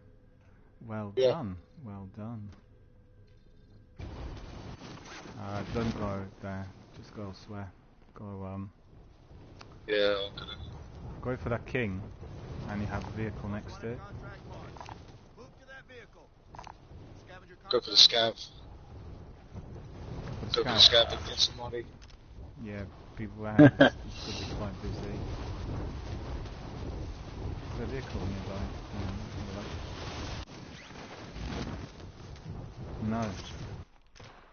Well Yeah. done, well done. Don't go there, just go elsewhere. Go, Yeah, I'm gonna... go for that king, and you have a vehicle next to it. Contract marked. Move to that vehicle. Scavenger Go for the scav. Go for the scav and get some money. Yeah, people are could be quite busy. The vehicle nearby. Yeah, on the left. No.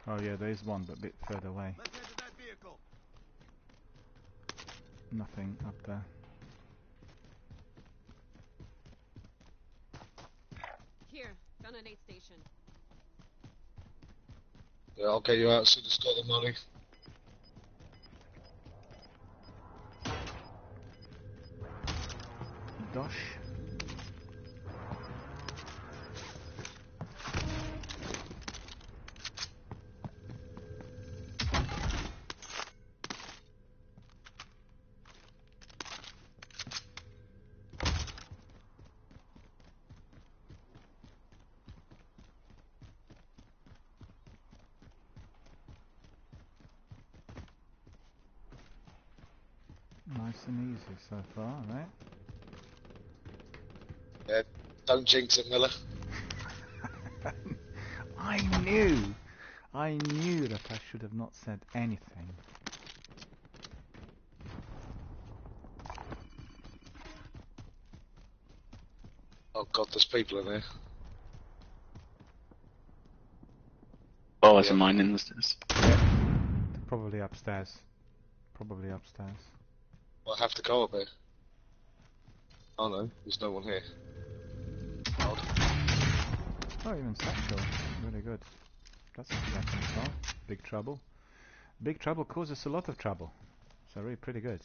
Oh yeah, there is one, but a bit further away. Let's head to that vehicle. Nothing up there. Here, found an aid station. Yeah, I'll get you out as soon as I've got the money. Dosh. Nice and easy so far, right? Yeah, don't jinx it, Miller. I knew that I should have not said anything. Oh god, there's people in there. Oh, it's a Yeah. mine in this. They're probably upstairs. Probably upstairs. I'll have to go up there. Oh no, there's no one here. Odd. Oh, even satchel. Really good. That's a good weapon as well. Big trouble. Big trouble causes a lot of trouble. So really pretty good.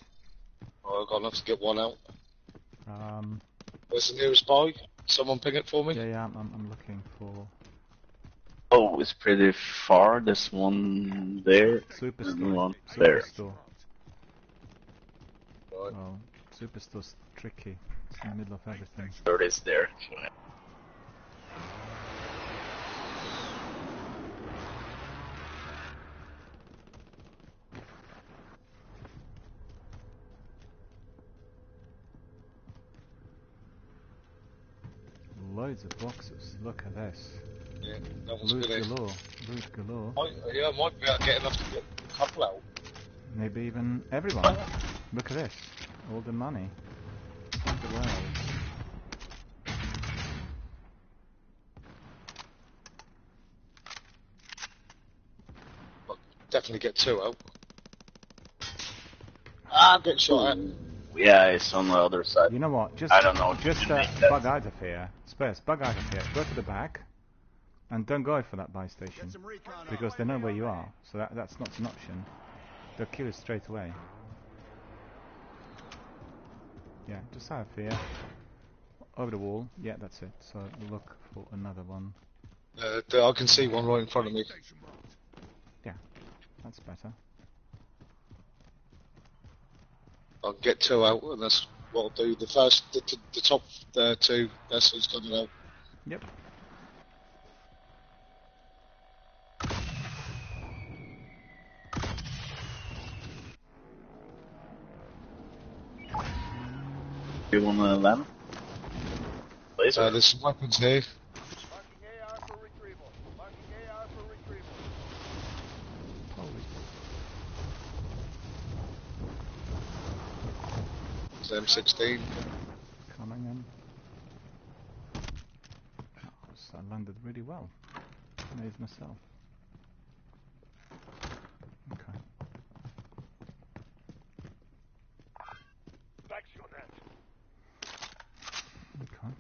Oh, I've got enough to get one out. Um, Where's the nearest buy? Someone ping it for me? yeah, I'm looking for Oh, it's pretty far. There's one there and Superstore. one there. Superstore. Right. Well, Superstore's tricky. It's in the middle of everything. Third is there. So, yeah. Loads of boxes. Look at this. Yeah, no one's Loot been in. galore. Loot galore. Yeah, I might be able to get enough to get a couple out. Maybe even everyone. Look at this. All the money. The world. I'll definitely get two out. Ah, I'm getting shot at. Yeah, it's on the other side. You know what? Just I don't know if Just you can make that. bug out of here. Spurs, bug out of here. Go to the back, and don't go for that buy station Get some recon on. because they know where you are. So that's not an option. They'll kill you straight away. Yeah, just out of here. Over the wall. Yeah, that's it. So look for another one. I can see one right in front of me. That's better. I'll get 2 out, and that's what I'll do. The top 2, that's who's coming out. Yep. You wanna land? Laser. There's some weapons here. Marking AR for retrieval. Marking AR for retrieval. Holy. It's M16. Coming in. Oh, so I landed really well. Amazed myself. Okay. Thanks, your net. Okay.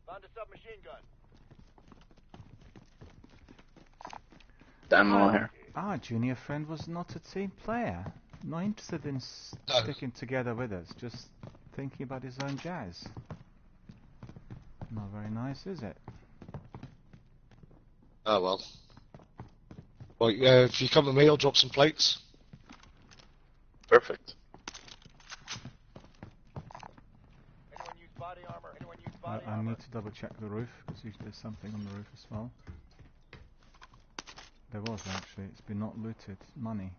Found a submachine gun. Ammo here. Our junior friend was not a team player. Not interested in sticking together with us, just thinking about his own jazz. Not very nice, is it? Oh well. Well, if you come with me, I'll drop some plates. Perfect. Anyone use body armor? Anyone use body I armor? need to double check the roof, because usually there's something on the roof as well. There was actually, it's been not looted. Money.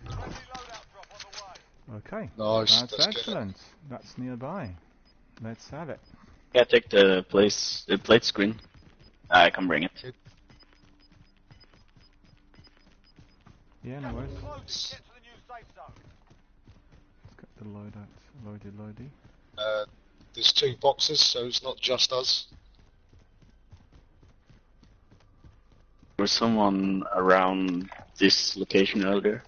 Friendly loadout drop on the way. Okay, Nice, that's that's good. excellent. That's nearby. Let's have it. Yeah, take the plate screen. I can bring it. Yeah, no worries. Close. Get to the new safe zone. Let's get the loaded, loady. There's 2 boxes, so it's not just us. There was someone around this location earlier.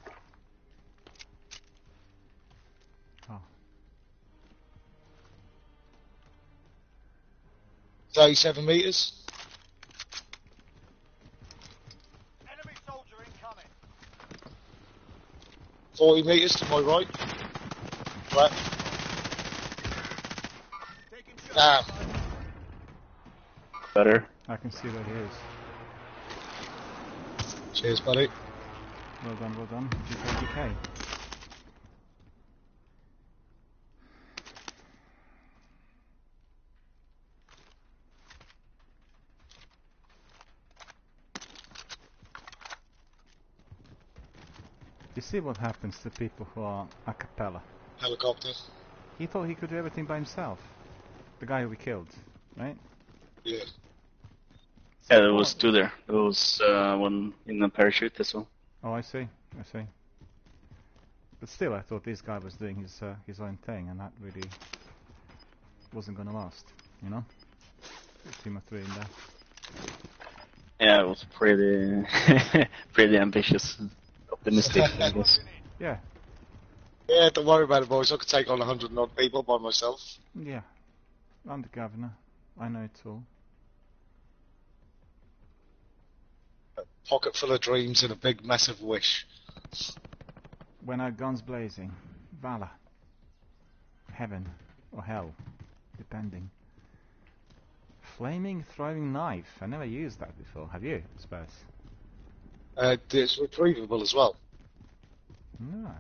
37 meters. Enemy soldier incoming. 40 meters to my right. Right. Taking Damn. shots. Better. I can see where he is. Cheers, buddy. Well done, well done. GK. You see what happens to people who are a cappella. Helicopter. He thought he could do everything by himself. The guy who we killed, right? Yeah. Yeah, there was 2 there. There was one in a parachute as well. Oh, I see. But still, I thought this guy was doing his own thing, and that really wasn't gonna last, you know? A team of 3 in there. Yeah, it was pretty pretty ambitious, optimistic, I guess. Yeah, Yeah, don't worry about it, boys. I could take on 100 and odd people by myself. yeah. I'm the governor. I know it all. A pocket full of dreams and a big, massive wish. When our guns blazing, valor, heaven, or hell, depending. Flaming throwing knife. I never used that before. Have you, Spurs? It's retrievable as well. No.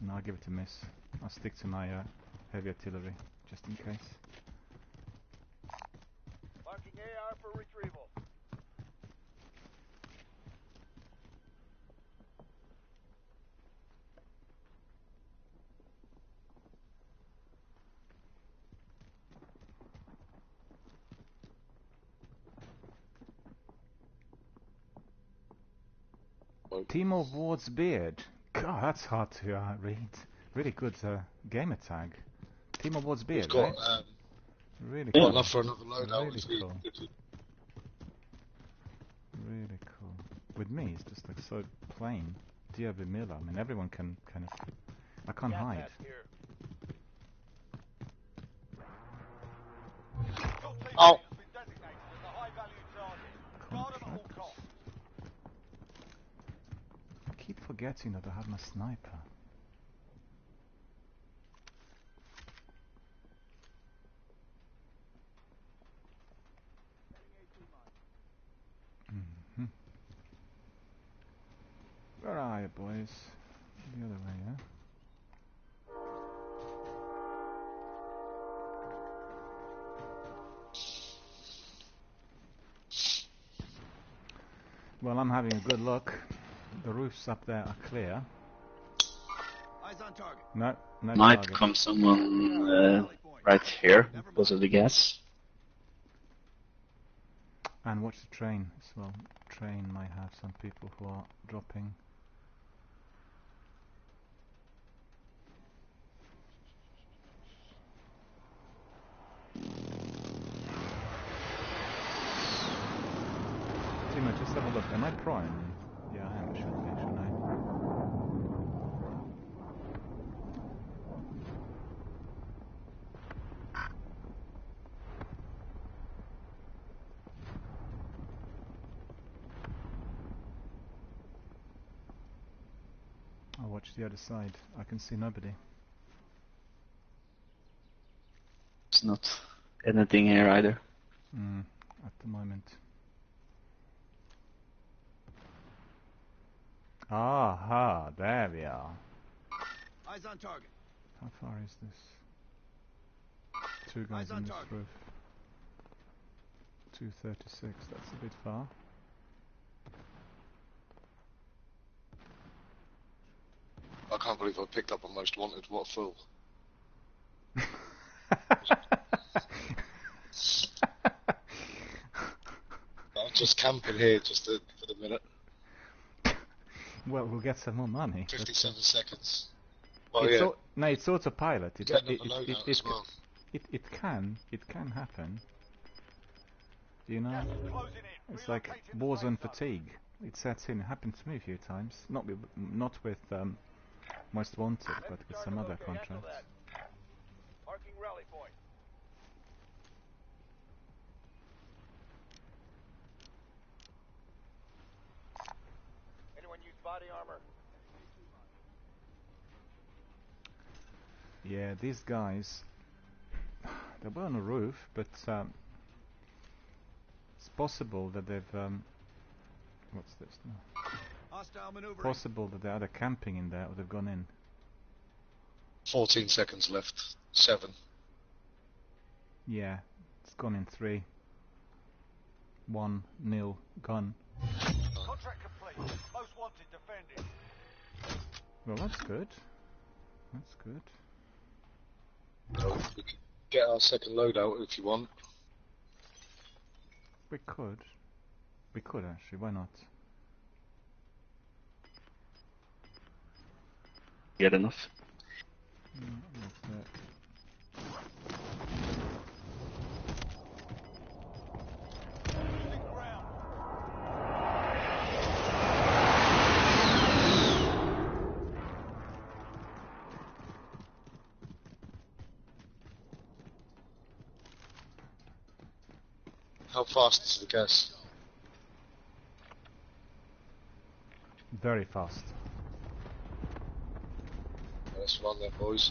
No, I'll give it a miss. I'll stick to my heavy artillery, just in case. Marking AR for retrieval. Timo Ward's beard. God, that's hard to read. Really good gamer tag. Timo Ward's We've beard, got, right? Really got cool. enough for another loadout. Really if we- cool. if we- Really cool. With me, it's just like so plain. DRBMiller. I mean, everyone can kind of. I can't Gas hide. mask here. Your teammate Oh. has been designated as a high-value target. Guard them at all costs. I keep forgetting that I have my sniper. fire, boys. The other way, yeah? Well, I'm having a good look. The roofs up there are clear. Eyes on target. No, no Might target. come someone right here because of the gas. And watch the train as well. Train might have some people who are dropping. Timo, just have a look. Am I prone? Yeah, I am. Should be, shouldn't I? I'll watch the other side. I can see nobody. It's not anything here either. At the moment. Aha, there we are. Eyes on target. How far is this? Two guys Eyes on on this target. roof. 236, that's a bit far. I can't believe I picked up a most wanted. What a fool. I'm just camping here just for the minute. Well, we'll get some more money. 57 seconds. Oh It's yeah. no, it's autopilot. It Getting up a loadout as well. it can happen. You know, Closing in. it's like Relocating the Warzone safe zone. fatigue. It sets in. It happened to me a few times. Not with Most Wanted, but with some other contracts. Marking rally point. Anyone use body armor? Yeah, these guys, they were on a roof, but it's possible that they've what's this now? Hostile maneuvering. Possible that they're either camping in there or they've gone in. 14 seconds left. 7. Yeah, it's gone in 3. 1-0 gone. Contract complete. Most wanted defending. Well, that's good. That's good. So we can get our second loadout if you want. We could. We could actually. Why not? Get enough. That's it. Losing ground. How fast is the gas? Very fast. Let's run there, boys.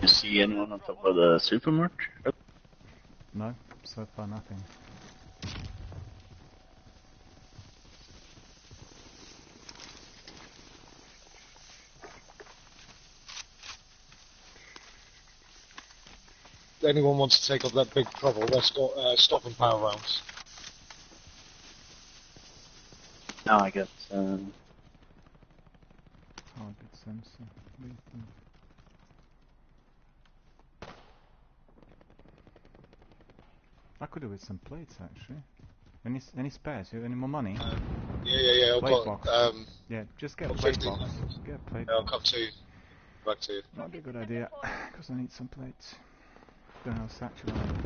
You see anyone on top of the supermarket? No, so far nothing. Anyone wants to take up that big trouble? That's got stop and power rounds. No, I got Target sensor. Lethal. I could do with some plates actually. Any spares? You have any more money? Yeah. I've Plate got box. Yeah, just get a got plate 50. box. Get a plate Yeah, I'll box. come to you. Back to you. Might be a good idea, because I need some plates. Don't know how satchel I am.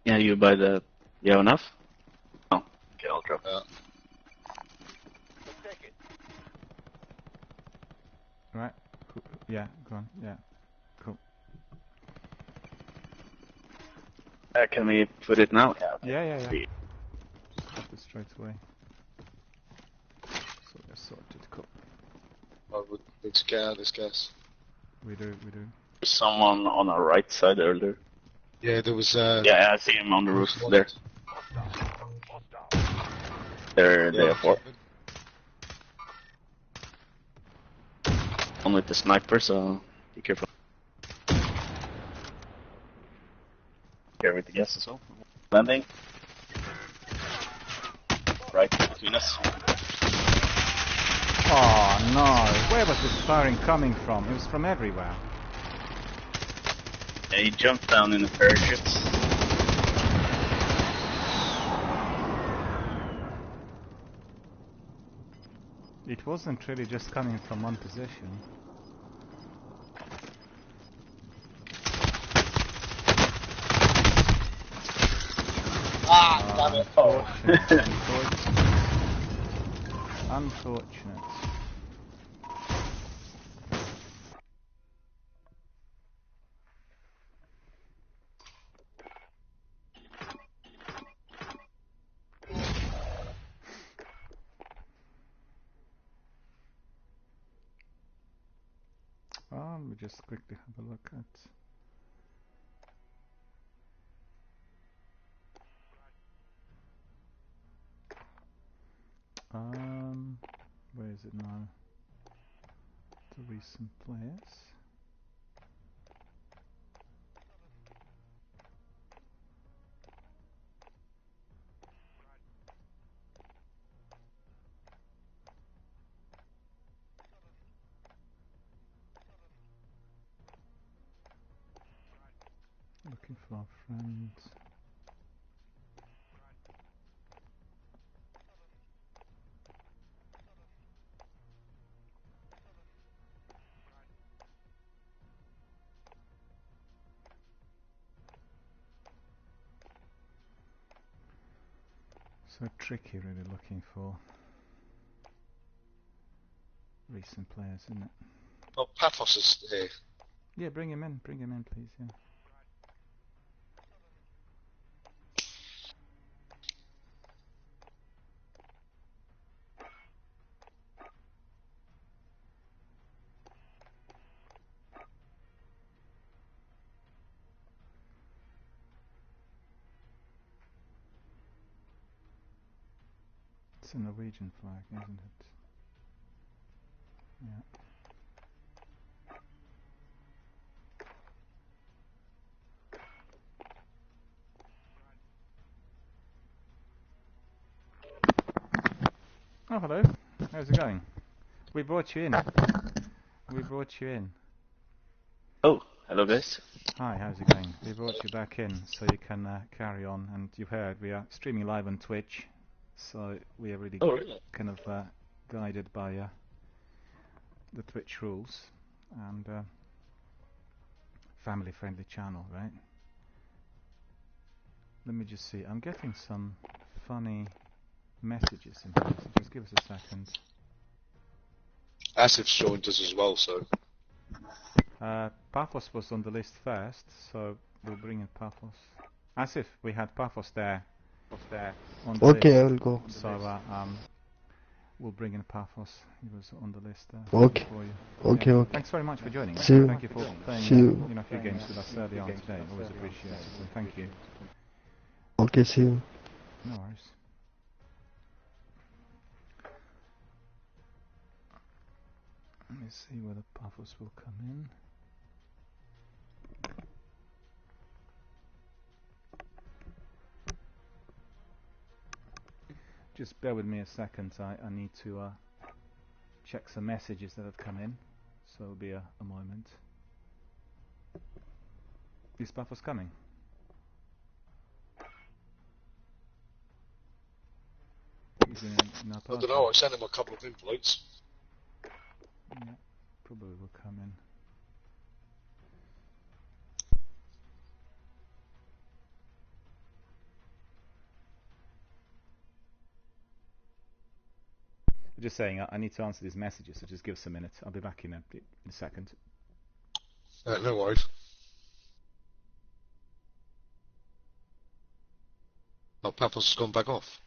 Yeah, you buy the. You have enough? Oh, okay, I'll drop. Yeah. Let's take it. Right. Cool. Yeah, go on. Yeah. Cool. Can we put it now? Yeah. Okay. Yeah. Sweet. Stop it straight away. So we're sorted. Cool. I would need to get out of this gas. We do. There's someone on our right side earlier. Yeah, there was. Yeah, I see him on the roof one- there. Hostile. They're Yeah, there for. jumping. One with the sniper, so be careful. Carry with the gas as well. Landing. Right between us. Oh no! Where was this firing coming from? It was from everywhere. Yeah, he jumped down in the parachute. It wasn't really just coming from one position. Damn it. Unfortunate. Let me just quickly have a look at. Where is it now? The recent players. Looking for our friends. So tricky, really looking for recent players, isn't it? Oh, Paphos is here. Yeah, bring him in, please. Yeah. It's a Norwegian flag, isn't it? Yeah. Oh, hello. How's it going? We brought you in. Oh, hello guys. Hi, how's it going? We brought you back in so you can carry on. And you heard we are streaming live on Twitch, so we are really, Oh, really? kind of guided by the Twitch rules and family-friendly channel, right? Let me just see. I'm getting some funny messages in here, so just give us a second. Asif's joined us as well, so. Paphos was on the list first, so we'll bring in Paphos. As if we had Paphos there on the Okay, I list. will go. So we'll bring in Paphos. He was on the list Okay. for you. Okay, Yeah. okay. Thanks very much for joining. See you. Thank you for playing See you. a few games with us early on today. Always appreciate it. So thank you. Okay, see you. No worries. Let me see whether Paphos will come in. Just bear with me a second. I need to check some messages that have come in. So it'll be a moment. Is Paphos coming? He's in our I party. don't know, I sent him a couple of invites. Yeah, probably will come in. Just saying, I need to answer these messages, so just give us a minute. I'll be back in a second. No worries. Oh, Paphos has gone back off.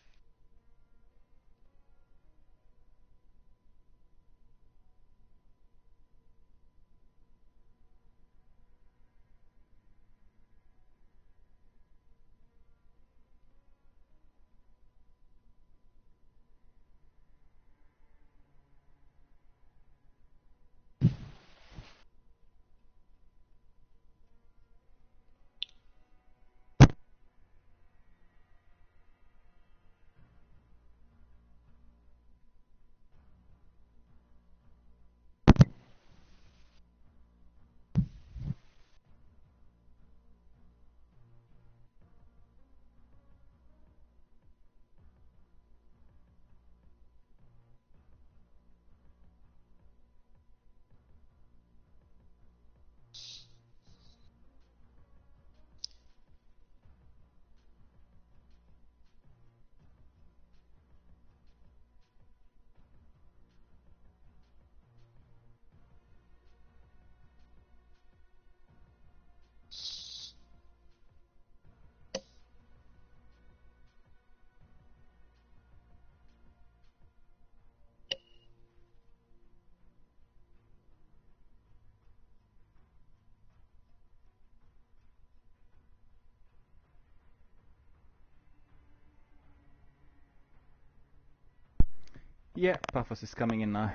Yeah, Paphos is coming in now.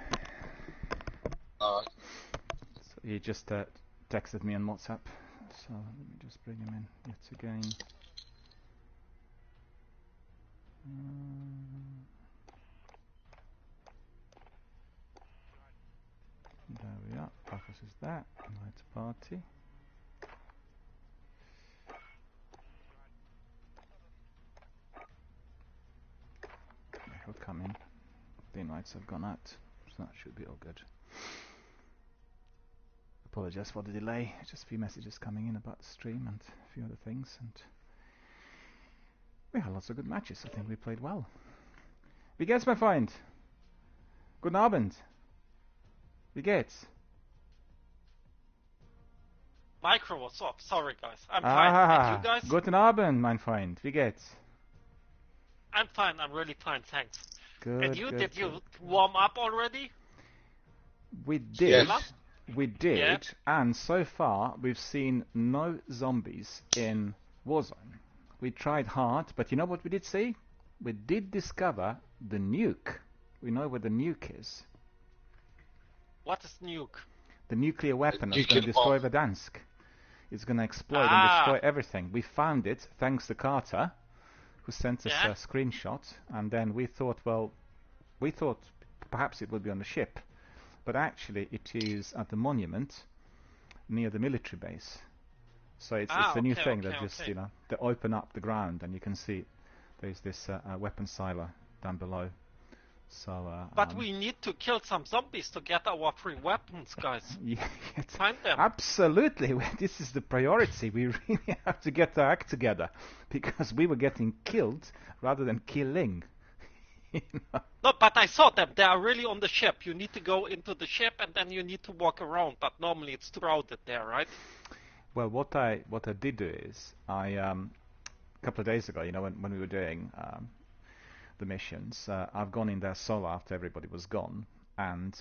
Alright. So he just texted me on WhatsApp. So let me just bring him in yet again. There we are. Paphos is there. Night party. He'll come in. The invites have gone out, so that should be all good. Apologize for the delay, just a few messages coming in about the stream and a few other things, and we had lots of good matches. I think we played well. Wie geht's, my friend? Guten Abend. Wie geht's? Micro, what's up? Sorry, guys. I'm fine. And you guys? Guten Abend, mein Freund. Wie geht's? I'm fine. I'm really fine, thanks. Good. And you, good, did good. you warm up already? We did. Yes. We did, Yeah. and so far we've seen no zombies in Warzone. We tried hard, but you know what we did see? We did discover the nuke. We know where the nuke is. What is nuke? The nuclear weapon that's nuclear going to destroy bomb. Verdansk. It's going to explode and destroy everything. We found it thanks to Carter, who sent us a screenshot, and then we thought, well, perhaps it would be on the ship, but actually it is at the monument near the military base. So it's a new thing that just, you know, they open up the ground and you can see there's this weapon silo down below. So, but we need to kill some zombies to get our free weapons, guys. Yeah, Find them. Absolutely, this is the priority. We really have to get our act together because we were getting killed rather than killing. You know? No, but I saw them. They are really on the ship. You need to go into the ship and then you need to walk around. But normally it's too crowded there, right? Well, what I did do is a couple of days ago, you know, when we were doing the missions, I've gone in there solo after everybody was gone, and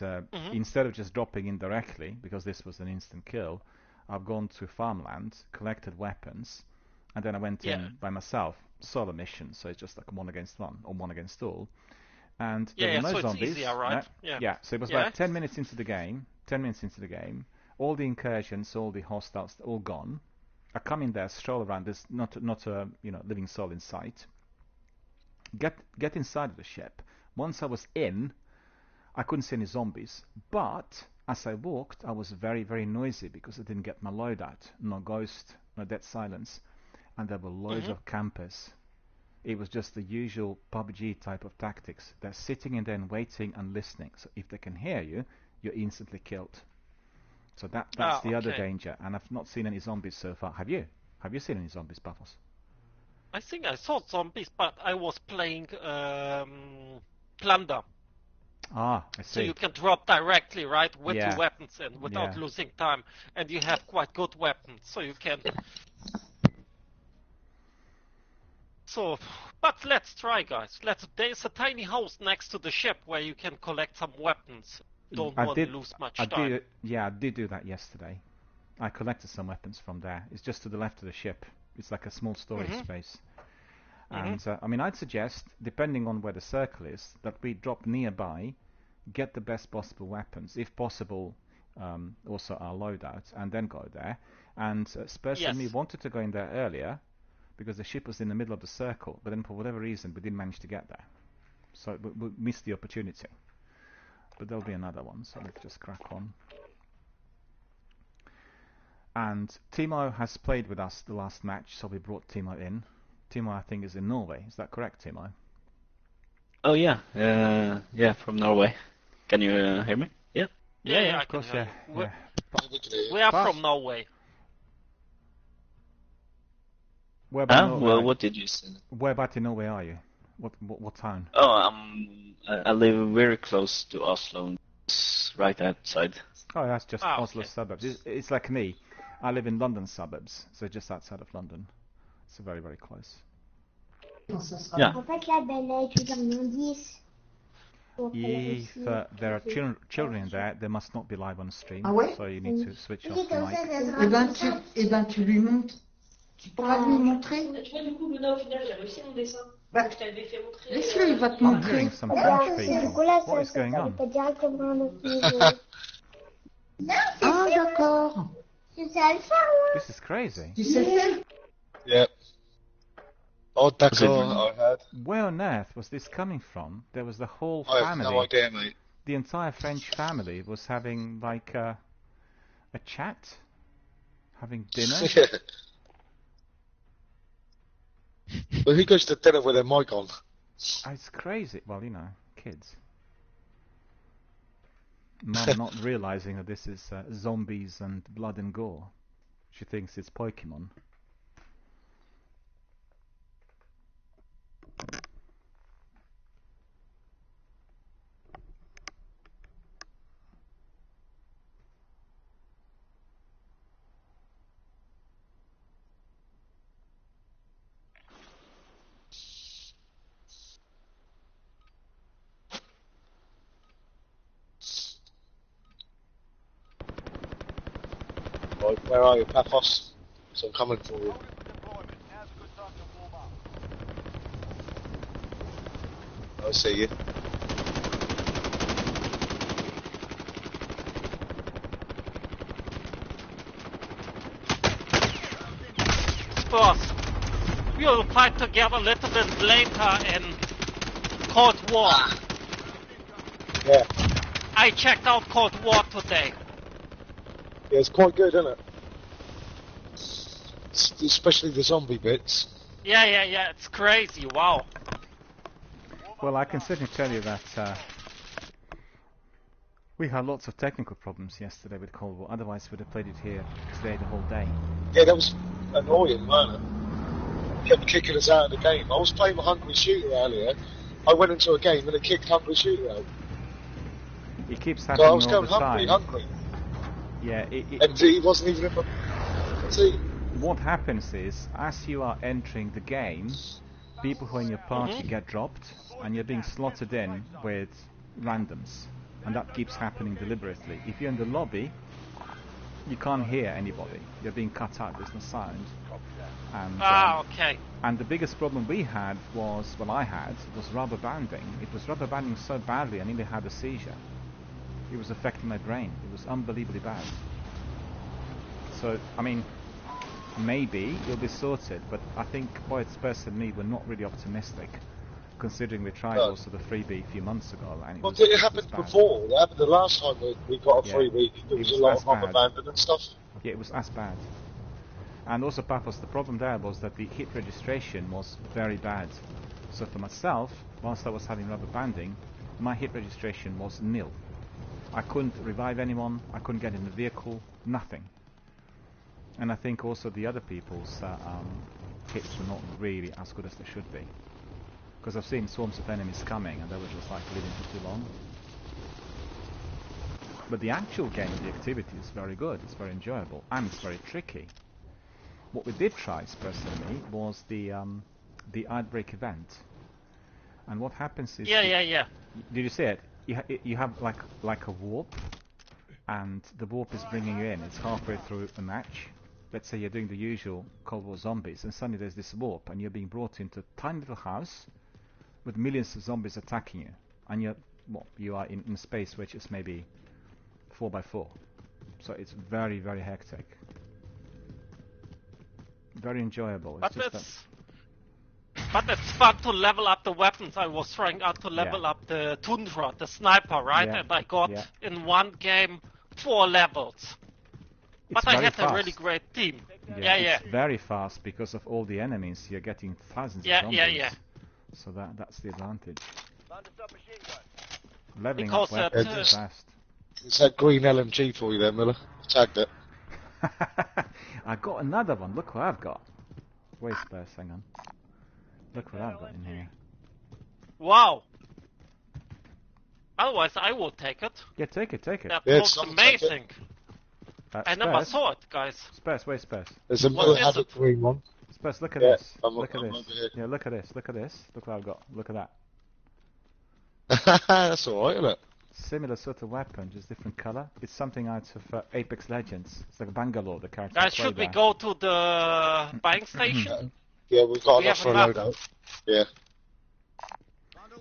instead of just dropping in directly, because this was an instant kill, I've gone to farmland, collected weapons, and then I went in by myself, solo mission, so it's just like 1 against 1 or 1 against all, and there were no zombies. It's easier, right? Yeah, so it was about 10 minutes into the game, all the incursions, all the hostiles, all gone. I come in there, stroll around, there's not a living soul in sight. Get inside of the ship. Once I was in, I couldn't see any zombies, but as I walked, I was very, very noisy because I didn't get my loadout. No ghost, no dead silence, and there were loads of campers. It was just the usual PUBG type of tactics. They're sitting in there and waiting and listening. So if they can hear you, you're instantly killed. So that's the other danger. And I've not seen any zombies so far. Have you? Have you seen any zombies, Paphos? I think I saw zombies, but I was playing plunder. Ah, I see. So you can drop directly, right, with your weapons in without losing time, and you have quite good weapons, so you can So, but let's try, guys. There's a tiny house next to the ship where you can collect some weapons. Don't want to lose much time. I did do that yesterday. I collected some weapons from there. It's just to the left of the ship. It's like a small storage space. And I mean, I'd suggest, depending on where the circle is, that we drop nearby, get the best possible weapons, if possible, also our loadout, and then go there. And Spursy and me wanted to go in there earlier, because the ship was in the middle of the circle, but then for whatever reason we didn't manage to get there. So we missed the opportunity. But there'll be another one, so let's just crack on. And Timo has played with us the last match, so we brought Timo in. Timo, I think, is in Norway. Is that correct, Timo? Oh yeah, yeah, from Norway. Can you hear me? Yeah. Yeah, of course, yeah. We are from Norway. Where about Well, what did you say? Where about in Norway are you? What town? Oh, I live very close to Oslo, right outside. Oh, that's just Oslo suburbs. It's like me. I live in London suburbs, so just outside of London. It's very, very close. Yeah. If there are children there, they must not be live on stream, so you need to switch off the mic. Eh ben, tu lui montres. Tu pourras lui montrer. Tu vois, du coup, Luna, au final, j'ai réussi mon dessin. Bah, Je t'avais fait montrer. laisse-le, il va te montrer. What is going on? Ah, d'accord. This is crazy. Tu sais le faire? Yeah. Oh, d'accord, I had. Where on earth was this coming from? There was the whole I family. have no idea, mate. The entire French family was having like a chat, having dinner. Yeah. But who goes to dinner with their mic on? It's crazy. Well, you know, kids. Mum not realizing that this is zombies and blood and gore. She thinks it's Pokemon. Right, where are you, Paphos? So I'm coming for you. I see you. Boss, we will fight together a little bit later in Cold War. Yeah. I checked out Cold War today. Yeah, it's quite good, isn't it? Especially the zombie bits. Yeah, it's crazy, wow. Well, I can certainly tell you that we had lots of technical problems yesterday with Cold War, otherwise we'd have played it here today the whole day. Yeah, that was annoying, wasn't it? Kept kicking us out of the game. I was playing with Hungry Shooter earlier. I went into a game and it kicked Hungry Shooter out. It keeps So happening I was all going the time. hungry. Yeah, And he wasn't even in the team. What happens is, as you are entering the game, people who are in your party get dropped, and you're being slotted in with randoms, and that keeps happening deliberately. If you're in the lobby, you can't hear anybody. You're being cut out. There's no sound. And, okay. And the biggest problem we had was, well, I had, was rubber banding. It was rubber banding so badly, I nearly had a seizure. It was affecting my brain. It was unbelievably bad. So, I mean, maybe it'll be sorted, but I think both Spurs and me were not really optimistic, considering we tried also the freebie a few months ago. And it happened before. It happened the last time we got a freebie. There was a lot of rubber banding and stuff. Yeah, it was as bad. And also, Paphos, the problem there was that the hit registration was very bad. So for myself, whilst I was having rubber banding, my hit registration was nil. I couldn't revive anyone, I couldn't get in the vehicle, nothing. And I think also the other people's hits were not really as good as they should be. Because I've seen swarms of enemies coming and they were just like living for too long. But the actual game, the activity is very good, it's very enjoyable, and it's very tricky. What we did try, personally, was the the Outbreak event. And what happens is... Yeah. Did you see it? You have like a warp, and the warp is bringing you in. It's halfway through a match. Let's say you're doing the usual Cold War zombies, and suddenly there's this warp, and you're being brought into a tiny little house with millions of zombies attacking you. And you are in space which is maybe 4x4. So it's very, very hectic. Very enjoyable. But it's fun to level up the weapons. I was trying out to level up the Tundra, the sniper, right? Yeah. And I got in one game 4 levels. But I had a really great team. Yeah. It's very fast because of all the enemies. You're getting thousands of zombies. Yeah. So that's the advantage. Found a submachine gun. Leveling Because up weapons is fast. It's that green LMG for you there, Miller. Tagged it. I got another one. Look what I've got. Wait, Spurs, hang on. Look what I've got in here. Wow. Otherwise, I would take it. Yeah, take it. That looks amazing. I never Spurs? saw it, guys. Spurs, wait, Spurs. There's a Miller Havoc green one. Spurs, look at Yeah, this. I'm Look at over this. here. Yeah, look at this. Look at this. Look what I've got. Look at that. That's alright, isn't it? Similar sort of weapon, just different color. It's something out of Apex Legends. It's like Bangalore, the character. Guys, should we go to the buying station? Yeah, we've got We enough have for a enough. loadout. Yeah.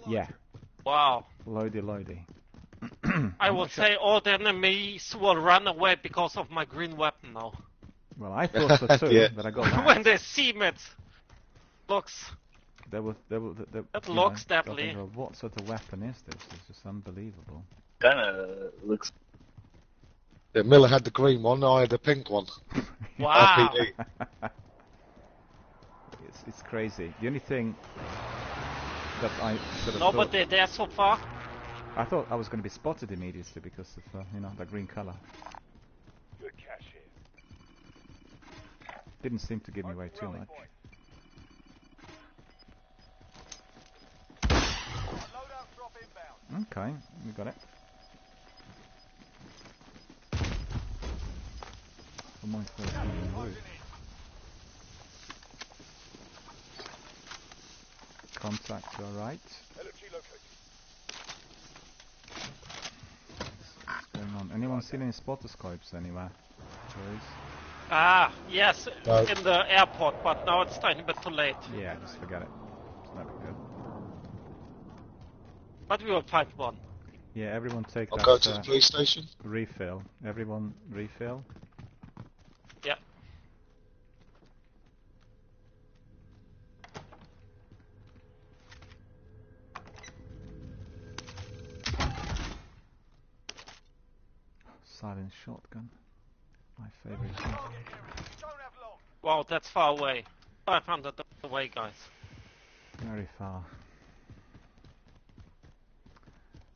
Yeah. Wow. Loady. I would say all the enemies will run away because of my green weapon now. Well, I thought so too, Yeah. but I got that. When they see me, it looks... That It looks deadly. What sort of weapon is this? It's just unbelievable. Kinda looks. Yeah, Miller had the green one, I had the pink one. Wow. RPD. It's crazy. The only thing that I sort of Nobody there so far? I thought I was going to be spotted immediately because of that green color. Good cash here. Didn't seem to give me away too much. Loadout drop inbound. Okay, we got it. Someone's first on the roof. Contact to our right. LMG located. What's going on? Anyone seen any spotter scopes anywhere? Boys? Ah, yes, No. in the airport, but now it's tiny bit too late. Yeah, just forget it. It's never good. But we will find one. Yeah, everyone take I'll that go to the police station. refill. Everyone refill. Yeah. Silent shotgun. My favorite gun. Don't have long. Wow, that's far away. 500 away, guys. Very far.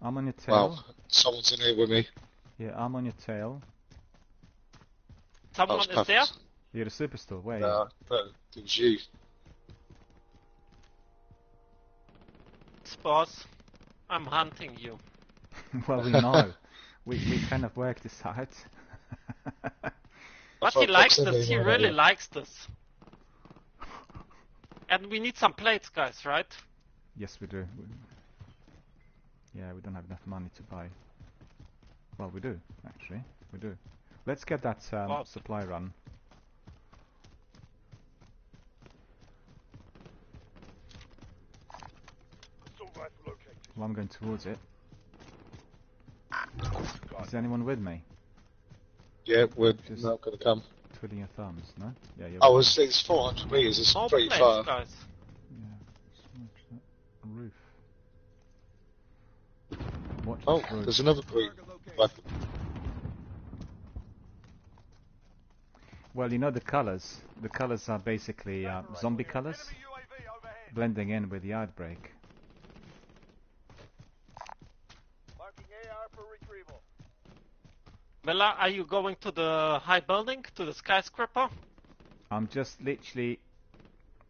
I'm on your tail. Wow, someone's in here with me. Yeah, I'm on your tail. Someone That is was there? perfect. You're a superstore. Where are you? No, it was you. Boss, I'm hunting you. Well, we know. we kind of worked this out. But thought he likes Fox said this, they he were really here. likes this. And we need some plates, guys, right? Yes, we do. Yeah, we don't have enough money to buy. Well, we do, actually. We do. Let's get that supply run. Assault rifle located. Well, I'm going towards it. Is anyone with me? Yeah, we're Just- not going to come. Twiddling your thumbs, no? Yeah, you're Oh, with me. it's 400 metres, it's No pretty plates, far. guys. Yeah. Watch that roof. Watch Oh, this roof. there's another green weapon. Well, you know the colors. The colors are basically zombie colors, Enemy UAV overhead. blending in with the outbreak. Marking AR for retrieval. Miller, are you going to the high building, to the skyscraper? I'm just literally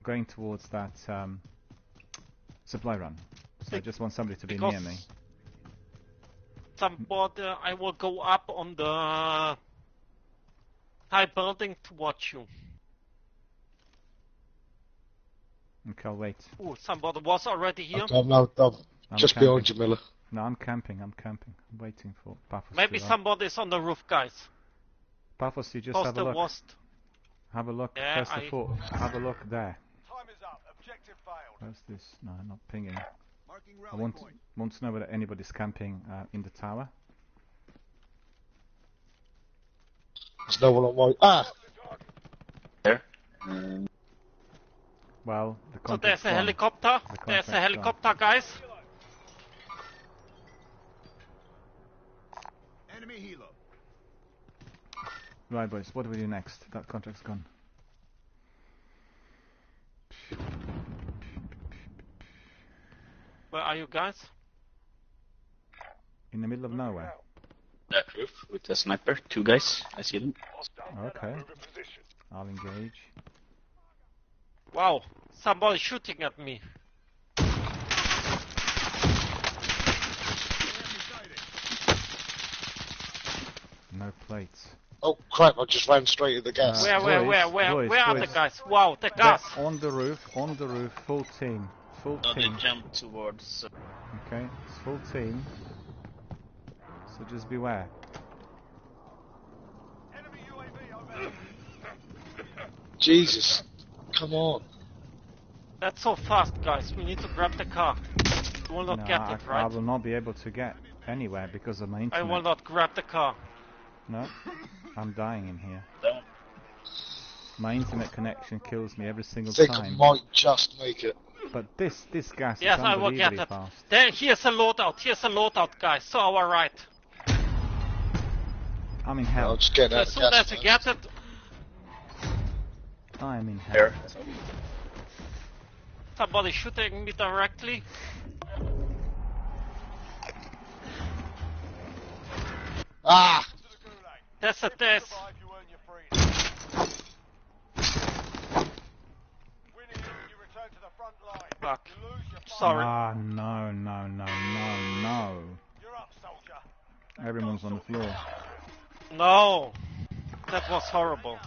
going towards that supply run. So I just want somebody to be near me. Somebody, I will go up on the high building to watch you. Okay, I'll wait. Ooh, somebody was already here. I'm just camping. behind you, Miller. No, I'm camping. I'm waiting for Paphos. Maybe somebody's on the roof, guys. Paphos, you just Cause have a look. Have a look. Yeah, First of all, have a look there. Time is up. Objective failed. Where's this? No, not pinging. Marking I rally want point. to know whether anybody's camping in the tower. There's no one on my... Ah! There. Well, the So contract's there's a gone. helicopter. The There's a contract's helicopter, guys. Enemy helo. gone. Right, boys. What do we do next? That contract's gone. Where are you guys? In the middle of nowhere. That roof with a sniper. 2 guys. I see them. Okay. I'll engage. Wow, somebody shooting at me. No plates. Oh crap, I just ran straight at the gas. Where boys, are the guys? Wow, the gas. On the roof, full team. Full No, they team. jumped towards. Okay, it's full team. So just beware. Enemy UAV overhead. Jesus. Come on. That's so fast, guys. We need to grab the car. You will not No, get I it, right? will not be able to get anywhere because of my I internet. will not grab the car. No, I'm dying in here. Don't. My internet connection kills me every single I think I time. might just make it. But this gas Yes, is I will get unbelievably it. fast. There, here's a loadout, guys. So our right. I'm in I'll hell. just get out As of soon gas. as you get it, I'm in hell. There. somebody shooting me directly. Ah! There's a there's. Survive, you earn your freedom. Winning, you return to the front line. Fuck. You lose your fight. Sorry. Ah, no. You're up, soldier. Everyone's on the floor. No, that was horrible.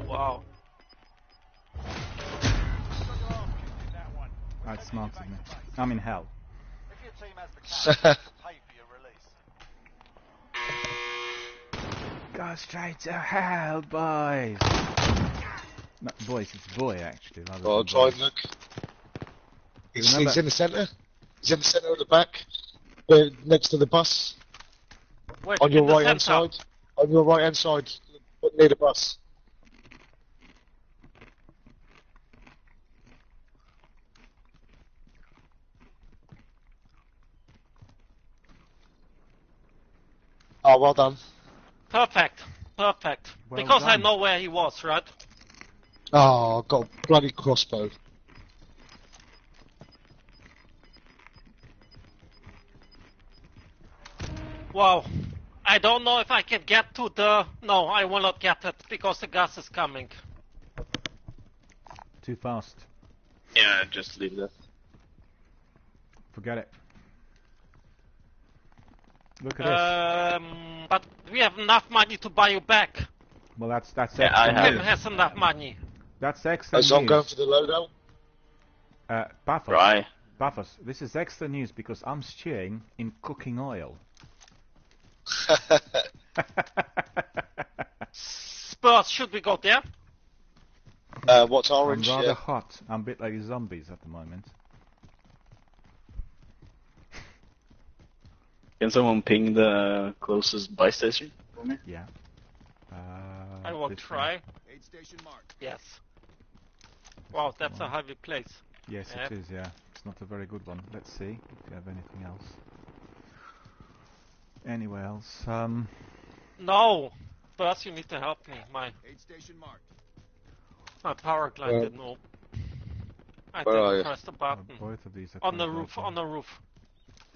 Wow. That smarted me. I'm in hell. If your team has the cash, pay for your release. Go straight to hell, boys. No, boys, it's boy actually. Rather Well, I'll than try boys. and look. Remember- He's in the centre. He's in the centre of the back. Next to the bus. Wait, On your in the right hand center. side. On your right hand side. Near the bus. Oh, well done. Perfect. Well Because I done. know where he was, right? Oh, I've got a bloody crossbow. Wow. I don't know if I can get to the... No, I will not get it because the gas is coming. Too fast. Yeah, just leave that. Forget it. Look at this. But we have enough money to buy you back. Well, that's Yeah, I extra have Kim news. has enough money. That's extra As I'm going news. for the loadout. Paphos, Right. Paphos, this is extra news because I'm stewing in cooking oil. Spurs, should we go there? What's I'm orange? rather Yeah. hot. I'm a bit like zombies at the moment. Can someone ping the closest buy station for me? Yeah. I will this try. one. Aid station marked. Yes. Wow, that's a heavy place. Yes, Yeah. it is, yeah. It's not a very good one. Let's see if we have anything else. Anywhere else? No! Spurs, you need to help me. My Aid station marked. power glide Where- didn't open. I where are didn't you? press the Well, button. both of these are On the quite roof, open. on the roof.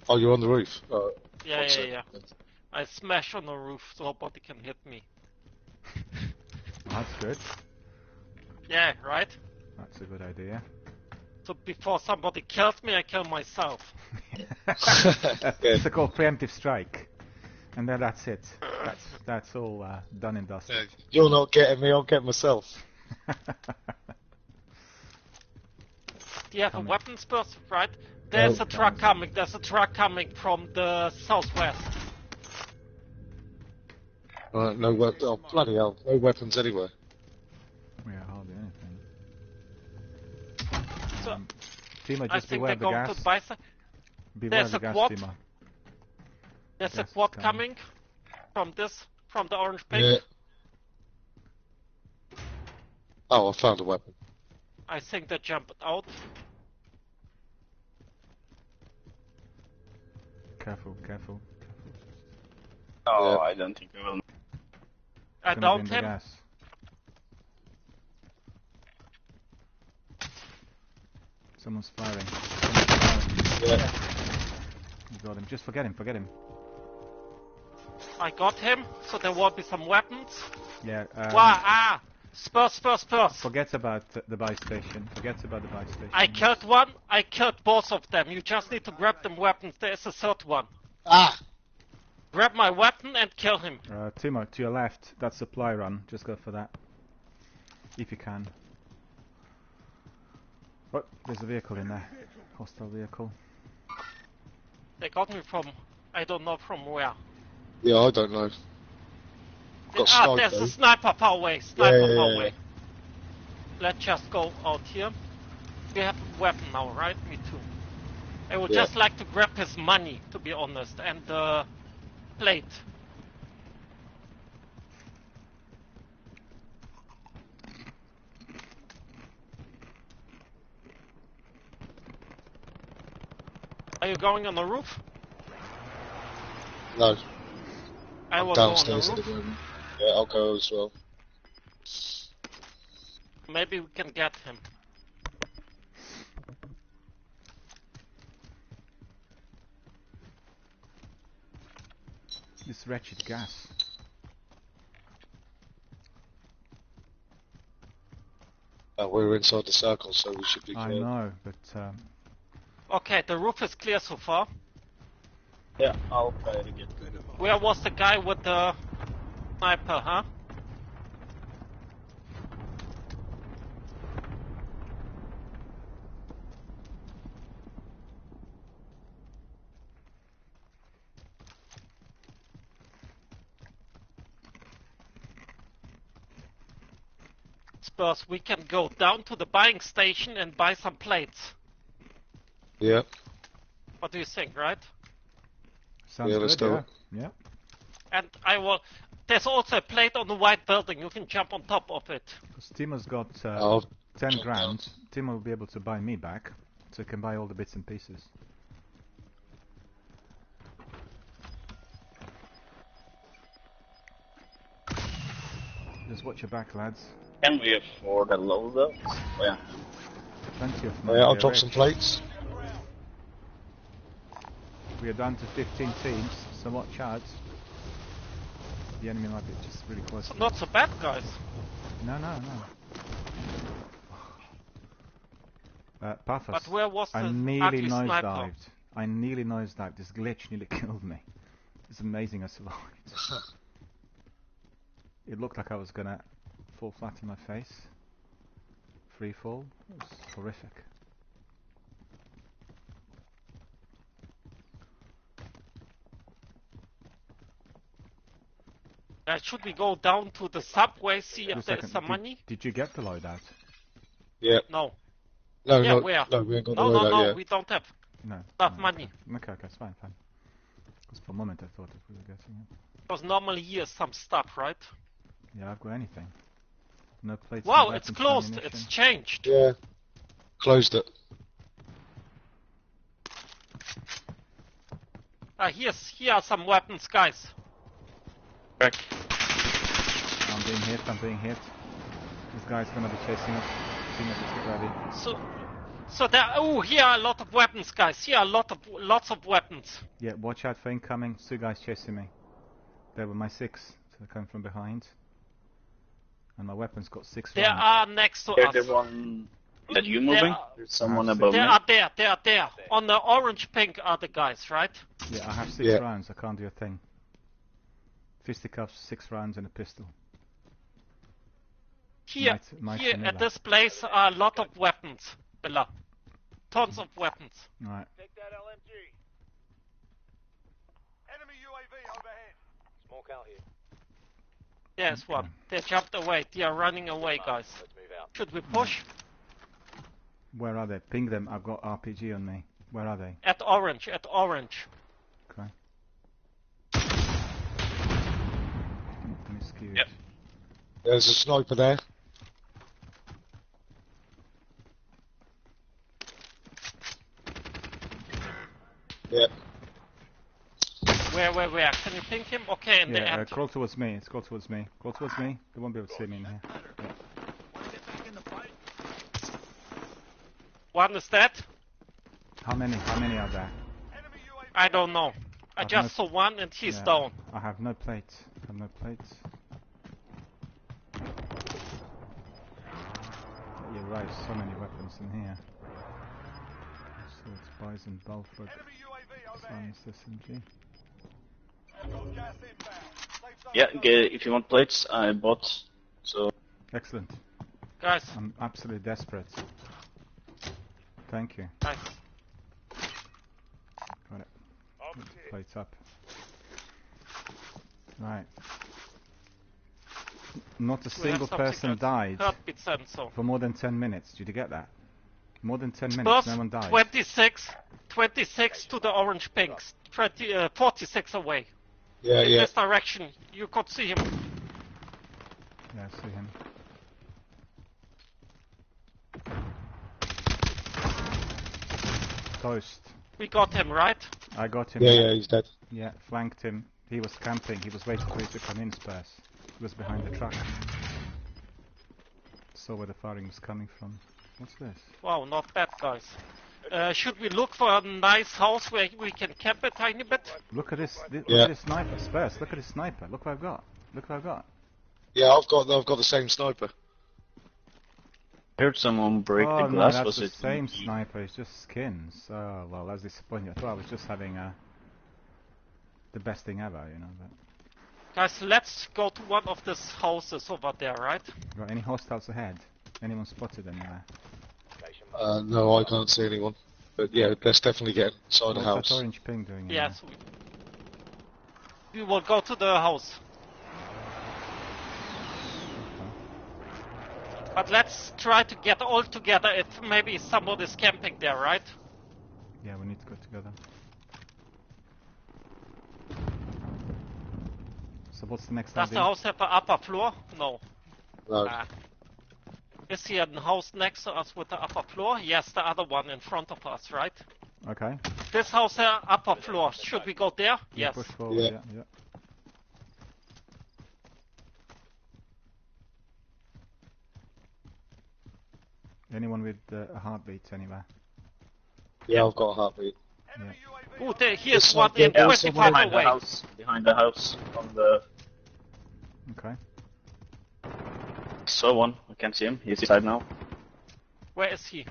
Oh, you're on the roof. Yeah, one yeah, yeah. second. I smash on the roof so nobody can hit me. That's good. Yeah, right? That's a good idea. So before somebody kills me, I kill myself. It's called preemptive strike. And then that's it. That's all done and dusted. You're not getting me, I'll get myself. Do you have a weapons burst, right? There's a truck coming. There's a truck coming from the southwest. No weapons. Oh, bloody hell. No weapons anywhere. Yeah, hardly anything. So, Timo, I just think beware they're the going gas. to the bicep. There's a gas, quad. Timo. There's Gas a quad is coming. coming from the orange pink. Yeah. Oh, I found a weapon. I think they jumped out. Careful. Oh, Yeah. I don't think we will. I Gonna be in downed the him. gas. Someone's firing. Yeah. You got him. Just forget him. I got him, so there will be some weapons. Yeah. Spurs. Forget about the buy station. I killed one, I killed both of them. You just need to grab them weapons. There is a third one. Grab my weapon and kill him. Timo, to your left, that's supply run. Just go for that. If you can. Oh, there's a vehicle in there. Hostile vehicle. They got me from, I don't know from where. Yeah, I don't know. There's a sniper far away. Yeah. Let's just go out here. We have a weapon now, right? Me too. I would just like to grab his money, to be honest, and the plate. Are you going on the roof? No. I will downstairs go on at the the roof. moment. Yeah, I'll go as well. Maybe we can get him. This wretched gas. We're inside the circle, so we should be clear. I know, but Okay, the roof is clear so far. Yeah, I'll try to get rid of it. Where was the guy with the sniper, huh? Spurs, we can go down to the buying station and buy some plates. Yeah. What do you think, right? sounds let's good. do it. Yeah. And I will... There's also a plate on the white building. You can jump on top of it. Because Timo's got 10 jump grand. down. Timo will be able to buy me back, so he can buy all the bits and pieces. Just watch your back, lads. Can we afford a loadout? Oh, yeah. Plenty of money. Yeah, I'll here, drop Rick. some plates. We are down to 15 teams, so watch out. The enemy might be just really close. So not so bad, guys. No. Pathos, But where was I the nearly ugly sniper? nosedived. I nearly nosedived. This glitch nearly killed me. It's amazing I survived. It looked like I was gonna fall flat in my face. Free fall. It was horrific. Should we go down to the subway, see if Just a there's second, some money? Did you get the loadout? Yeah. No. No, Yeah, no, where? no, we ain't got the No, loadout yet. we don't have No. enough no, money. Okay, it's fine. Because for a moment I thought that we were getting it. Because normally here's some stuff, right? Yeah, I've got anything. No plates. Wow, no it's weapons, closed. ammunition. It's changed. Yeah. Closed it. Here are some weapons, guys. Back. I'm being hit. This guy's gonna be chasing us. Timo, just get ready. So there. Oh, here are a lot of weapons, guys. Here are lots of weapons. Yeah, watch out for incoming. 2 guys chasing me. They were my 6, so they're coming from behind. And my weapon's got 6 There rounds. are next to They're us. the one that you moving? There's someone I've above They me. are there. On the orange pink are the guys, right? Yeah, I have 6 Yeah. rounds. I can't do a thing. Fisticuffs, 6 rounds and a pistol. Here, here at this place are a lot of weapons, Bella. Tons of weapons. Right. Take that LMG. Enemy UAV overhead. Smoke out here. Yes, one. They jumped away. They are running away, guys. Let's move out. Should we push? Where are they? Ping them. I've got RPG on me. Where are they? At orange, at orange. Okay. Miscued. Yep. There's a sniper there. Yeah. Where? Can you ping him? Okay, in the Yeah, end. crawl towards me. Crawl towards me. Crawl towards me. They won't be able to see me in here. One is dead. How many are there? I don't know. I I've just no- saw one and he's Yeah, down. I have no plates. I have no plates. You're right, so many weapons in here. So it's Bison, Balford, Simon's SMG. Got gas inbound. Safe zone Yeah, closed. if you want plates, I bought. So Excellent. Guys, I'm absolutely desperate. Thank you. guys. Got it. Plates up. Right. Not a We have single something person else. died Heartbeat sensor. for more than 10 minutes. Did you get that? More than 10 minutes, First, no one died. 26 to the orange pinks. 46 away. Yeah, In yeah. this direction, you could see him. Yeah, I see him. Toast. We got him, right? I got him. Yeah, yeah, he's dead. Yeah, flanked him. He was camping. He was waiting for you to come in, Spurs. He was behind the truck. Saw where the firing was coming from. What's this? Wow, not bad, guys. Should we look for a nice house where we can camp a tiny bit? Look at this. Look Yeah. at this sniper, Spurs. Look at this sniper. Look what I've got. Look what I've got. Yeah, I've got the same sniper. heard someone break Oh the no, glass. that's Was the it same me? sniper. It's just skins. Oh well, that's disappointing. I thought I was just having the best thing ever, you know. But Guys, let's go to one of these houses over there, right? got any hostiles ahead? Anyone spotted anywhere? No, I can't see anyone. But yeah, let's definitely get inside the What's house. that orange ping doing? in Yes. We will go to the house. But let's try to get all together if maybe somebody's camping there, right? there? Yeah, we need to go together. So what's the next Does idea? the house have an upper floor? No. No. Ah. Is here a house next to us with the upper floor? Yes, the other one in front of us, right? Okay. This house has upper floor. Should we go there? Yeah, Yes. push forward. Yeah. Yeah. Anyone with a heartbeat anywhere? Yeah, I've got a heartbeat. Yeah. Ooh, here's It's one not in good. 25 Behind the away. house. Behind the house. On the. Okay. Saw one. I can't see him. He's inside now. Where is he?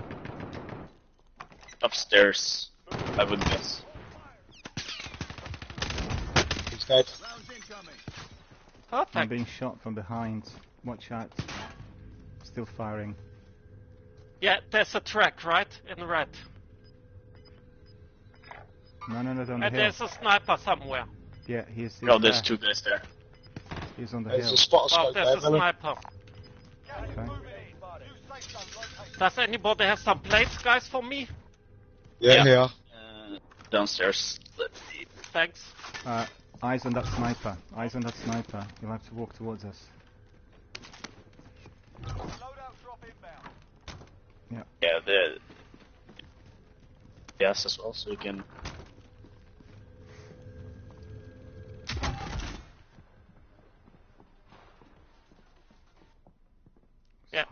Upstairs. I would guess. He's dead. Rounds incoming. I'm Perfect. being shot from behind. Watch out. Still firing. Yeah, there's a track, right? In red. No, on the And hill. there's a sniper somewhere. Yeah, he's Oh, there's there. two guys there. He's on the There's hill. a spotter Wow, scope there's there, a Miller. sniper. Okay. moving in. New safe zone located. Does anybody have some plates, guys, for me? Yeah, Yeah. here. Downstairs. Let's see. Thanks. Eyes on that sniper. Eyes on that sniper. You'll have to walk towards us. Loadout drop inbound. Yeah, the. Yes, as well, so you can.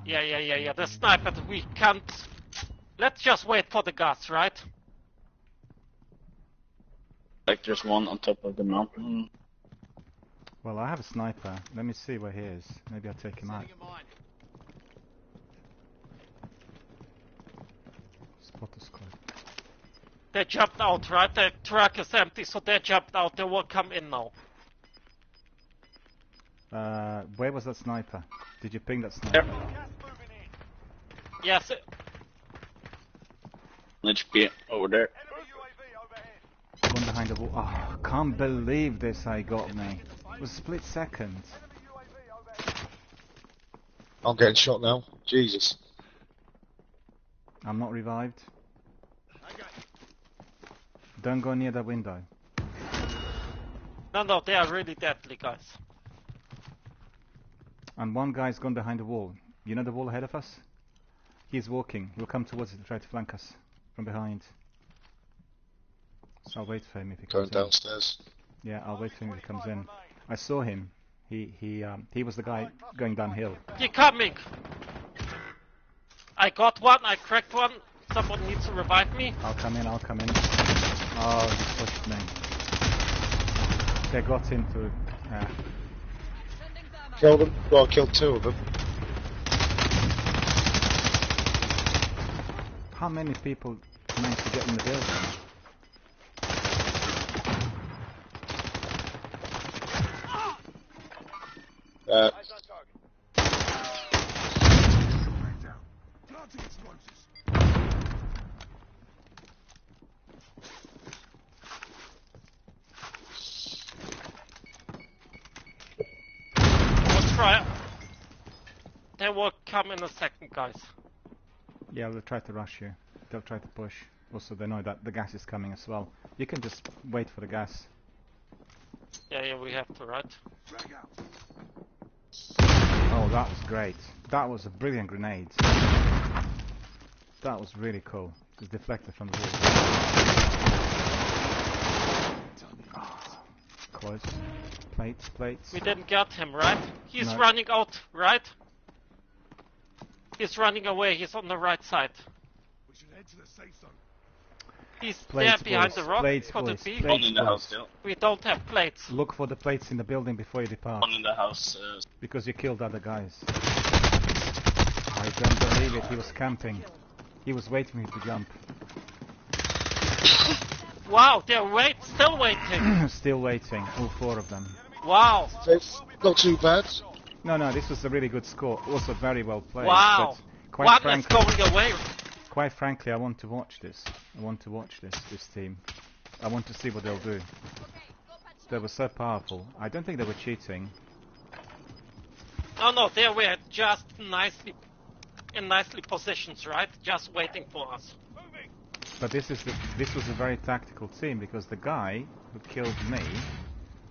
Yeah. The sniper, we can't. Let's just wait for the guards, right? Like, there's one on top of the mountain. Well, I have a sniper. Let me see where he is. Maybe I'll take him out. Setting a mine. Spotter squad. They jumped out, right? The truck is empty, so they jumped out. They will come in now. Where was that sniper? Did you ping that sniper? Yes. Let's be over there. One behind the wall. Oh, can't believe this I got me. It was a split second. I'm getting shot now. Jesus. I'm not revived. Don't go near that window. No, they are really deadly, guys. And one guy's gone behind the wall. You know the wall ahead of us? He's walking. He'll come towards it to try to flank us from behind. So I'll wait for him if he comes Going downstairs. in. Yeah, I'll wait for him if he comes in. I saw him. He was the guy going downhill. He coming! I got one, I cracked one. Someone needs to revive me. I'll come in. Oh, he pushed me. They got into... Killed them. Well, I killed 2 of them. How many people managed to get in the building? We'll try. They will come in a second, guys. Yeah, they'll try to rush you. They'll try to push. Also, they know that the gas is coming as well. You can just wait for the gas. Yeah, we have to, right? Oh, that was great. That was a brilliant grenade. That was really cool. It's deflected from the wall. Oh, close. Plates. We didn't get him, right? He's No. running out, right? He's running away, he's on the right side. We should head to the safe zone. He's Plates, there behind boys. the rock. Plates, Could boys. it be? Plates, One in the boys. house still. We don't have plates. Look for the plates in the building before you depart. One in the house. Because you killed other guys. I don't believe it. He was camping. He was waiting for me to jump. Wow, they're still waiting. Still waiting. All 4 of them. Wow. It's not too bad. No, this was a really good score. Also very well played. Wow. But quite One frankly, is going away. Quite frankly, I want to watch this. I want to watch this team. I want to see what they'll do. They were so powerful. I don't think they were cheating. No, they were just nicely positioned, right? Just waiting for us. But this was a very tactical team, because the guy who killed me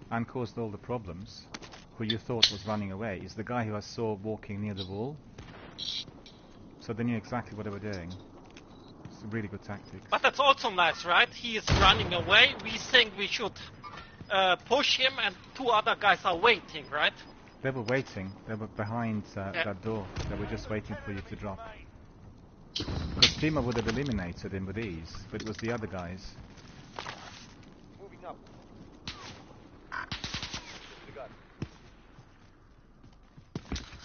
and caused all the problems, who you thought was running away, is the guy who I saw walking near the wall. So they knew exactly what they were doing. It's a really good tactics. But that's also nice, right? He is running away. We think we should push him, and 2 other guys are waiting, right? They were waiting. They were behind that door. They were just waiting for you to drop. Because Timo would have eliminated him with ease, but it was the other guys. Moving up.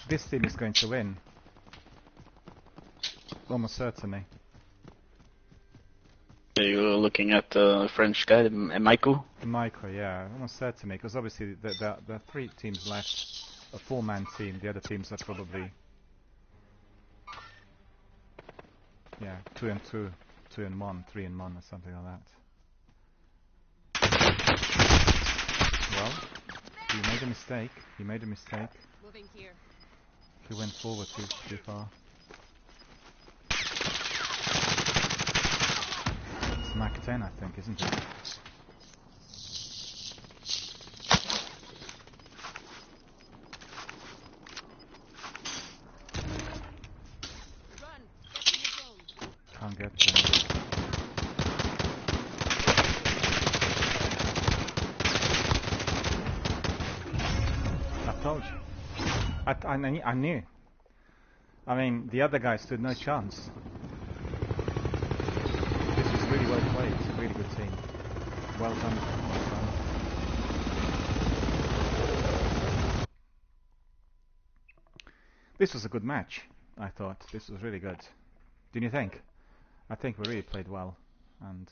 This team is going to win. Almost certainly. You're looking at the French guy, Michael? Michael, yeah, almost certainly, because obviously there are 3 teams left. A 4-man team, the other teams are probably... Yeah, 2 and 2, 2 and 1, 3 and 1, or something like that. Well, he made a mistake. Moving here. He went forward too far. It's Mach 10, I think, isn't it? Run. Get in the zone. Can't get there. I told you. I knew. I mean, the other guy stood no chance. This was really well played. It's a really good team. Well done. Well done. This was a good match, I thought. This was really good. Didn't you think? I think we really played well. And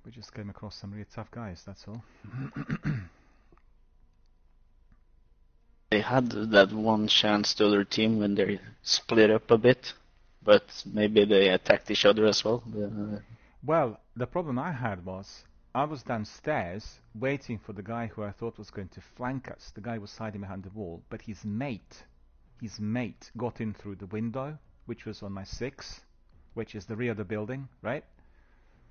we just came across some really tough guys, that's all. They had that one chance, the other team, when they split up a bit, but maybe they attacked each other as well. Well, the problem I had was I was downstairs waiting for the guy who I thought was going to flank us. The guy was hiding behind the wall, but his mate got in through the window, which was on my 6, which is the rear of the building, right?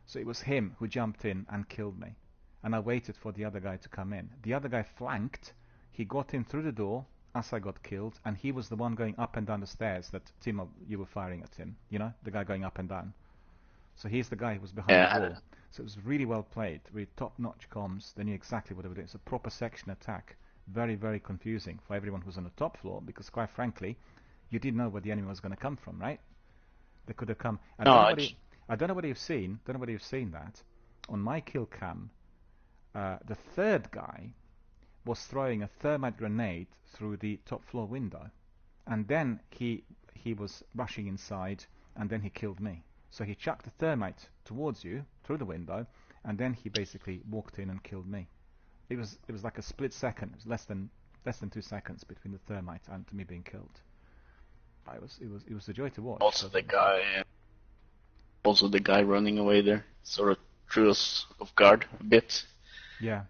So it was him who jumped in and killed me. And I waited for the other guy to come in. The other guy flanked. He got in through the door as I got killed, and he was the one going up and down the stairs that Timo, you were firing at him. You know, the guy going up and down. So he's the guy who was behind the wall. So it was really well played, with top-notch comms. They knew exactly what they were doing. It's a proper section attack. Very, very confusing for everyone who's on the top floor, because quite frankly, you didn't know where the enemy was going to come from, right? They could have come. I don't know whether you've seen. Don't know whether you've seen that. On my kill cam, the third guy was throwing a thermite grenade through the top floor window, and then he was rushing inside, and then he killed me. So he chucked the thermite towards you through the window, and then he basically walked in and killed me. It was like a split second. It was less than 2 seconds between the thermite and me being killed. It was a joy to watch. Also the guy running away there sort of threw us off guard a bit. Yeah.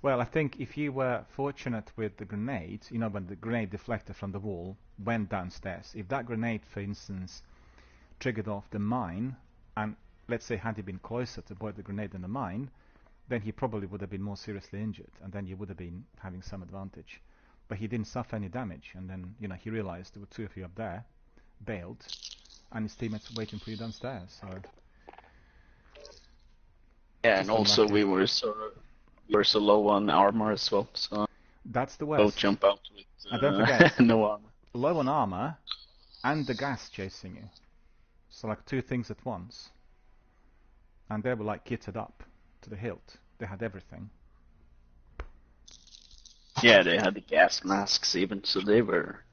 Well, I think if you were fortunate with the grenade, you know, when the grenade deflector from the wall went downstairs, if that grenade, for instance, triggered off the mine, and let's say had he been closer to avoid the grenade than the mine, then he probably would have been more seriously injured, and then you would have been having some advantage. But he didn't suffer any damage, and then, you know, he realized there were 2 of you up there, bailed, and his teammates were waiting for you downstairs. So yeah, and also we were so low on armor as well, so that's the worst. Both jump out with and don't forget, no armor. Low on armor and the gas chasing you. So like 2 things at once. And they were like kitted up to the hilt. They had everything. Yeah, they had the gas masks even, so they were.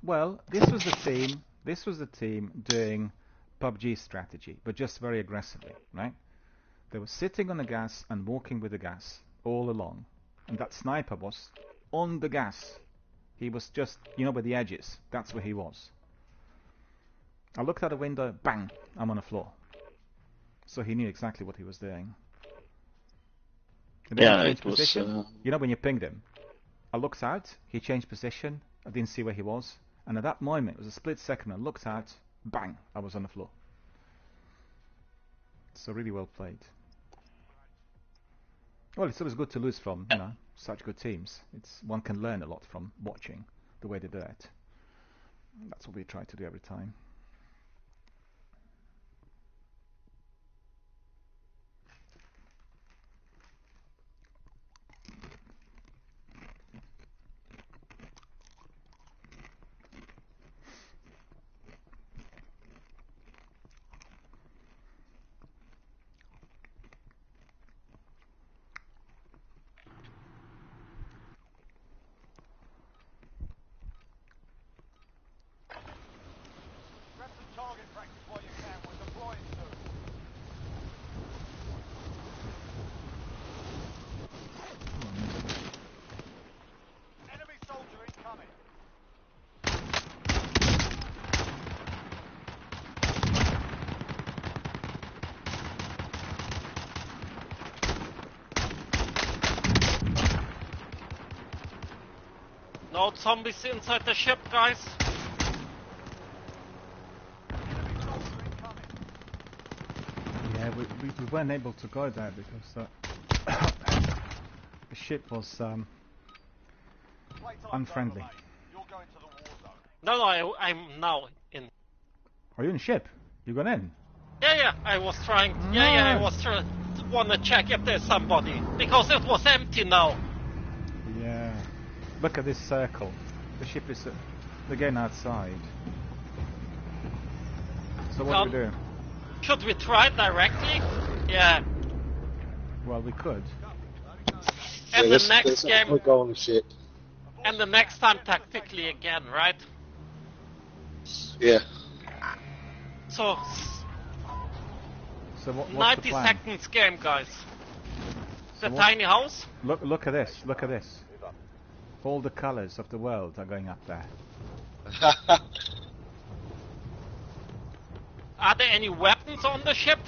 Well, this was the team doing PUBG strategy, but just very aggressively, right? They were sitting on the gas and walking with the gas all along. And that sniper was on the gas. He was just, you know, where the edge is. That's where he was. I looked out the window, bang, I'm on the floor. So he knew exactly what he was doing. And then he changed position. You know, when you pinged him, I looked out, he changed position, I didn't see where he was, and at that moment, it was a split second, I looked out, bang, I was on the floor. So really well played. Well, it's always good to lose from, you know, such good teams. One can learn a lot from watching the way they do it. That's what we try to do every time. Grab some target practice while you can. We're deploying soon. Enemy soldier incoming. No zombies inside the ship, guys. Enemy soldier incoming. Yeah, we weren't able to go there because the ship was Playtime's unfriendly. over, mate. You're going to the war zone. No, I'm now in. Are you in the ship? You gone in? Yeah, I was trying. I was trying to wanna check if there's somebody because it was empty now. Yeah. Look at this circle. The ship is again outside. So what do we do? Should we try directly? Yeah. Well, we could. And the next game. We'll go on the ship. And the next time tactically again, right? Yeah. So what's 90 the plan? seconds game, guys. The tiny house? Look at this. Look at this. All the colours of the world are going up there. Are there any weapons on the ship?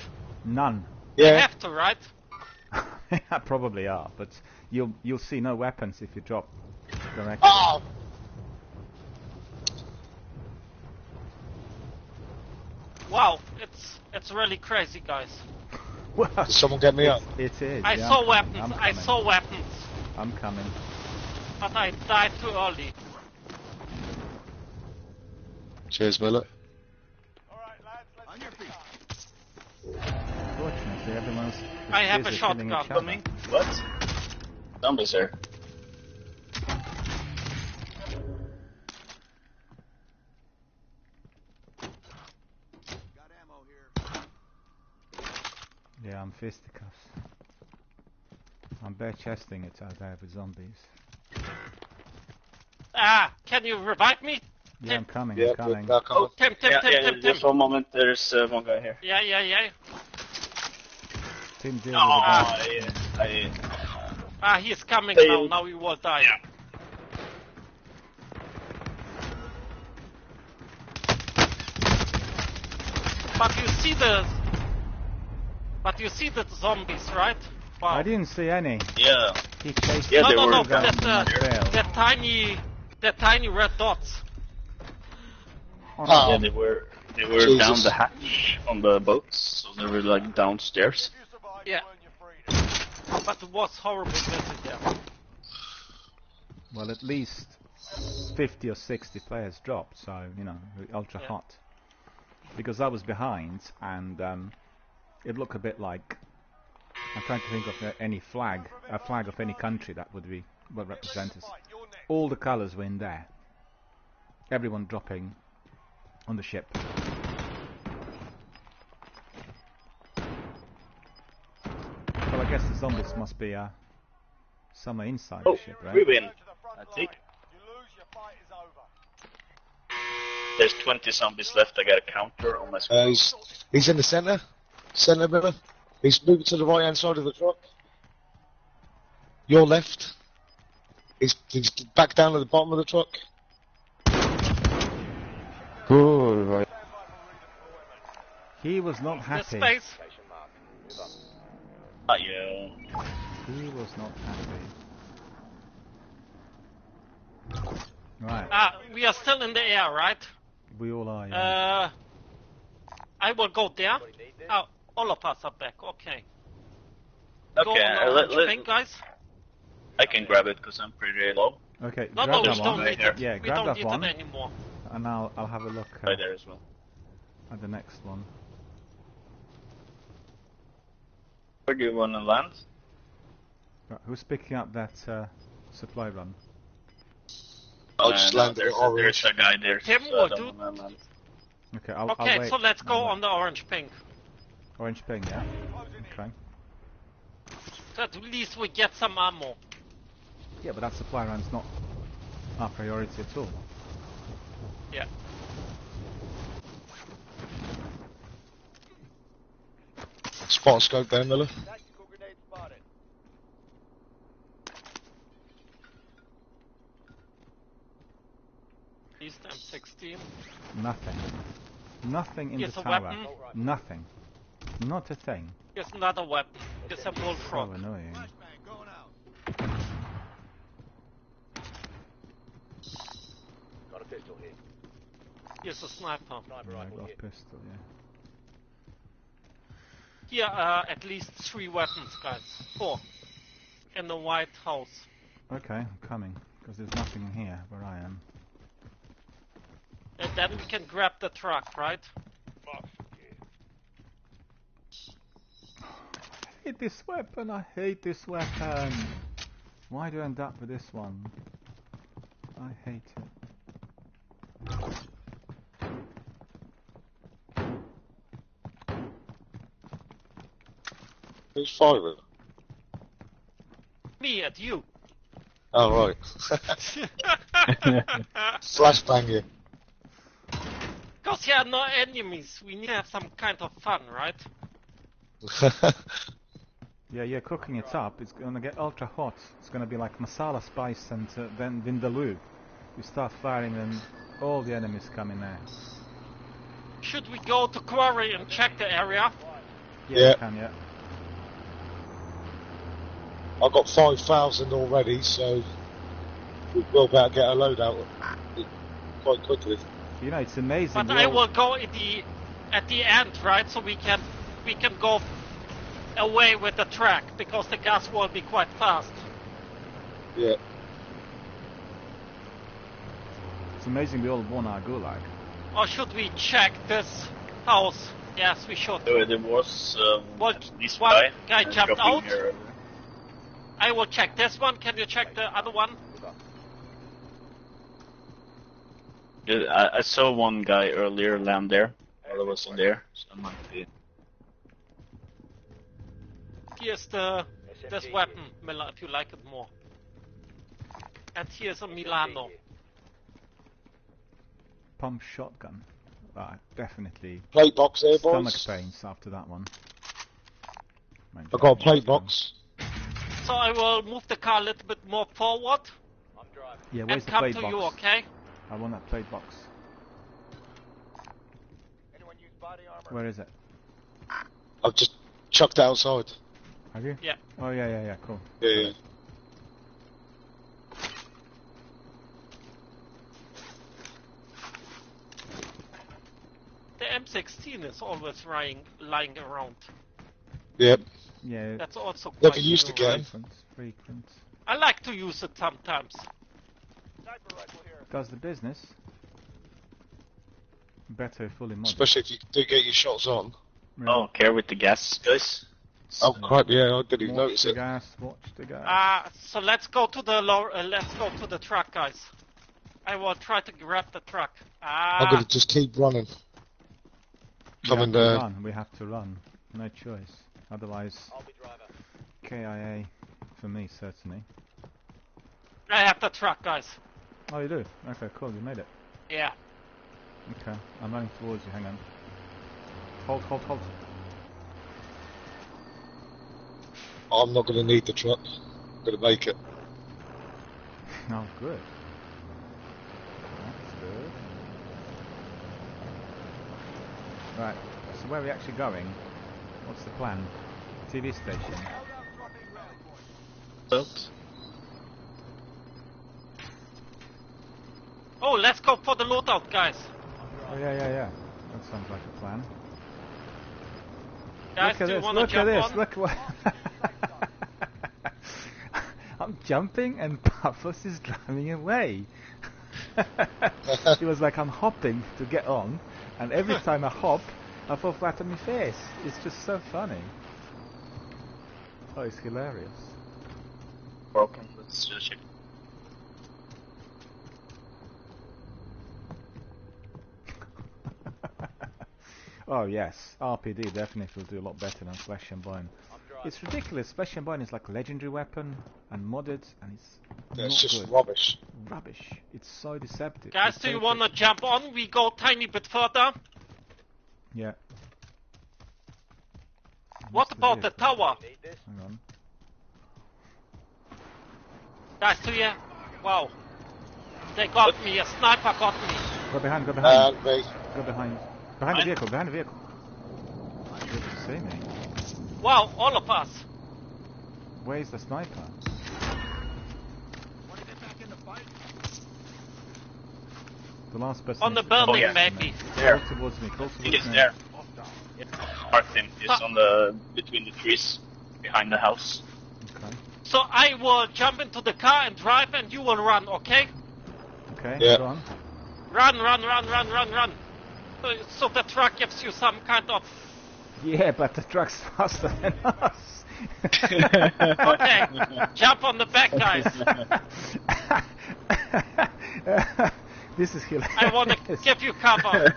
None. They have to, right? Yeah, probably are, but you'll see no weapons if you drop directly. Oh! Wow, it's really crazy, guys. Well, Did someone get me up? It is. I yeah, saw I'm weapons. coming, I saw weapons, I'm coming. but I died too early. Cheers, Miller. On your feet. Fortunately, everyone's just I have a busy killing shotgun. each other. Coming. What? Zombies there. Got ammo here. Yeah, I'm fisticuffs. I'm bare chesting it out there with zombies. Ah, can you revive me? Yeah, I'm coming. Yeah, I'm coming. back Oh, on. Tim. Just one moment. There's one guy here. Yeah. Tim, deal Oh, with the I Ah, he's coming Hey. now. Now he will die. Yeah. But you see the zombies, right? Wow. I didn't see any. Yeah. He chased Yeah, me they no, were down down my trail. that tiny red dots. Oh, Yeah, they were Jesus. down the hatch on the boats, so they were like downstairs. If you survive, Yeah. you earn your freedom. But it was horrible visit there. Well, at least 50 or 60 players dropped, so, you know, ultra Yeah. hot. Because I was behind, and it looked a bit like... I'm trying to think of any flag, a flag of any country that would represent us. All the colours were in there. Everyone dropping on the ship. Well, I guess the zombies must be somewhere inside Oh, the ship, right? we win. I think. You lose, your fight is over. There's 20 zombies left. I got a counter on my screen. He's in the centre. Centre, Miller. He's moving to the right hand side of the truck. Your left. He's back down at the bottom of the truck. Cool, right. He was not The happy. space. Yeah. He was not happy. Right, Ah, we are still in the air, right? we all are, yeah. I will go there. Oh, all of us are back. Okay. Go Okay, on the orange pink, guys. I can grab it because I'm pretty low. Okay, No, grab we that don't one. need Right it. Yeah, We grab don't that need one. it anymore. And I'll have a look Right there as well. at the next one. Where do you want to land? Right, who's picking up that supply run? I'll just land at there's, the orange. there's a guy there. Tim, so I will don't do. wanna land. Okay, I'll Okay, wait. so let's go I'll wait. on the orange pink. Orange ping, yeah? Okay. So at least we get some ammo. Yeah, but that supply run's not our priority at all. Yeah. Spot scope there, Miller. Tactical grenade spotted. East M16. Nothing. Nothing in Here's the a tower. weapon. Nothing. Not a thing. Here's another weapon. Here's a So bullfrog. annoying. Flashbang going out. Got a pistol here. Here's a sniper. Sniper Yeah, I rifle got here. a pistol, yeah. Here are at least 3 weapons, guys. 4. In the White House. Okay, I'm coming. Because there's nothing in here where I am. And then we can grab the truck, right? Fuck. I hate this weapon, I hate this weapon. Why do I end up with this one? I hate it. Who's firing? Me at you. Oh, right. Flashbang you. Because here are no enemies. We need to have some kind of fun, right? Yeah, you're cooking it up. It's gonna get ultra hot. It's gonna be like masala spice and then vindaloo. You start firing and all the enemies come in there. Should we go to quarry and check the area? Yeah. You can, yeah. I've got 5,000 already, so we'll be able to get a load out quite quickly. You know, it's amazing. But I will go at the end, right? So we can go away with the track because the gas will be quite fast. Yeah. It's amazing we all won our gulag. Or should we check this house? Yes, we should. There was this one guy jumped out. Here. I will check this one. Can you check the other one? Yeah, I saw one guy earlier land there. While I was in there, so I might be. Here's this weapon, Miller, if you like it more. And here's a Milano. Pump shotgun. Definitely. Plate box there, stomach boys. pains after that one. I've got a plate box. So I will move the car a little bit more forward. I'm driving. Yeah, where's and the come plate to box? you, okay? I want that plate box. Anyone use body armor? Where is it? I've just chucked it outside. Have you? Yeah. Oh yeah, cool. Yeah. The M16 is always lying around. Yep. Yeah. That's also Never quite used new, again. Frequent. I like to use it sometimes. Sniper rifle here. Does the business. Better fully modded. Especially if you do get your shots on. Yeah. Oh, care with the gas, guys. Oh crap! Yeah, I didn't even Watch notice the it. gas. Watch the gas. So let's go to the let's go to the truck, guys. I will try to grab the truck. I'm gonna just keep running. Coming there. We have to run. No choice. Otherwise, I'll be driver. KIA for me certainly. I have the truck, guys. Oh, you do? Okay, cool. You made it. Yeah. Okay, I'm running towards you. Hang on. Hold. I'm not gonna need the truck. I'm gonna make it. Oh, good. That's good. Right, so where are we actually going? What's the plan? TV station. Oops. Oh, let's go for the loadout, guys. Oh yeah. That sounds like a plan. Guys, look do you at want to this, jump on? look what... I'm jumping and Paphos is driving away. He was like, I'm hopping to get on, and every time I hop, I fall flat on my face. It's just so funny. Oh, it's hilarious. Broken. Let's check. Oh yes, RPD definitely will do a lot better than Flesh and Bone. It's ridiculous. Flesh and Bone is like a legendary weapon and modded, and it's It's not just good. rubbish. Rubbish. It's so deceptive. Guys, It's do so you want to jump on? We go tiny bit further. Yeah. What Missed about the vehicle. tower? Need this? Hang on. Guys, do you? Wow. They got me. A sniper got me. Go behind. Me. Go behind. Behind the vehicle. Behind the vehicle. You can see me. Wow, all of us. Where's the sniper? Want to get back in the fight? The last person. On the is- building, Oh, yeah. maybe. There. Call towards me. Call towards He is me. there. Marked him. He's on the between the trees behind the house. Okay. So I will jump into the car and drive, and you will run, okay? Okay. Yeah. Go on. Run. So the truck gives you some kind of... Yeah, but the truck's faster than us. Okay, jump on the back, guys. This is hilarious. I want to give you cover.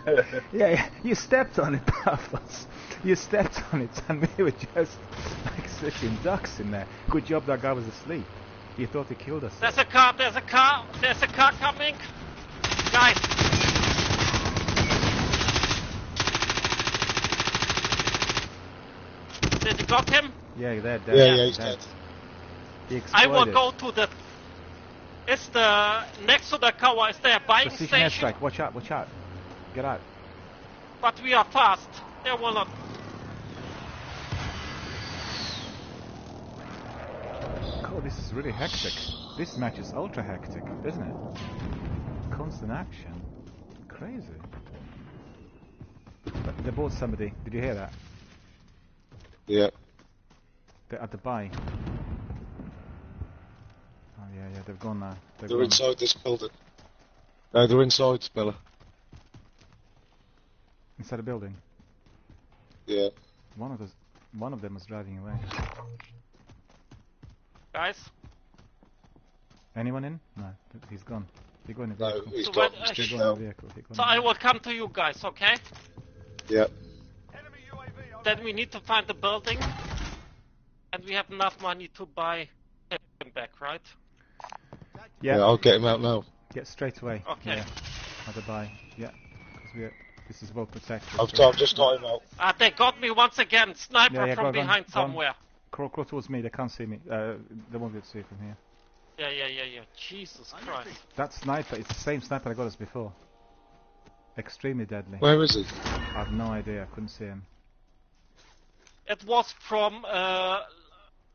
Yeah, you stepped on it, Paphos. You stepped on it, and we were just like sitting ducks in there. Good job that guy was asleep. He thought he killed us. There's a car coming. Guys. Did you got him? Yeah, they're dead. Yeah, he's dead. He I will exploded. go to the... Is the... Next to the tower, is there a buying Precision station? airstrike. Watch out, watch out. Get out. But we are fast. They will not... God, this is really hectic. This match is ultra hectic, isn't it? Constant action. Crazy. They bought somebody. Did you hear that? Yeah. They're at the buy. Oh yeah, they've gone now. They're inside this building. No, they're inside, Miller. Inside the building. Yeah. One of them was driving away. Guys? Anyone in? No, he's gone. He got in the No, vehicle. he's So gone. when- He's He just got in now. the vehicle. He got So in the I vehicle. will come to you guys, okay? Yeah. Enemy UAV over. Then we need to find the building. And we have enough money to buy him back, right? Yeah, Yeah, I'll get him out now. yeah, straight away. Okay. Yeah. At the buy. Yeah, because this is well protected. I've just got him out. They got me once again. Sniper Yeah, yeah, from go on, behind go on. somewhere. Crawl towards me. They can't see me. They won't be able to see from here. Yeah. Jesus Christ. That sniper, it's the same sniper I got us before. Extremely deadly. Where is he? I have no idea. I couldn't see him. It was from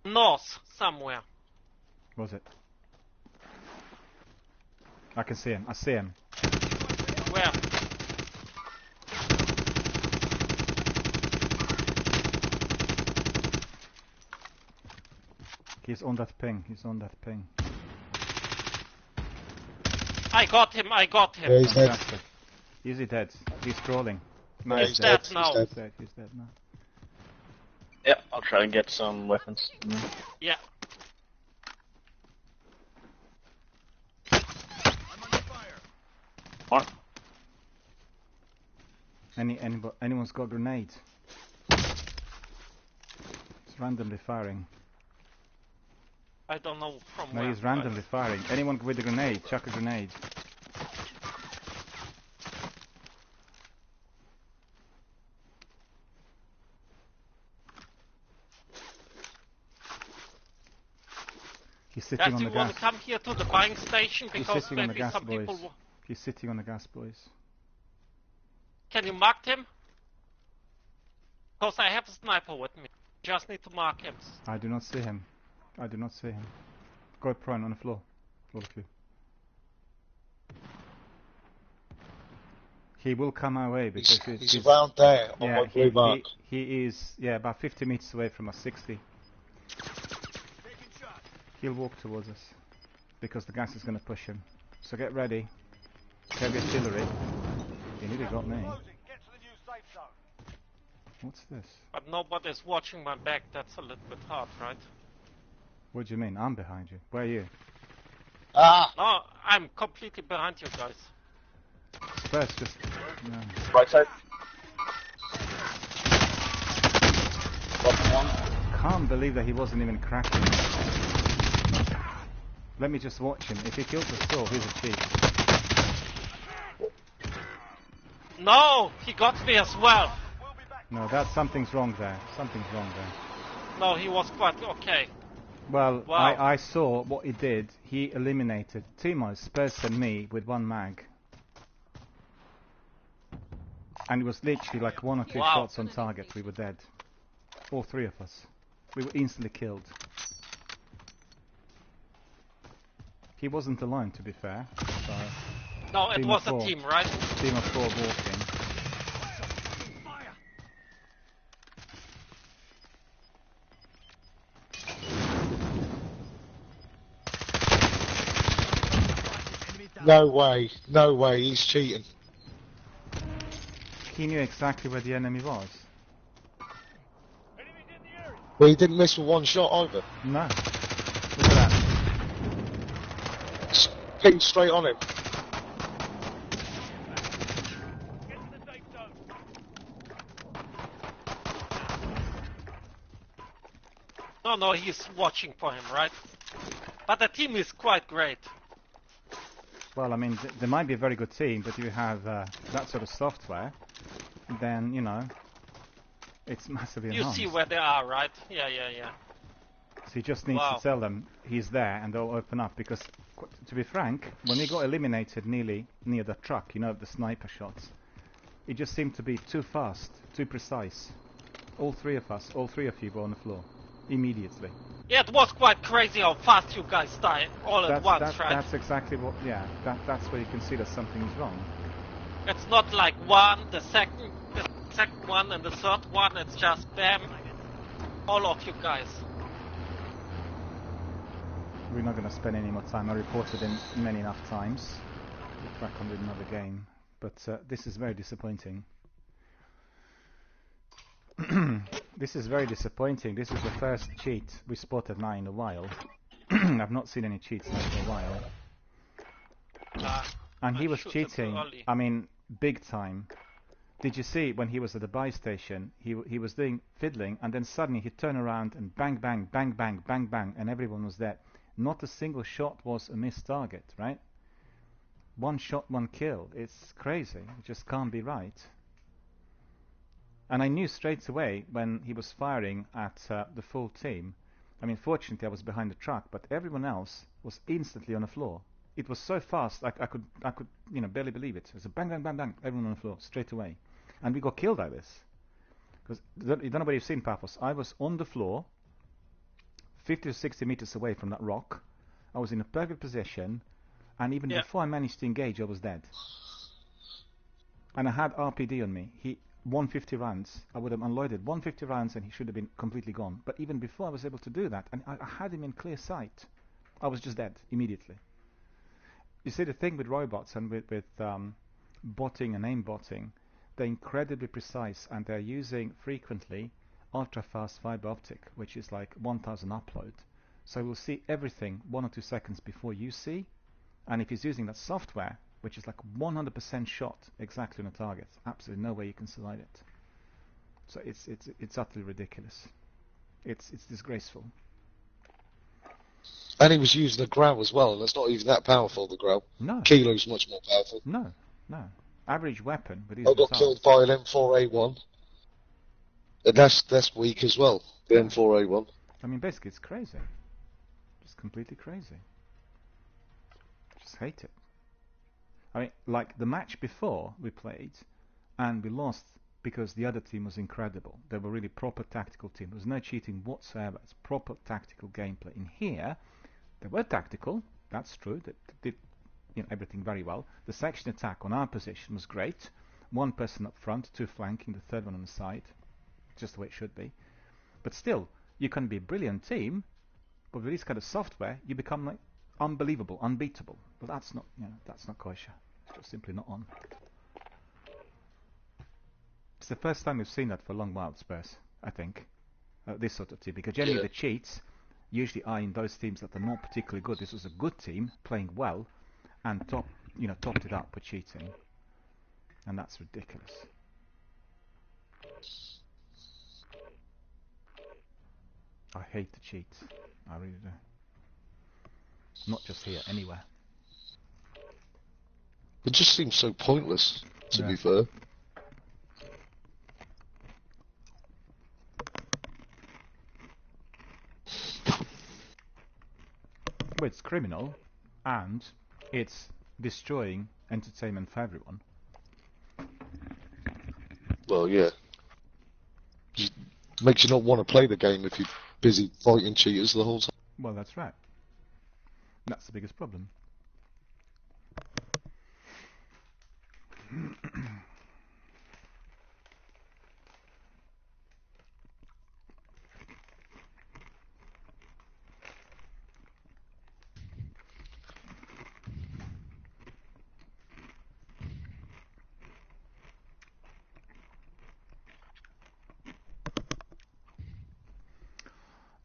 north somewhere. Was it? I can see him. I see him. Where? He's on that ping. He's on that ping. I got him. Yeah, he's dead. Fantastic. Is he dead? He's crawling. No, Yeah, he's he's dead. dead. now. He's He's dead. He's dead now. Yeah, I'll try and get some weapons. Yeah. I'm under fire. What? Anyone's got a grenade? It's randomly firing. I don't know from No, where. he's randomly firing. Anyone with a grenade? Chuck a grenade. He's sitting Guys, on you the want to gas. come here to the buying station? He's Because sitting on the maybe gas, some people... boys. He's sitting on the gas, boys. Can you mark him? Because I have a sniper with me. Just need to mark him. I do not see him. I do not see him. Go prone on the floor. All of you. He will come our way because He's around there on my blue mark. he is about 50 meters away from us, 60. Taking shot. He'll walk towards us because the gas is going to push him. So get ready. Heavy artillery. He nearly got me. Closing. Get to the new safe zone. What's this? But nobody's watching my back. That's a little bit hard, right? What do you mean? I'm behind you. Where are you? Ah! No, I'm completely behind you guys. First, just no. Right side. Can't believe that he wasn't even cracking. Let me just watch him. If he kills the store, he's a cheat. No, he got me as well. No, something's wrong there. Something's wrong there. No, he was quite okay. Well, Wow. I saw what he did. He eliminated Timo, Spurs and me with one mag. And it was literally like 1 or 2 Wow. shots on target. We were dead. All 3 of us. We were instantly killed. He wasn't alone, to be fair. So, No, it Team was of a 4. team, right? Team of 4 walking. Fire. Enemy down. No way, he's cheating. He knew exactly where the enemy was. Enemies in the area. Well, he didn't miss with one shot either. No. Look at that. Ping straight on him. Get to the safe zone. No, he's watching for him, right? But the team is quite great. Well, I mean, there might be a very good team, but you have that sort of software, then, you know, It's massively You enhanced. see where they are, right? Yeah, yeah, yeah. So he just needs to tell them he's there and they'll open up, because, to be frank, when we got eliminated nearly near the truck, you know, the sniper shots, it just seemed to be too fast, too precise. All three of you were on the floor, immediately. Yeah, it was quite crazy how fast you guys died all at once, right? That's exactly what, yeah, that's where you can see that something is wrong. It's not like one, the second one and the third one, it's just bam, all of you guys. We're not going to spend any more time. I reported him many enough times. We'll crack on with another game. But this is very disappointing. This is very disappointing. This is the first cheat we spotted now in a while. I've not seen any cheats now for a while. And he was cheating, I mean, big time. Did you see when he was at the buy station, he was doing fiddling, and then suddenly he turned around and bang, bang, bang, bang, bang, bang, and everyone was dead. Not a single shot was a missed target, right? One shot, one kill. It's crazy. It just can't be right. And I knew straight away when he was firing at the full team. I mean, fortunately I was behind the truck, but everyone else was instantly on the floor. It was so fast, I could, you know, barely believe it. It was a bang, bang, bang, bang, everyone on the floor, straight away. And we got killed by this. Because, you don't know what you've seen, Paphos. I was on the floor, 50 to 60 meters away from that rock. I was in a perfect position, and even before I managed to engage, I was dead. And I had RPD on me. 150 rounds. I would have unloaded 150 rounds and he should have been completely gone. But even before I was able to do that, and I had him in clear sight, I was just dead immediately. You see, the thing with robots and with botting and aimbotting, they're incredibly precise, and they're using frequently ultra-fast fiber optic, which is like 1000 upload. So we'll see everything 1 or 2 seconds before you see, and if he's using that software, which is like 100% shot exactly on the target, absolutely no way you can slide it. So it's utterly ridiculous. It's disgraceful. And he was using the growl as well, and it's not even that powerful, the growl. No. Kilo's much more powerful. No. Average weapon, but I got killed by an M4A1. And that's weak as well, the M4A1. I mean, basically it's crazy. Just completely crazy. Just hate it. I mean, like the match before we played, and we lost because the other team was incredible. They were really proper tactical team. There was no cheating whatsoever. It's proper tactical gameplay. In here, they were tactical. That's true. They did, you know, everything very well. The section attack on our position was great. One person up front, 2 flanking, the third one on the side. Just the way it should be. But still, you can be a brilliant team, but with this kind of software, you become like unbelievable, unbeatable. But that's not, you know, that's not kosher. It's just simply not on. It's the first time we've seen that for a long while, Spurs, I think. This sort of team, because generally the cheats usually are in those teams that are not particularly good. This was a good team playing well, and topped it up with cheating, and that's ridiculous. I hate the cheats. I really do. Not just here, anywhere. It just seems so pointless, to be fair. Well, it's criminal, and it's destroying entertainment for everyone. Well, yeah. Just makes you not want to play the game if you're busy fighting cheaters the whole time. Well, that's right. That's the biggest problem.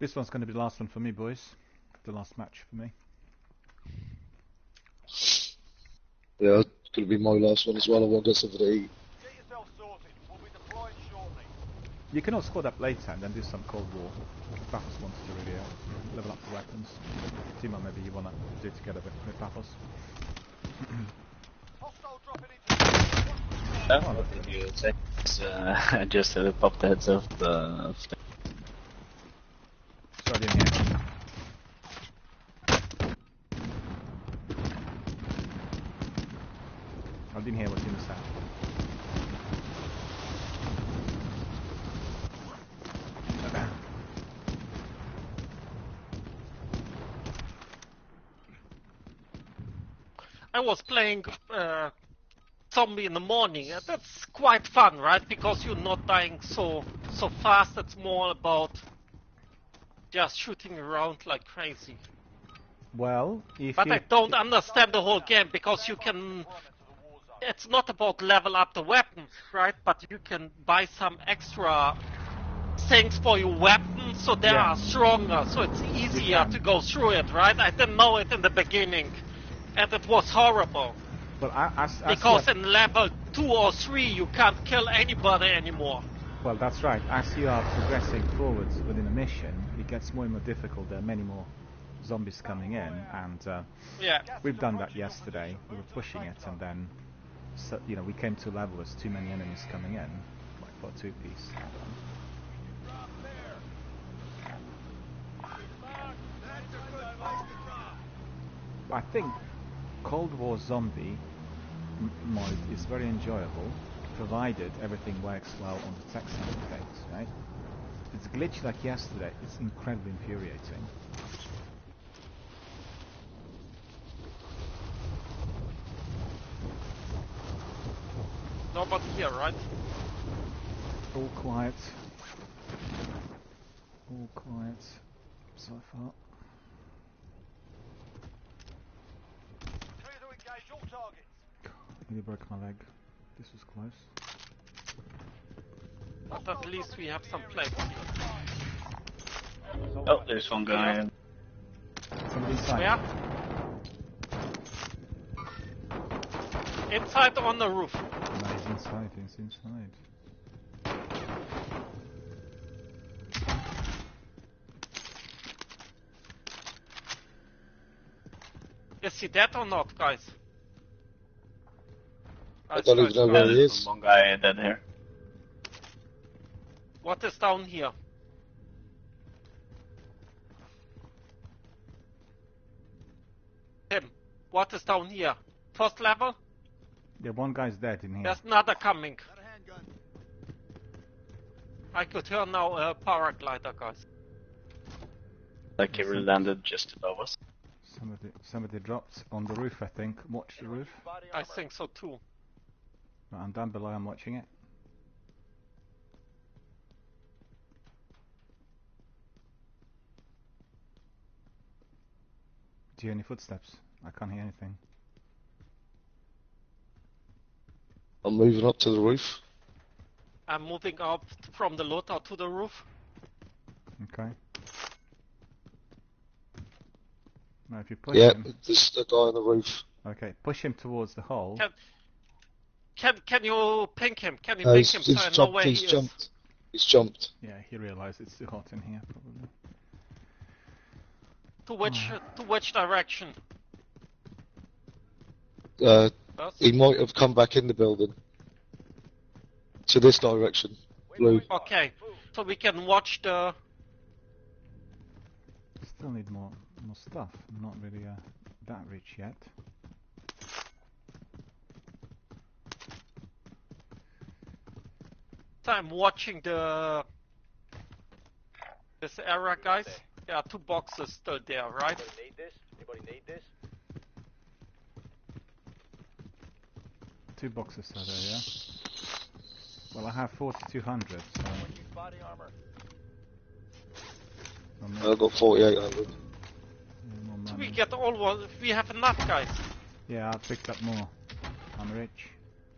This one's going to be the last one for me, boys. The last match for me. Yeah, it's going to be my last one as well. I won't get something to eat. Get yourself sorted. We'll be deploying shortly. You can all squad up later and then do some Cold War. Paphos wants to really level up the weapons. Timo, maybe you want to do it together with Paphos. Hostile dropping into. Oh, what did you say? Just pop the heads of the... Sorry, I didn't hear. I didn't hear what you said. Okay. I was playing zombie in the morning, and that's quite fun, right? Because you're not dying so fast. It's more about just shooting around like crazy. Well, if But you... I don't understand the whole game, because you can... It's not about level up the weapons, right? But you can buy some extra things for your weapons, so they are stronger, so it's easier to go through it, right? I didn't know it in the beginning, and it was horrible. Well, because in level 2 or 3 you can't kill anybody anymore. Well, that's right. As you are progressing forwards within a mission, it gets more and more difficult. There are many more zombies coming in, and we've done that yesterday. We were pushing it, and then we came to a level with too many enemies coming in, like for 2-piece. I think Cold War Zombie mode is very enjoyable, provided everything works well on the text interface, right? If it's glitchy like yesterday, it's incredibly infuriating. Nobody here, right? All quiet. All quiet so far. Clear to engage all targets. I nearly broke my leg. This was close. But at least we have some plates. Oh, there's one guy. Somebody inside. Yeah. Inside on the roof. No, he's inside, he's inside. Is he dead or not, guys? I don't even know where he is. One guy dead here. What is down here? Tim, what is down here? First level? Yeah, one guy's dead in here. There's another coming. I could hear now a paraglider, guys. Like he landed just above us. Somebody dropped on the roof, I think. Watch the roof. I think so too. Right, I'm down below, I'm watching it. Do you hear any footsteps? I can't hear anything. I'm moving up to the roof. I'm moving up from the loadout to the roof. Okay. Now if you push him... there's a guy on the roof. Okay, push him towards the hole. Can you ping him? Can you ping him so I know where he is? He's jumped. Yeah, he realised it's too hot in here, probably. To which direction? He might have come back in the building. To this direction. Blue. Okay, so we can watch the... Still need more stuff. I'm not really that rich yet. So I'm watching this area, guys. There are 2 boxes still there, right? Anybody need this? Anybody need this? 2 boxes are there, yeah? Well, I have 4,200, so... Body armor. I've got 4,800. So we get all one. We have enough, guys. Yeah, I picked up more. I'm rich.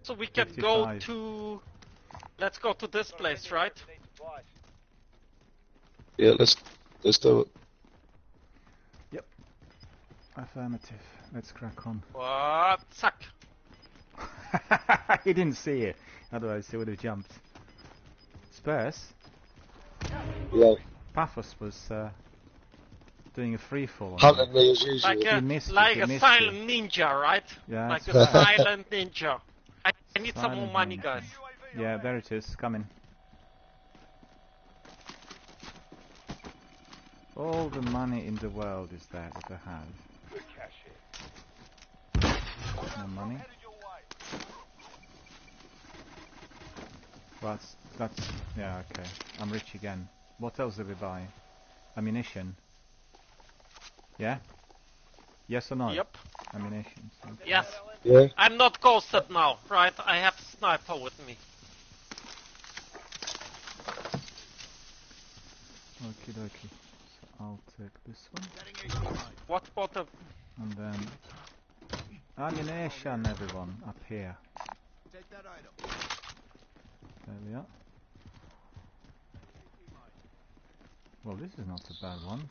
So we can 55. go to... Let's go to this place, right? Yeah, let's do it. Yep. Affirmative. Let's crack on. What? Suck. He didn't see it. Otherwise he would have jumped. Spurs? Yeah. Paphos was doing a free fall. Hunting me as usual. Like a silent ninja, right? Yeah, like a silent ninja. I need some more money, guys. Yeah, there it is, coming. All the money in the world is there that I have. Good cash here. No money. Headed your way. Well, that's yeah, okay. I'm rich again. What else did we buy? Ammunition. Yeah? Yes or no? Yep. Ammunition. So. Yes. Yeah. I'm not ghosted now, right? I have sniper with me. Okie dokie. So I'll take this one. Setting AC line. What about the... And then ammunition, everyone, up here. Take that item. There we are. Well, this is not a bad one.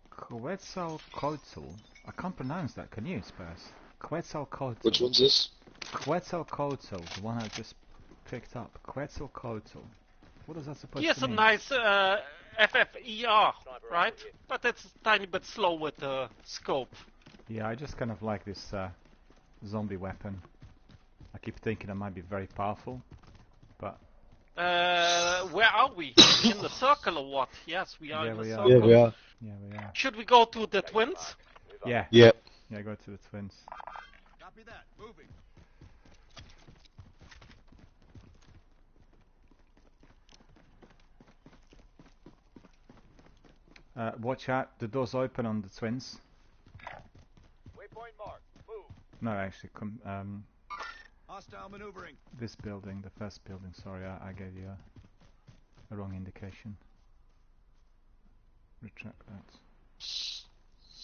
Quetzalcoatl. I can't pronounce that. Can you, Spurs? Quetzalcoatl. Which one's this? Quetzalcoatl, the one I just picked up. Quetzalcoatl. What is that supposed Here's to a mean? nice FFER, right? But it's a tiny bit slow with the scope. Yeah, I just kind of like this zombie weapon. I keep thinking it might be very powerful, but... Where are we? In the circle or what? Yes, we are Yeah, in the we are. circle. Yeah, we are. Yeah, we are. Should we go to the twins? Yeah. Yeah. Yeah, go to the twins. Copy that. Moving. Watch out, the door's open on the twins. Waypoint mark. Move. No, actually, Hostile maneuvering. this building, the first building, sorry, I gave you a wrong indication. Retract that.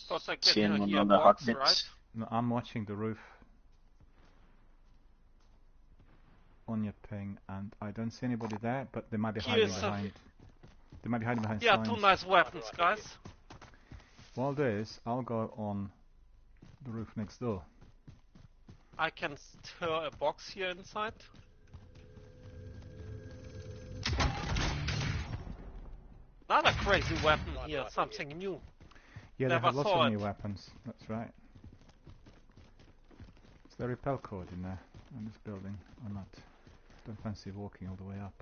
Because I Seeing can one hear on the box, hot right? bits. No, I'm watching the roof on your ping, and I don't see anybody there, but they might be hiding Here's a- behind. They might be hiding behind Yeah, signs. two nice weapons, guys. What I'll do is, I'll go on the roof next door. I can stir a box here inside. Another crazy weapon here, something new. Yeah, they Never have lots saw of new it. weapons, that's right. Is there a repel code in there, in this building, or not? Don't fancy walking all the way up.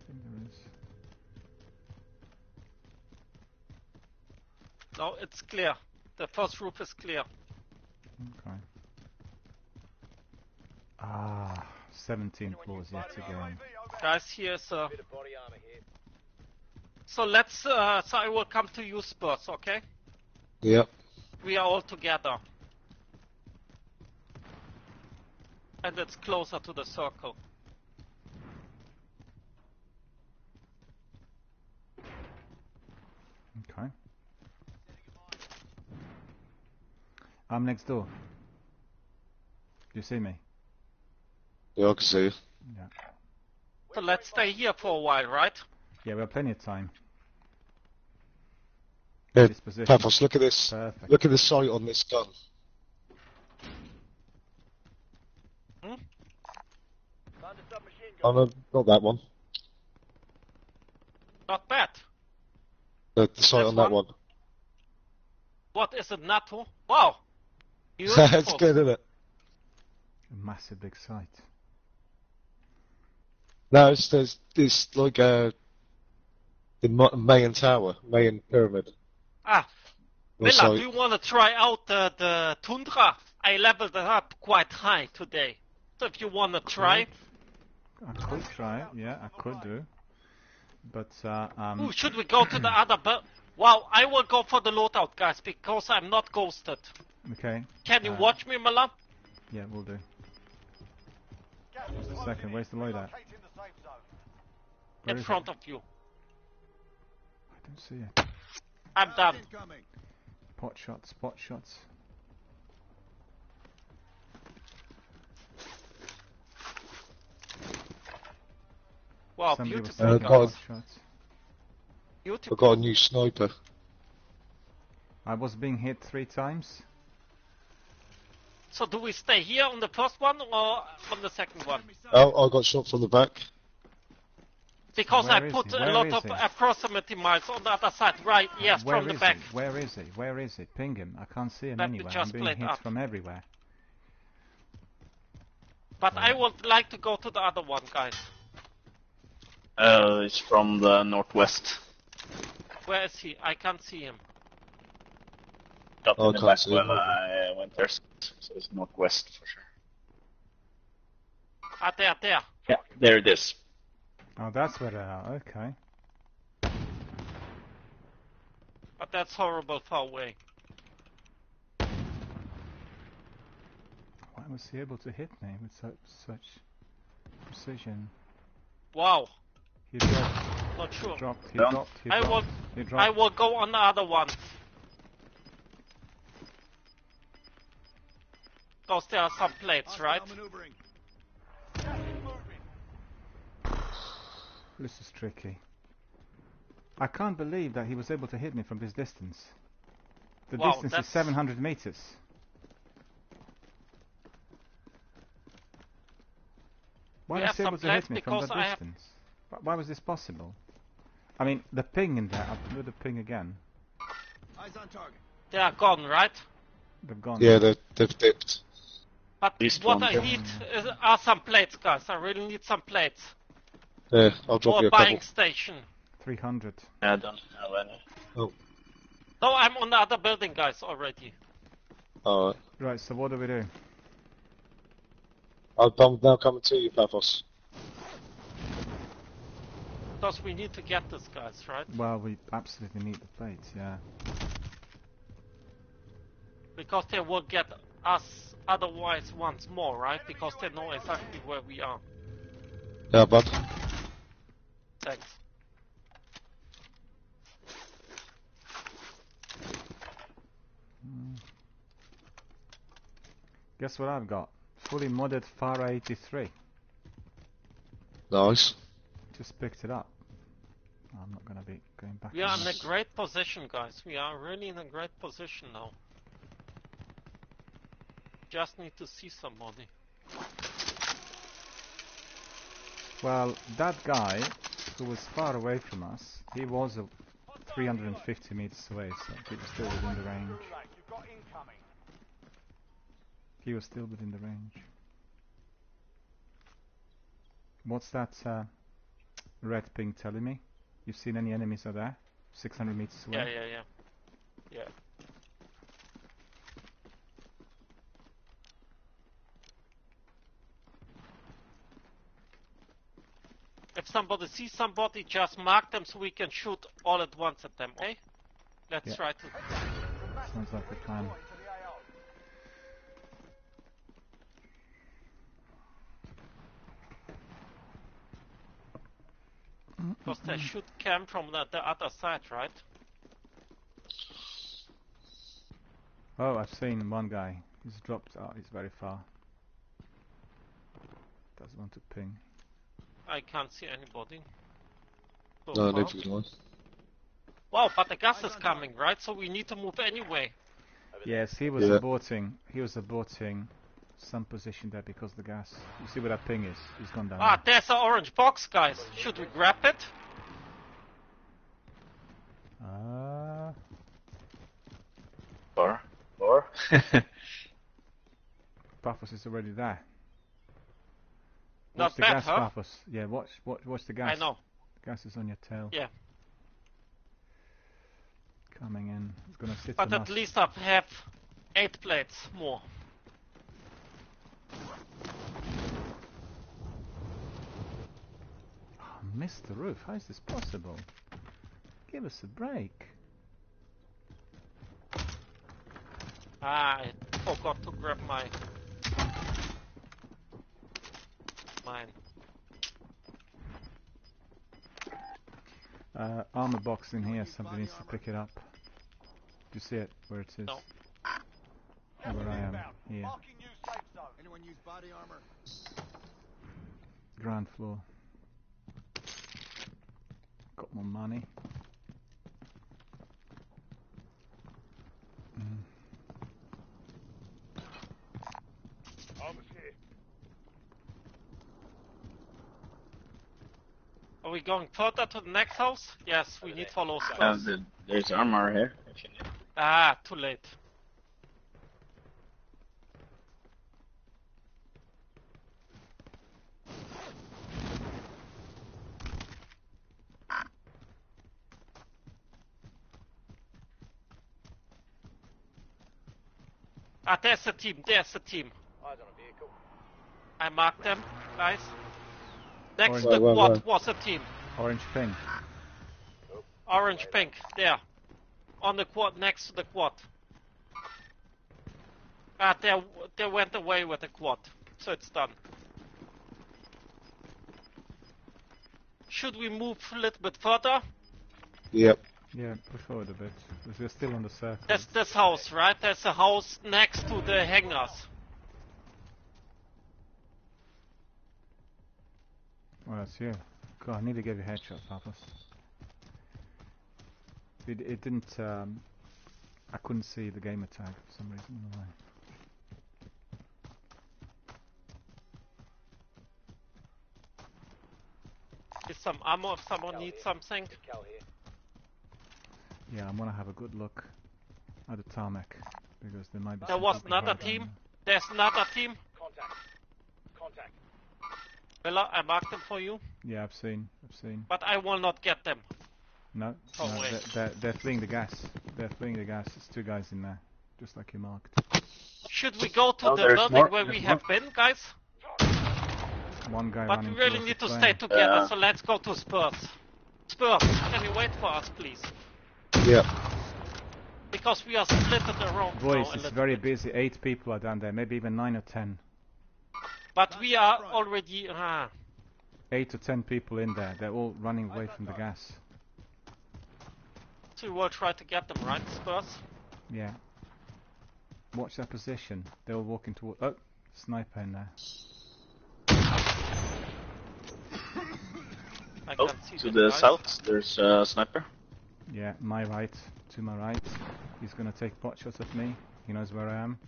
I think there is. No, it's clear. The first roof is clear. Okay. Ah, 17 floors yet again. Guys, here's a... Bit of body armor here. So let's, so I will come to you, Spurs, okay? Yep. We are all together. And it's closer to the circle. Okay. I'm next door. Do you see me? Yeah, I can see you. Yeah. So let's stay here for a while, right? Yeah, we have plenty of time. Yeah, This position. Paphos, look at this. Perfect. Look at the sight on this gun. Hmm? Found a submachine Oh, gun. no, not that one. Not bad. The sight This on that one. What is it, NATO? Wow! That's Beautiful. good, isn't it? A massive big site. No, it's like the Mayan Tower, Mayan Pyramid. Ah, Or Miller, sight. do you want to try out the Tundra? I leveled it up quite high today. So if you want to try... I could try it, yeah, I could do. But, Ooh, should we go to the other... Wow, I will go for the loadout, guys, because I'm not ghosted. okay. Can you watch me, Miller? Yeah, we'll do. Gas Just is a closing second, in. where's the loadout? Relocating the safe zone. Where In is front it? of you. I don't see it. I'm done. Incoming. Pot shots, pot shots. Wow, Somebody was beautiful, taking God. guys. pot shots. I've Beautiful. got a new sniper. I was being hit 3 times. So do we stay here on the first one or on the second one? Enemy sight. Oh, I got shot from the back. Because I Where is put he? a Where lot is of he? approximate miles on the other side. Right, yes, Where from the is back. he? Where is he? Where is he? Ping him. I can't see him Let me anywhere. just I'm being play it hit up. from everywhere. But I would like to go to the other one, guys. It's from the northwest. Where is he? I can't see him. Up Oh, in the can't back see him. when I went there, so it's northwest for sure. Ah, there. Yeah, there it is. Oh, that's where they are. Okay. But that's horrible far away. Why was he able to hit me with such precision? Wow. He dropped. Not sure. He dropped. He Done. dropped. He I dropped. He I dropped. will go on the other one. Because there are some plates, right? Hostile maneuvering. This is tricky. I can't believe that he was able to hit me from this distance. The Wow, distance is that's- 700 meters. Why We was have he able some to hit plates me from because that I have- distance? Why was this possible? I mean, the ping in there. I'll do the ping again. Eyes on target. They are gone, right? They've gone. Yeah, they've dipped. But Least what one, I yeah. need are some plates, guys. I really need some plates. Yeah, I'll drop Or you a a couple. buying station. 300. I don't have any. Oh, No, I'm on the other building, guys, already. alright. Right. So what do we do? I'm now coming to you, Pavos. Because we need to get this, guys, right? Well, we absolutely need the plates. Yeah. Because they will get us otherwise once more, right? Because they know exactly where we are. Yeah, bud. Thanks. Guess what I've got? Fully modded FAR 83. Nice. Just picked it up. I'm not gonna be going back. We are on in that. a great position, guys. We are really in a great position now. Just need to see somebody. Well, that guy who was far away from us, he was 350 meters away, so he was still within the range. You've got incoming. He was still within the range. What's that red ping telling me? You've seen any enemies out there? 600 meters away? Yeah. If somebody sees somebody, just mark them so we can shoot all at once at them, okay? Let's Yeah. try to... Sounds like a plan. Because they should camp from the other side, right? Oh, I've seen one guy. He's dropped. Oh, he's very far. Doesn't want to ping. I can't see anybody. So No, far. neither can I. Wow, but the gas is coming, right? So we need to move anyway. Yes, he was Yeah. aborting. He was aborting some position there because of the gas. You see where that ping is? He's gone down. Ah, there. there's an orange box, guys. Should we grab it? Or? Paphos is already there. Not Watch the bad, gas, huh? Paphos. Yeah, watch the gas. I know. The gas is on your tail. Yeah. Coming in. It's gonna sit But on at us. least I have 8 plates more. Oh, missed the roof. How is this possible? Give us a break. Ah, I forgot to grab mine. Armor box in here. Somebody needs to pick it up. Do you see it? Where it is? No. Where I am. Here. Marking new safe zone. Anyone use body armor? Ground floor. Got more money. Armor's here. Are we going further to the next house? Yes, we need follow Uh, Spurs. there's armor here if you need. Ah, too late. Ah, there's a team, there's a team. Eyes on a vehicle. I marked them, guys. Next to Orange. the quad was a team. Orange ping. Orange pink, there. On the quad, next to the quad. Ah, they went away with the quad. So it's done. Should we move a little bit further? Yep. Yeah, push forward a bit. Because we're still on the circle. There's this house, right? There's a house next to the hangars. Oh, that's you. God, I nearly gave you a headshot, Papas. It didn't, I couldn't see the gamer tag for some reason. I don't know why. Is some ammo if someone needs something? Yeah, I'm gonna have a good look at the tarmac. Because there might be There some was people another hiding team. there. There's another team. Contact. Contact. Miller, I marked them for you. Yeah, I've seen. But I will not get them. No, Oh, no, wait. they're fleeing the gas. They're fleeing the gas. There's two guys in there, just like you marked. Should we go to Oh, the there's building more, where there's we more. have been, guys? One guy But running we really towards need the to flame. stay together, Yeah. so let's go to Spurs. Spurs, can you wait for us, please? Yep. Because we are split around Boys, now a it's little very bit. busy. 8 people are down there, maybe even 9 or 10. But we are already... 8 to 10 people in there. They're all running away from the gas. so we will try to get them, right, Spurs? Yeah. Watch their position. They're all walking toward. Oh, sniper in there. I Oh, can't see to them, the guys. south, there's a sniper. Yeah, my right. To my right. He's gonna take pot shots at me. He knows where I am.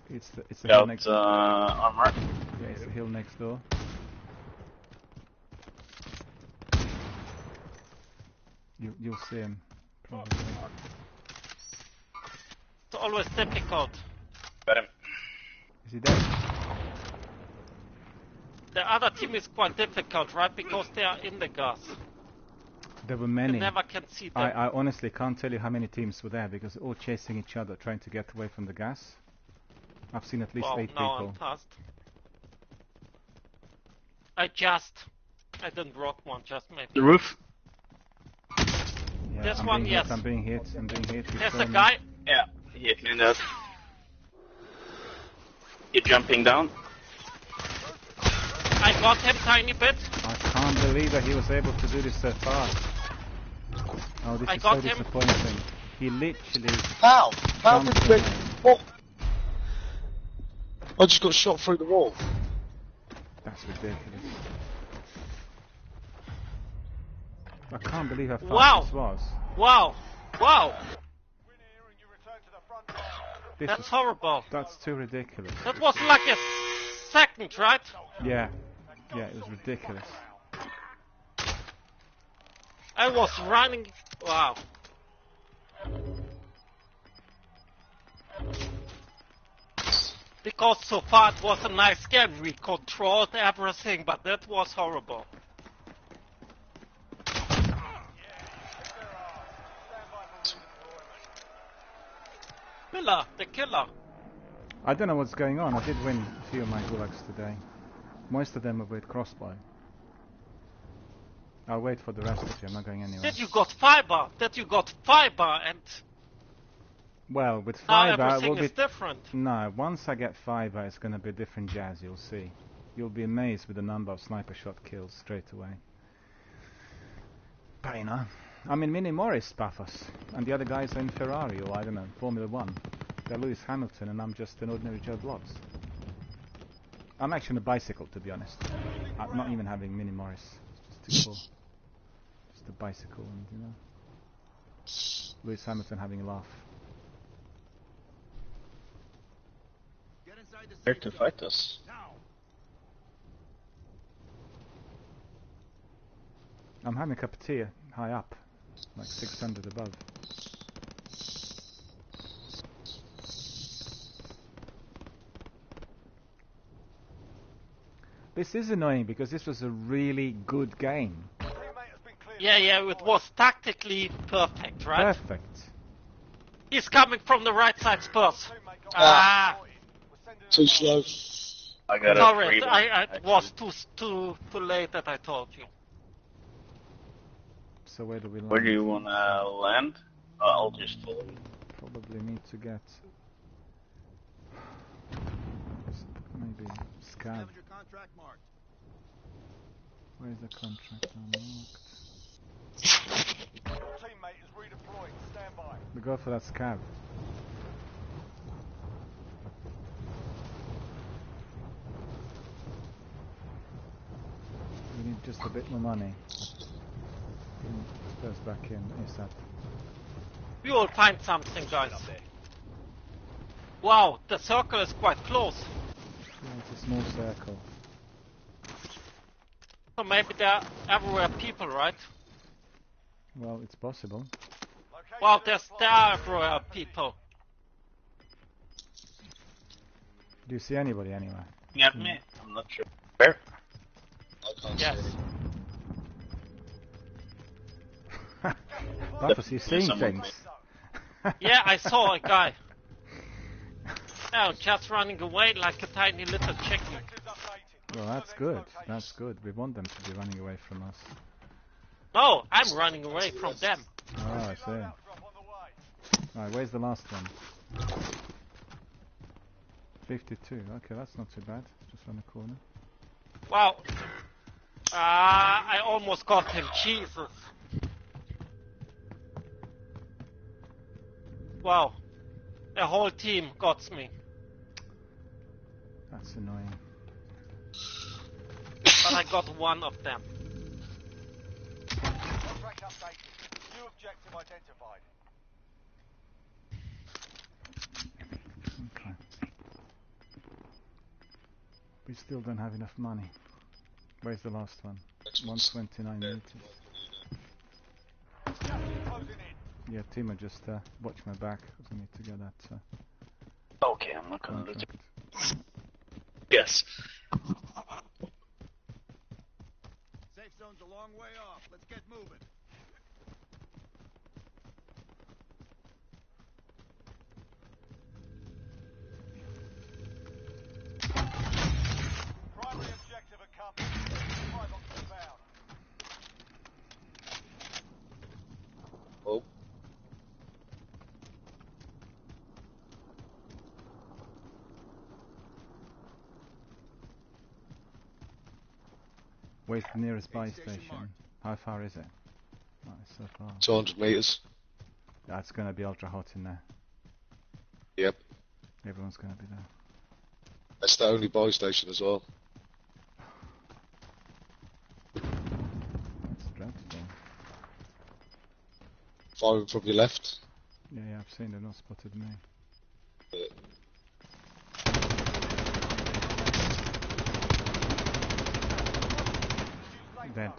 It's the hill Got next. armor. Yeah, it's the hill next door. You'll see him probably. It's always difficult. Got him. Is he dead? The other team is quite difficult, right? Because they are in the gas. There were You many. never can see them. I honestly can't tell you how many teams were there because they're all chasing each other, trying to get away from the gas. I've seen at least Wow, 8 now people. I'm past. I didn't rock one, just maybe. The roof. Yeah, There's I'm one, being yes. hit, I'm being hit. He's There's a throwing guy. Yeah, he hit me in that. You're jumping down. I got him tiny bit. I can't believe that he was able to do this so fast. Oh, this I is got so him. disappointing. He literally... How? How jumped did we... on me. What? I just got shot through the wall. That's ridiculous. I can't believe how fast Wow. this was. Wow. Wow. Win here and you return to the front line. This That's is, horrible. that's too ridiculous. That was like a second, right? Yeah. Yeah, it was ridiculous. I was running. Wow. Because so far it was a nice game. We controlled everything, but that was horrible. Miller, the killer. I don't know what's going on. I did win a few of my gulags today. Most of them are with crossbow. I'll wait for the rest of you. I'm not going anywhere. That you got fiber. That you got fiber, and Well, with now fiber, everything will is be... different. No, once I get fiber, it's going to be a different jazz, you'll see. You'll be amazed with the number of sniper shot kills straight away. But you know, I'm in Mini Morris, Paphos, and the other guys are in Ferrari, or I don't know, Formula 1. They're Lewis Hamilton, and I'm just an ordinary Joe Bloggs. I'm actually on a bicycle, to be honest. I'm not even having Mini Morris. It's just too cool. Just a bicycle, and you know, Lewis Hamilton having a laugh. Get inside the Here safe to zone. fight us. Now. I'm having a cup of tea high up, like 600 above. This is annoying because this was a really good game. Yeah, it was tactically perfect, right? Perfect. He's coming from the right side, Spurs. Ah! Too slow. I got Sorry, a I was too late that I told you. So where do we land? Where do you wanna land? I'll just follow you. Probably need to get maybe Scav. Contract marked. Where's the contract unlocked? Teammate is redeploying. Stand by. We go for that Scav. We need just a bit more money. Spurs back in ASAP. We will find something, guys. Wow, the circle is quite close. Yeah, it's a small circle. So maybe there are everywhere people, right? Well, it's possible. Wow, there are everywhere people. Do you see anybody anywhere? At me? I'm not sure. Where? I can't Yes. see. Buffers, you're seeing Someone things. Yeah, I saw a guy. Oh, just running away like a tiny little chicken. Well, that's good. That's good. We want them to be running away from us. No, I'm running away from them. Oh, I see. Alright, where's the last one? 52. Okay, that's not too bad. Just around the corner. Wow. I almost got him. Jesus. Wow. The whole team got me. That's annoying. But I got one of them. Contract updated. New objective identified. Okay. We still don't have enough money. Where's the last one? 129 meters. Closing in. Yeah, Timo, just watch my back because I need to get that Okay, I'm not gonna lose it. contract. Yes. Safe zone's a long way off. Let's get moving. Primary objective accomplished. Pilot inbound. Oh, Where's the nearest buy Aid station station? marked. How far is it? Oh, it's so far. 200 meters. That's going to be ultra hot in there. Yep. Everyone's going to be there. That's the only buy station as well. That's dreadful. Firing from your left. Yeah, I've seen they've not spotted me. Dead.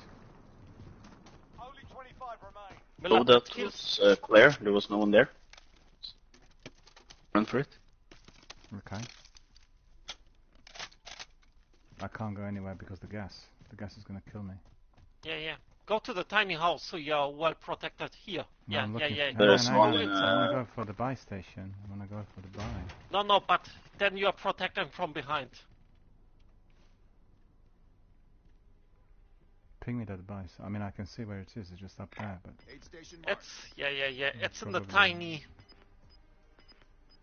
Only 25 remain. Oh, that was clear. There was no one there. Run for it. Okay. I can't go anywhere because the gas is going to kill me. Yeah. Go to the tiny house so you're well protected here. No, Yeah. I'm looking There's No, one I in, want to go for the buy station. I want to go for the buy. No, but then you're protected from behind. Ping me that buy. I mean, I can see where it is. It's just up there, but Aid station marked. It's in the Probably. tiny.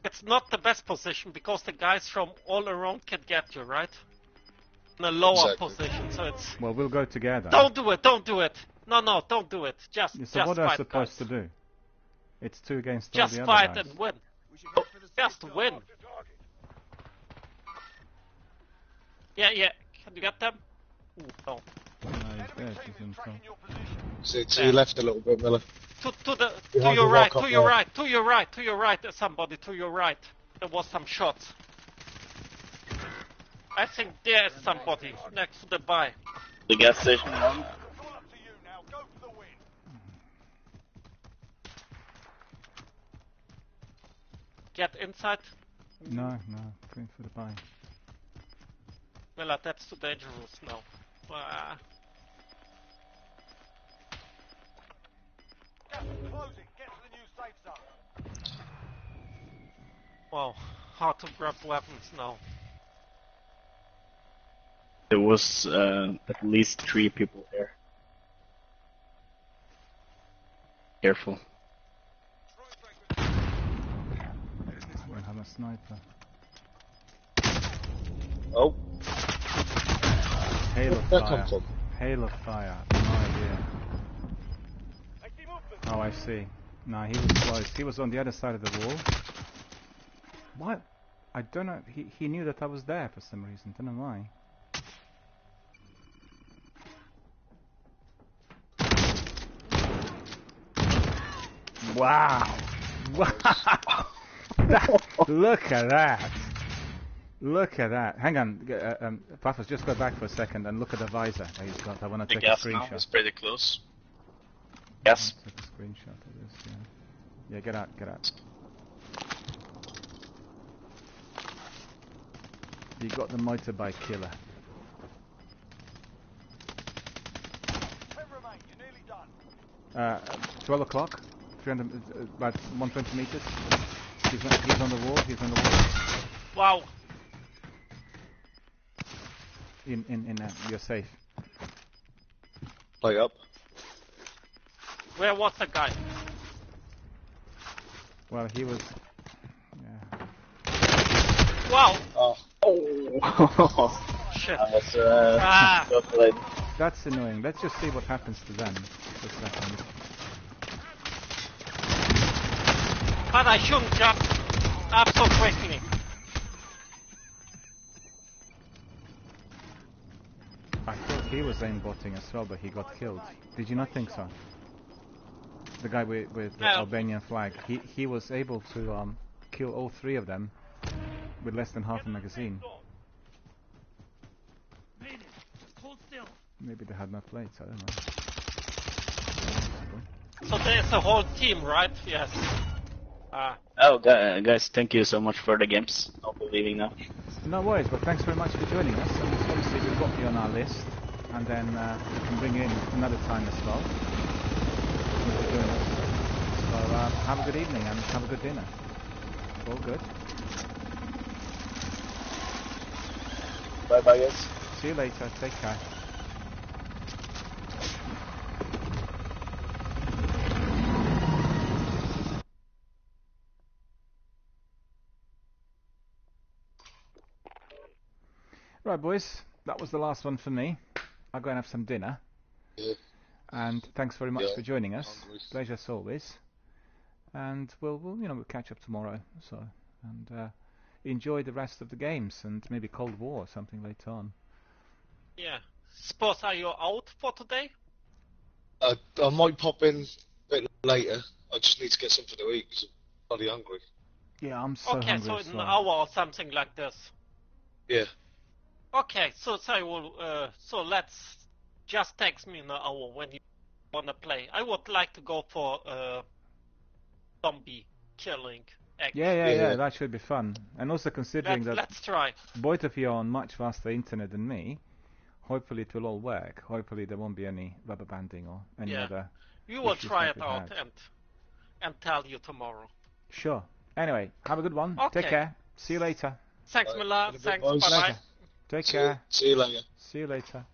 It's not the best position because the guys from all around can get you, right? In a lower Exactly. position, so it's. well, we'll go together. Don't do it! Don't do it! No, don't do it. Just So what am I fight, supposed guys. to do? It's 2 against all Just the other fight guys. and win. We should head for the safe Just zone. win. Yeah. Can you get them? Ooh, no. No, he's dead. Enemy He's team in is front. tracking your position. See, to your left a little bit, Miller. To Behind your the right, rock up to your there. right, to your right, to your right, somebody to your right. There was some shots. I think there is somebody next to the buy. The gas station one. It's all up to you now. get inside? No, going for the buy. Well, that's too dangerous now. Gas is closing. Get to the new safe zone. Wow, hard to grab weapons now. There was at least 3 people there. Careful. We'll have a sniper. Oh, Hail of where'd that fire. come from? Hail of fire. No idea. I see movement. Oh, I see. No, he was close. He was on the other side of the wall. What? I don't know. He knew that I was there for some reason. Don't know why. Wow! Wow! Look at that! Look at that! Hang on, Paphos, just go back for a second and look at the visor that he's got. I want to The take a gas now screenshot. is pretty close. Yes. Take a screenshot of this. Yeah. Yeah, get out, get out. You got the motorbike killer. 10 remain. You're nearly done. 12 o'clock, 300, about 120 meters. He's on the wall, he's on the wall. Wow. You're safe. Play up. Where was the guy? Well, he was... Yeah. Wow. Oh. Shit. That was well played. That's annoying. Let's just see what happens to them. Just a second. But I shouldn't jump up so quickly. I thought he was aimbotting as well, but he got killed. Did you not think so? The guy with the No. Albanian flag. He was able to kill all 3 of them with less than half a magazine. Hold still. Maybe they had no plates, I don't know. So there's a whole team, right? Yes. Oh, guys, thank you so much for the games. I'll be leaving now. No worries, but thanks very much for joining us. And obviously we've got you on our list, and then we can bring you in another time as well. Thanks for joining us. So have a good evening and have a good dinner. All good. Bye bye, guys. See you later. Take care. Right, boys. That was the last one for me. I'll go and have some dinner. Yeah. And thanks very much Yeah, for joining us. hungry. Pleasure as always. And we'll catch up tomorrow. So enjoy the rest of the games and maybe Cold War or something later on. Yeah. Suppose are you out for today? I might pop in a bit later. I just need to get something to eat because I'm bloody hungry. Yeah, I'm so Okay, hungry. so in an hour or something like this. Yeah. Okay, so so let's just text me in an hour when you wanna play. I would like to go for zombie killing action. Yeah, that should be fun. And also considering Let's try. both of you are on much faster internet than me, hopefully it will all work. Hopefully there won't be any rubber banding or any other We will issues try like it we out had. and tell you tomorrow. Sure. Anyway, have a good one. Okay. Take care. See you later. Thanks, Bye. Miller. In a bit, Thanks. boys. Bye bye. Pleasure. Take care. See you later. See you later.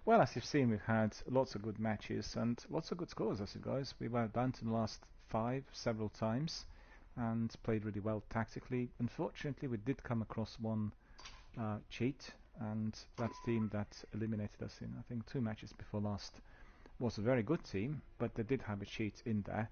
Well, as you've seen, we've had lots of good matches and lots of good scores, as you guys. We were down to the last 5 several times and played really well tactically. Unfortunately, we did come across one cheat, and that team that eliminated us in, I think, 2 matches before last was a very good team, but they did have a cheat in there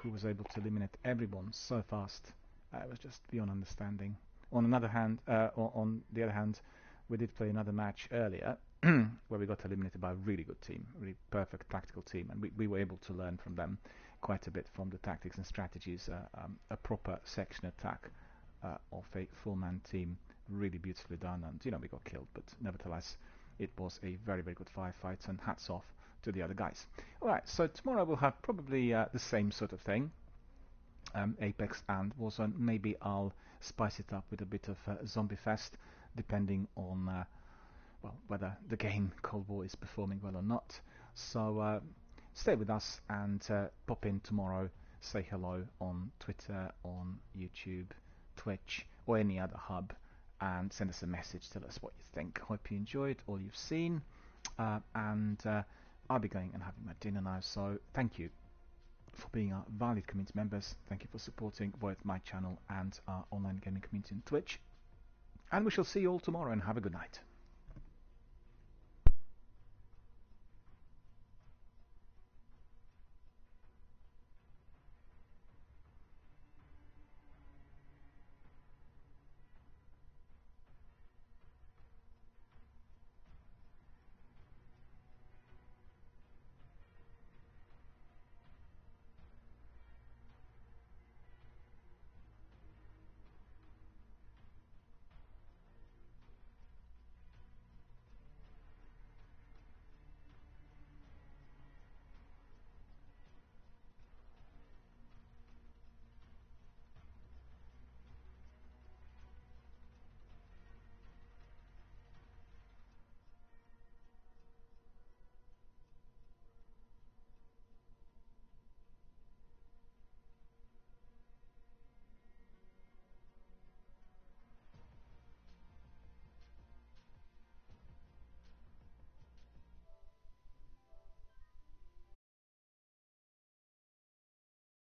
who was able to eliminate everyone so fast. It was just beyond understanding. On the other hand, we did play another match earlier where we got eliminated by a really good team, a really perfect tactical team, and we were able to learn from them quite a bit from the tactics and strategies. A proper section attack of a full-man team, really beautifully done, and we got killed, but nevertheless it was a very, very good firefight, and hats off to the other guys. Alright, so tomorrow we'll have probably the same sort of thing. Apex and Warzone. Maybe I'll spice it up with a bit of Zombie Fest, depending on well, whether the game Cold War is performing well or not. So stay with us and pop in tomorrow, say hello on Twitter, on YouTube, Twitch, or any other hub, and send us a message, tell us what you think. Hope you enjoyed all you've seen, and I'll be going and having my dinner now, so thank you for being our valued community members. Thank you for supporting both my channel and our online gaming community on Twitch, and we shall see you all tomorrow, and have a good night.